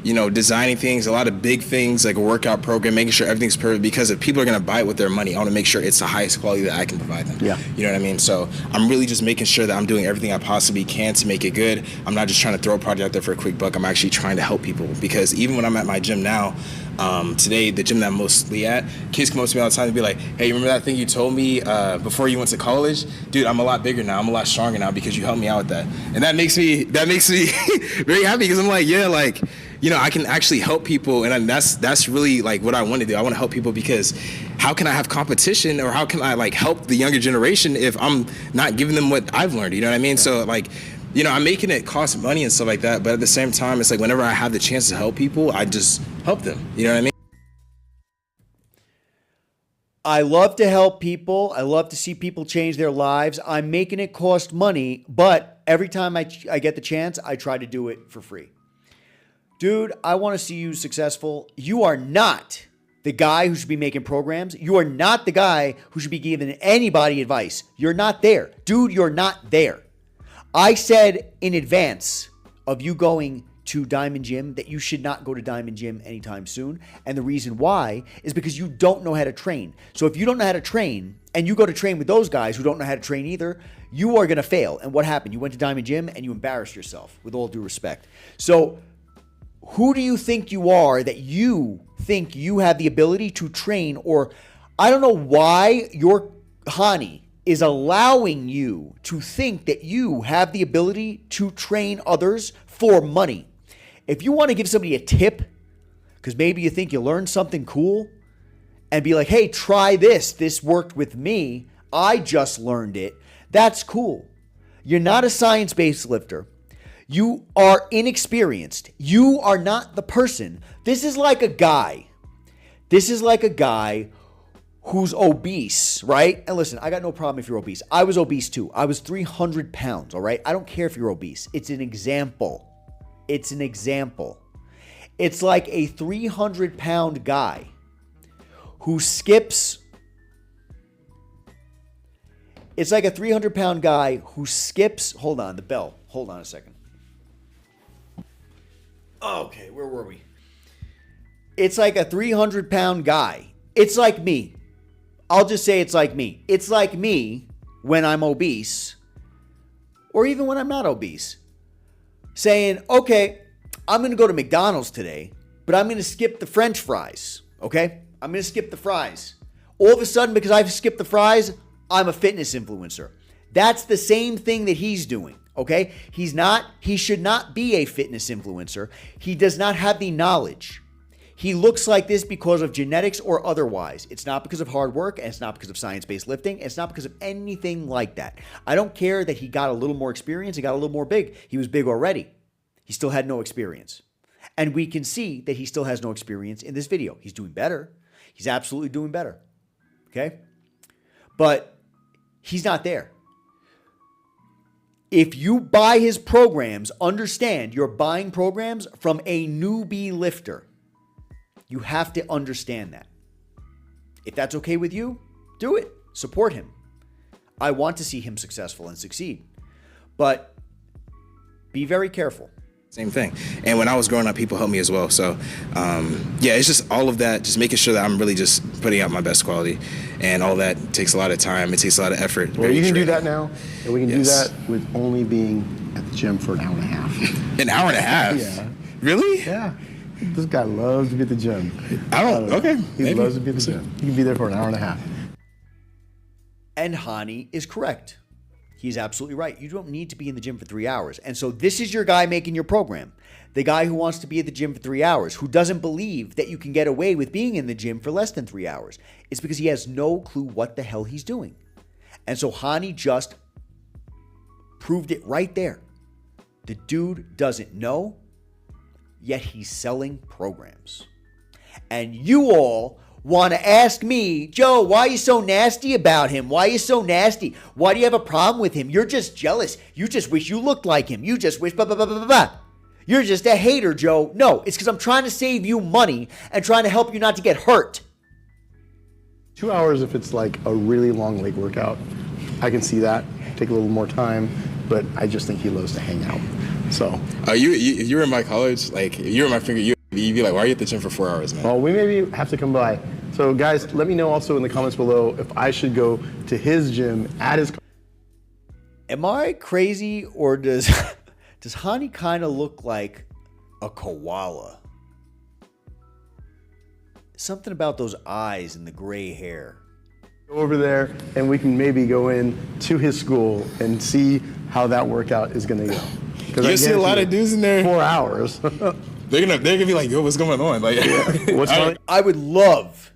Designing things, a lot of big things like a workout program, making sure everything's perfect, because if people are going to buy it with their money, I want to make sure it's the highest quality that I can provide them. Yeah. You know what I mean? So I'm really just making sure that I'm doing everything I possibly can to make it good. I'm not just trying to throw a project out there for a quick buck. I'm actually trying to help people, because even when I'm at my gym now, today, the gym that I'm mostly at, kids come up to me all the time and be like, hey, you remember that thing you told me before you went to college? Dude, I'm a lot bigger now. I'm a lot stronger now because you helped me out with that. And that makes me very happy, because I'm like, yeah, like, you know, I can actually help people, and that's really like what I want to do. I want to help people because how can I have competition, or how can I like help the younger generation if I'm not giving them what I've learned? You know what I mean? So like, you know, I'm making it cost money and stuff like that, but at the same time, it's like whenever I have the chance to help people, I just help them. You know what I mean? I love to help people. I love to see people change their lives. I'm making it cost money, but every time I get the chance, I try to do it for free. Dude, I want to see you successful. You are not the guy who should be making programs. You are not the guy who should be giving anybody advice. You're not there. Dude, you're not there. I said in advance of you going to Diamond Gym that you should not go to Diamond Gym anytime soon. And the reason why is because you don't know how to train. So if you don't know how to train and you go to train with those guys who don't know how to train either, you are going to fail. And what happened? You went to Diamond Gym and you embarrassed yourself, with all due respect. So who do you think you are that you think you have the ability to train? Or I don't know why your Hany is allowing you to think that you have the ability to train others for money. If you want to give somebody a tip, because maybe you think you learned something cool, and be like, hey, try this. This worked with me. I just learned it. That's cool. You're not a science-based lifter. You are inexperienced. You are not the person. This is like a guy. Who's obese, right? And listen, I got no problem if you're obese. I was obese too. I was 300 pounds, all right? I don't care if you're obese. It's an example. It's like a 300-pound guy who skips. It's like a 300-pound guy who skips. Hold on, the bell. Hold on a second. Okay, where were we? It's like a 300-pound guy. It's like me. I'll just say it's like me. It's like me when I'm obese, or even when I'm not obese, saying, okay, I'm going to go to McDonald's today, but I'm going to skip the French fries, okay? I'm going to skip the fries. All of a sudden, because I've skipped the fries, I'm a fitness influencer. That's the same thing that he's doing, okay? He should not be a fitness influencer. He does not have the knowledge. He looks like this because of genetics or otherwise. It's not because of hard work, and it's not because of science-based lifting, and it's not because of anything like that. I don't care that he got a little more experience, he got a little more big. He was big already. He still had no experience. And we can see that he still has no experience in this video. He's doing better. He's absolutely doing better. Okay? But he's not there. If you buy his programs, understand you're buying programs from a newbie lifter. You have to understand that. If that's okay with you, do it. Support him. I want to see him successful and succeed. But be very careful. Same thing. And when I was growing up, people helped me as well. So, yeah, it's just all of that, just making sure that I'm really just putting out my best quality. And all that takes a lot of time. It takes a lot of effort. Well, you can do that now. And we can do that with only being at the gym for an hour and a half. An hour and a half? Yeah. Really? Yeah. This guy loves to be at the gym. Okay. He loves to be at the gym. He can be there for an hour and a half. And Hany is correct. He's absolutely right. You don't need to be in the gym for 3 hours. And so this is your guy making your program. The guy who wants to be at the gym for 3 hours, who doesn't believe that you can get away with being in the gym for less than 3 hours. It's because he has no clue what the hell he's doing. And so Hany just proved it right there. The dude doesn't know, yet he's selling programs. And you all want to ask me, Joe, why are you so nasty about him? Why are you so nasty? Why do you have a problem with him? You're just jealous. You just wish you looked like him. You just wish blah, blah, blah, blah, blah. You're just a hater, Joe. No, it's because I'm trying to save you money and trying to help you not to get hurt. 2 hours if it's like a really long leg workout. I can see that. Take a little more time, but I just think he loves to hang out. So. If you were in my college, like if you were in my finger, you'd be like, why are you at the gym for 4 hours, man? Well, we maybe have to come by. So guys, let me know also in the comments below if I should go to his gym at his. Am I crazy, or does Hany kind of look like a koala? Something about those eyes and the gray hair. Go over there and we can maybe go in to his school and see how that workout is going to go. You see a lot of dudes in there. 4 hours. they're gonna be like, yo, what's going on? Like, What's going? I would love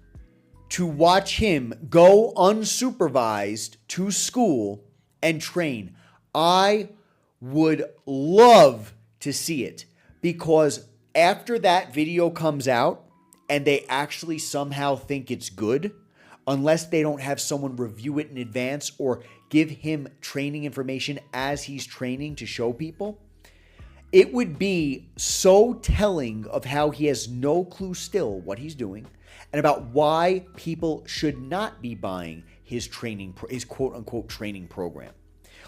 to watch him go unsupervised to school and train. I would love to see it, because after that video comes out and they actually somehow think it's good, unless they don't have someone review it in advance or give him training information as he's training to show people, it would be so telling of how he has no clue still what he's doing and about why people should not be buying his quote unquote training program.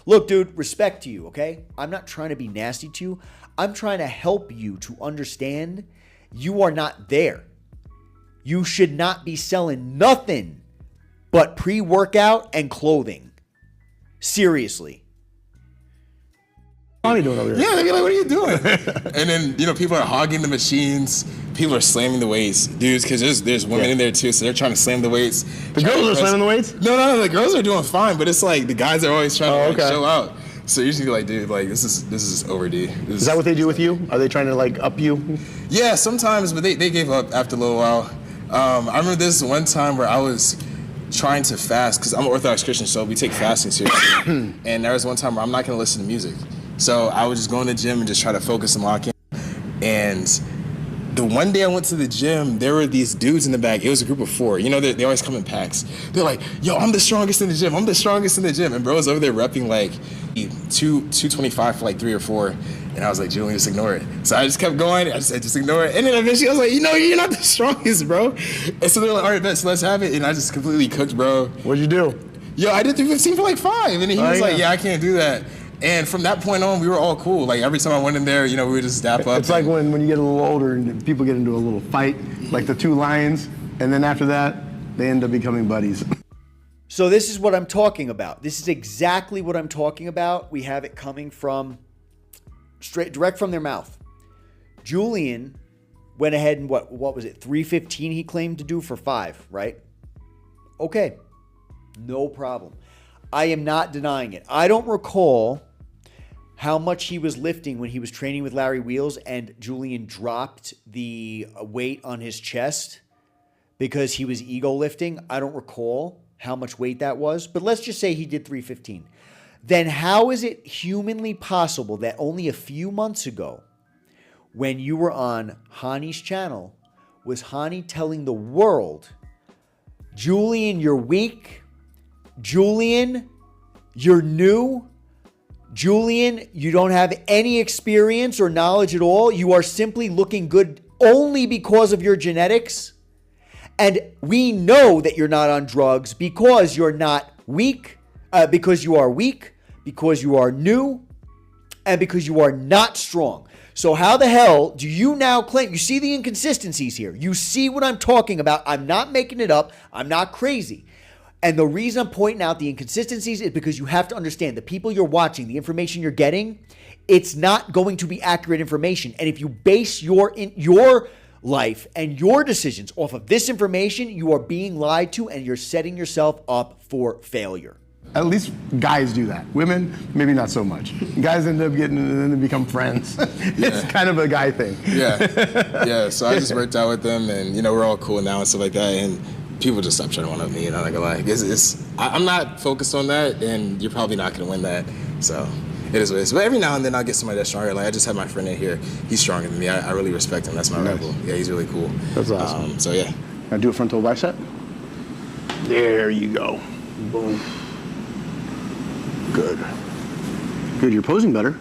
Look, dude, respect to you, okay? I'm not trying to be nasty to you. I'm trying to help you to understand you are not there. You should not be selling nothing but pre-workout and clothing. Seriously. What are you doing over here? Yeah, they're like, what are you doing? And then, people are hogging the machines. People are slamming the weights. Dudes, because there's women in there too, so they're trying to slam the weights. The girls are slamming the weights? No, the girls are doing fine, but it's like the guys are always trying to show out. So usually, like, dude, like, this is overdue. Is that what they do with you? Are they trying to, like, up you? Yeah, sometimes, but they gave up after a little while. I remember this one time where I was trying to fast, because I'm an Orthodox Christian, so we take fasting seriously. And there was one time where I'm not going to listen to music. So I would just go in the gym and just try to focus and lock in. And the one day I went to the gym, there were these dudes in the back. It was a group of 4. They always come in packs. They're like, yo, I'm the strongest in the gym. I'm the strongest in the gym. And bro was over there repping like 225 for like 3 or 4. And I was like, Julian, just ignore it. So I just kept going. I just said, just ignore it. And then eventually I was like, you're not the strongest, bro. And so they're like, all right, bet, so let's have it. And I just completely cooked, bro. What'd you do? Yo, I did 315 for like 5. And then he was like, yeah, I can't do that. And from that point on, we were all cool. Like, every time I went in there, we would just dap up. It's like when you get a little older and people get into a little fight, like the 2 lions, and then after that, they end up becoming buddies. So this is what I'm talking about. This is exactly what I'm talking about. We have it coming from direct from their mouth. Julian went ahead and what was it? 315 he claimed to do for 5, right? Okay. No problem. I am not denying it. I don't recall how much he was lifting when he was training with Larry Wheels and Julian dropped the weight on his chest because he was ego lifting. I don't recall how much weight that was, but let's just say he did 315. Then how is it humanly possible that only a few months ago, when you were on Hany's channel, was Hany telling the world, Julian, you're weak. Julian, you're new. Julian, you don't have any experience or knowledge at all. You are simply looking good only because of your genetics. And we know that you're not on drugs because you're not weak, because you are weak, because you are new, and because you are not strong. So how the hell do you now claim? You see the inconsistencies here. You see what I'm talking about. I'm not making it up. I'm not crazy. And the reason I'm pointing out the inconsistencies is because you have to understand the people you're watching, the information you're getting, it's not going to be accurate information. And if you base your life and your decisions off of this information, you are being lied to and you're setting yourself up for failure. At least guys do that. Women, maybe not so much. Guys end up getting and then they become friends. It's kind of a guy thing. Yeah. So I just worked out with them, and we're all cool now and stuff like that. And people just stop trying to one-up me, I'm not gonna lie. I'm not focused on that, and you're probably not gonna win that. So it is what it is. But every now and then I'll get somebody that's stronger. Like, I just had my friend in here. He's stronger than me. I really respect him. That's my rival. Yeah, he's really cool. That's awesome. So yeah. Now do a frontal bicep. There you go. Boom. Good. Good, you're posing better.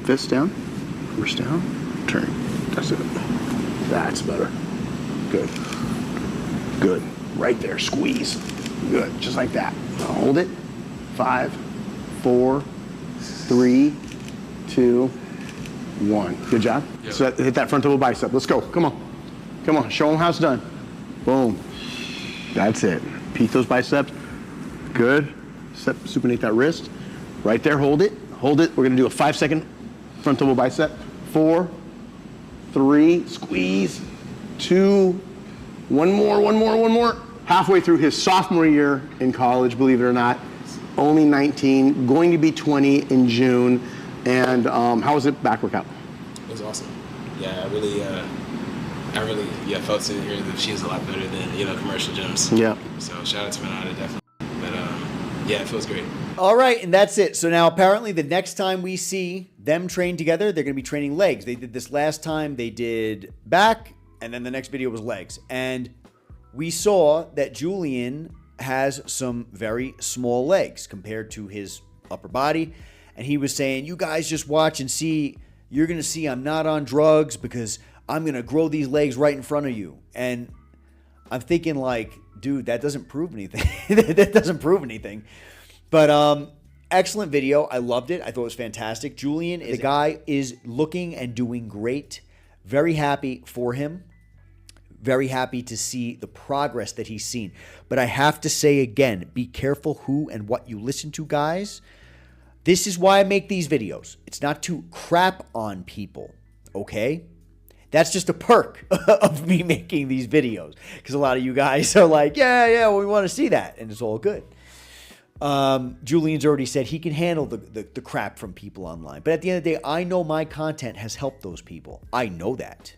Fist down, wrist down, turn. That's it. That's better. Good. Good. Right there, squeeze. Good, just like that. Now hold it. 5, 4, 3, 2, 1. Good job. Yep. So hit that frontal bicep. Let's go. Come on. Come on. Show them how it's done. Boom. That's it. Peek those biceps. Good. Supinate that wrist. Right there. Hold it. Hold it. We're going to do a 5-second frontal bicep. 4, 3. Squeeze. 2. One more. Halfway through his sophomore year in college, believe it or not. Only 19, going to be 20 in June. And how was it back workout? It was awesome. yeah, I really felt to hear the machine's a lot better than, you know, commercial gyms. Yeah. So shout out to Manada, definitely. But yeah, it feels great. All right, and that's it. So now apparently the next time we see them train together, they're going to be training legs. They did this last time. They did back, and then the next video was legs. And we saw that Julian has some very small legs compared to his upper body. And he was saying, you guys just watch and see. You're going to see I'm not on drugs because I'm going to grow these legs right in front of you. And I'm thinking like, dude, that doesn't prove anything. That doesn't prove anything. But excellent video. I loved it. I thought it was fantastic. Julian, the guy is looking and doing great. Very happy for him. Very happy to see the progress that he's seen. But I have to say again, be careful who and what you listen to, guys. This is why I make these videos. It's not to crap on people, okay? That's just a perk of me making these videos. Because a lot of you guys are like, yeah, well, we want to see that. And it's all good. Julian's already said he can handle the crap from people online. But at the end of the day, I know my content has helped those people. I know that.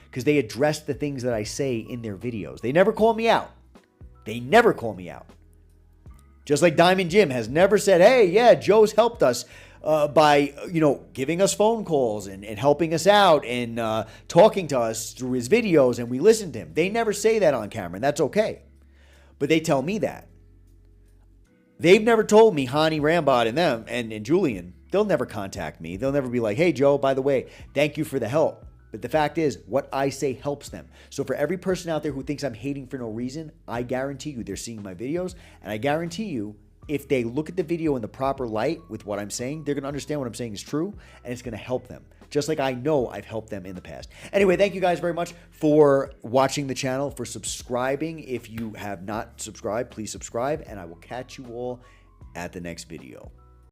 Because they address the things that I say in their videos. They never call me out. They never call me out. Just like Diamond Jim has never said, hey, yeah, Joe's helped us by, you know, giving us phone calls and helping us out and talking to us through his videos, and we listen to him. They never say that on camera, and that's okay. But they tell me that. They've never told me, Hany Rambod and them and Julian, they'll never contact me. They'll never be like, hey, Joe, by the way, thank you for the help. But the fact is, what I say helps them. So for every person out there who thinks I'm hating for no reason, I guarantee you they're seeing my videos. And I guarantee you, if they look at the video in the proper light with what I'm saying, they're going to understand what I'm saying is true. And it's going to help them. Just like I know I've helped them in the past. Anyway, thank you guys very much for watching the channel, for subscribing. If you have not subscribed, please subscribe. And I will catch you all at the next video.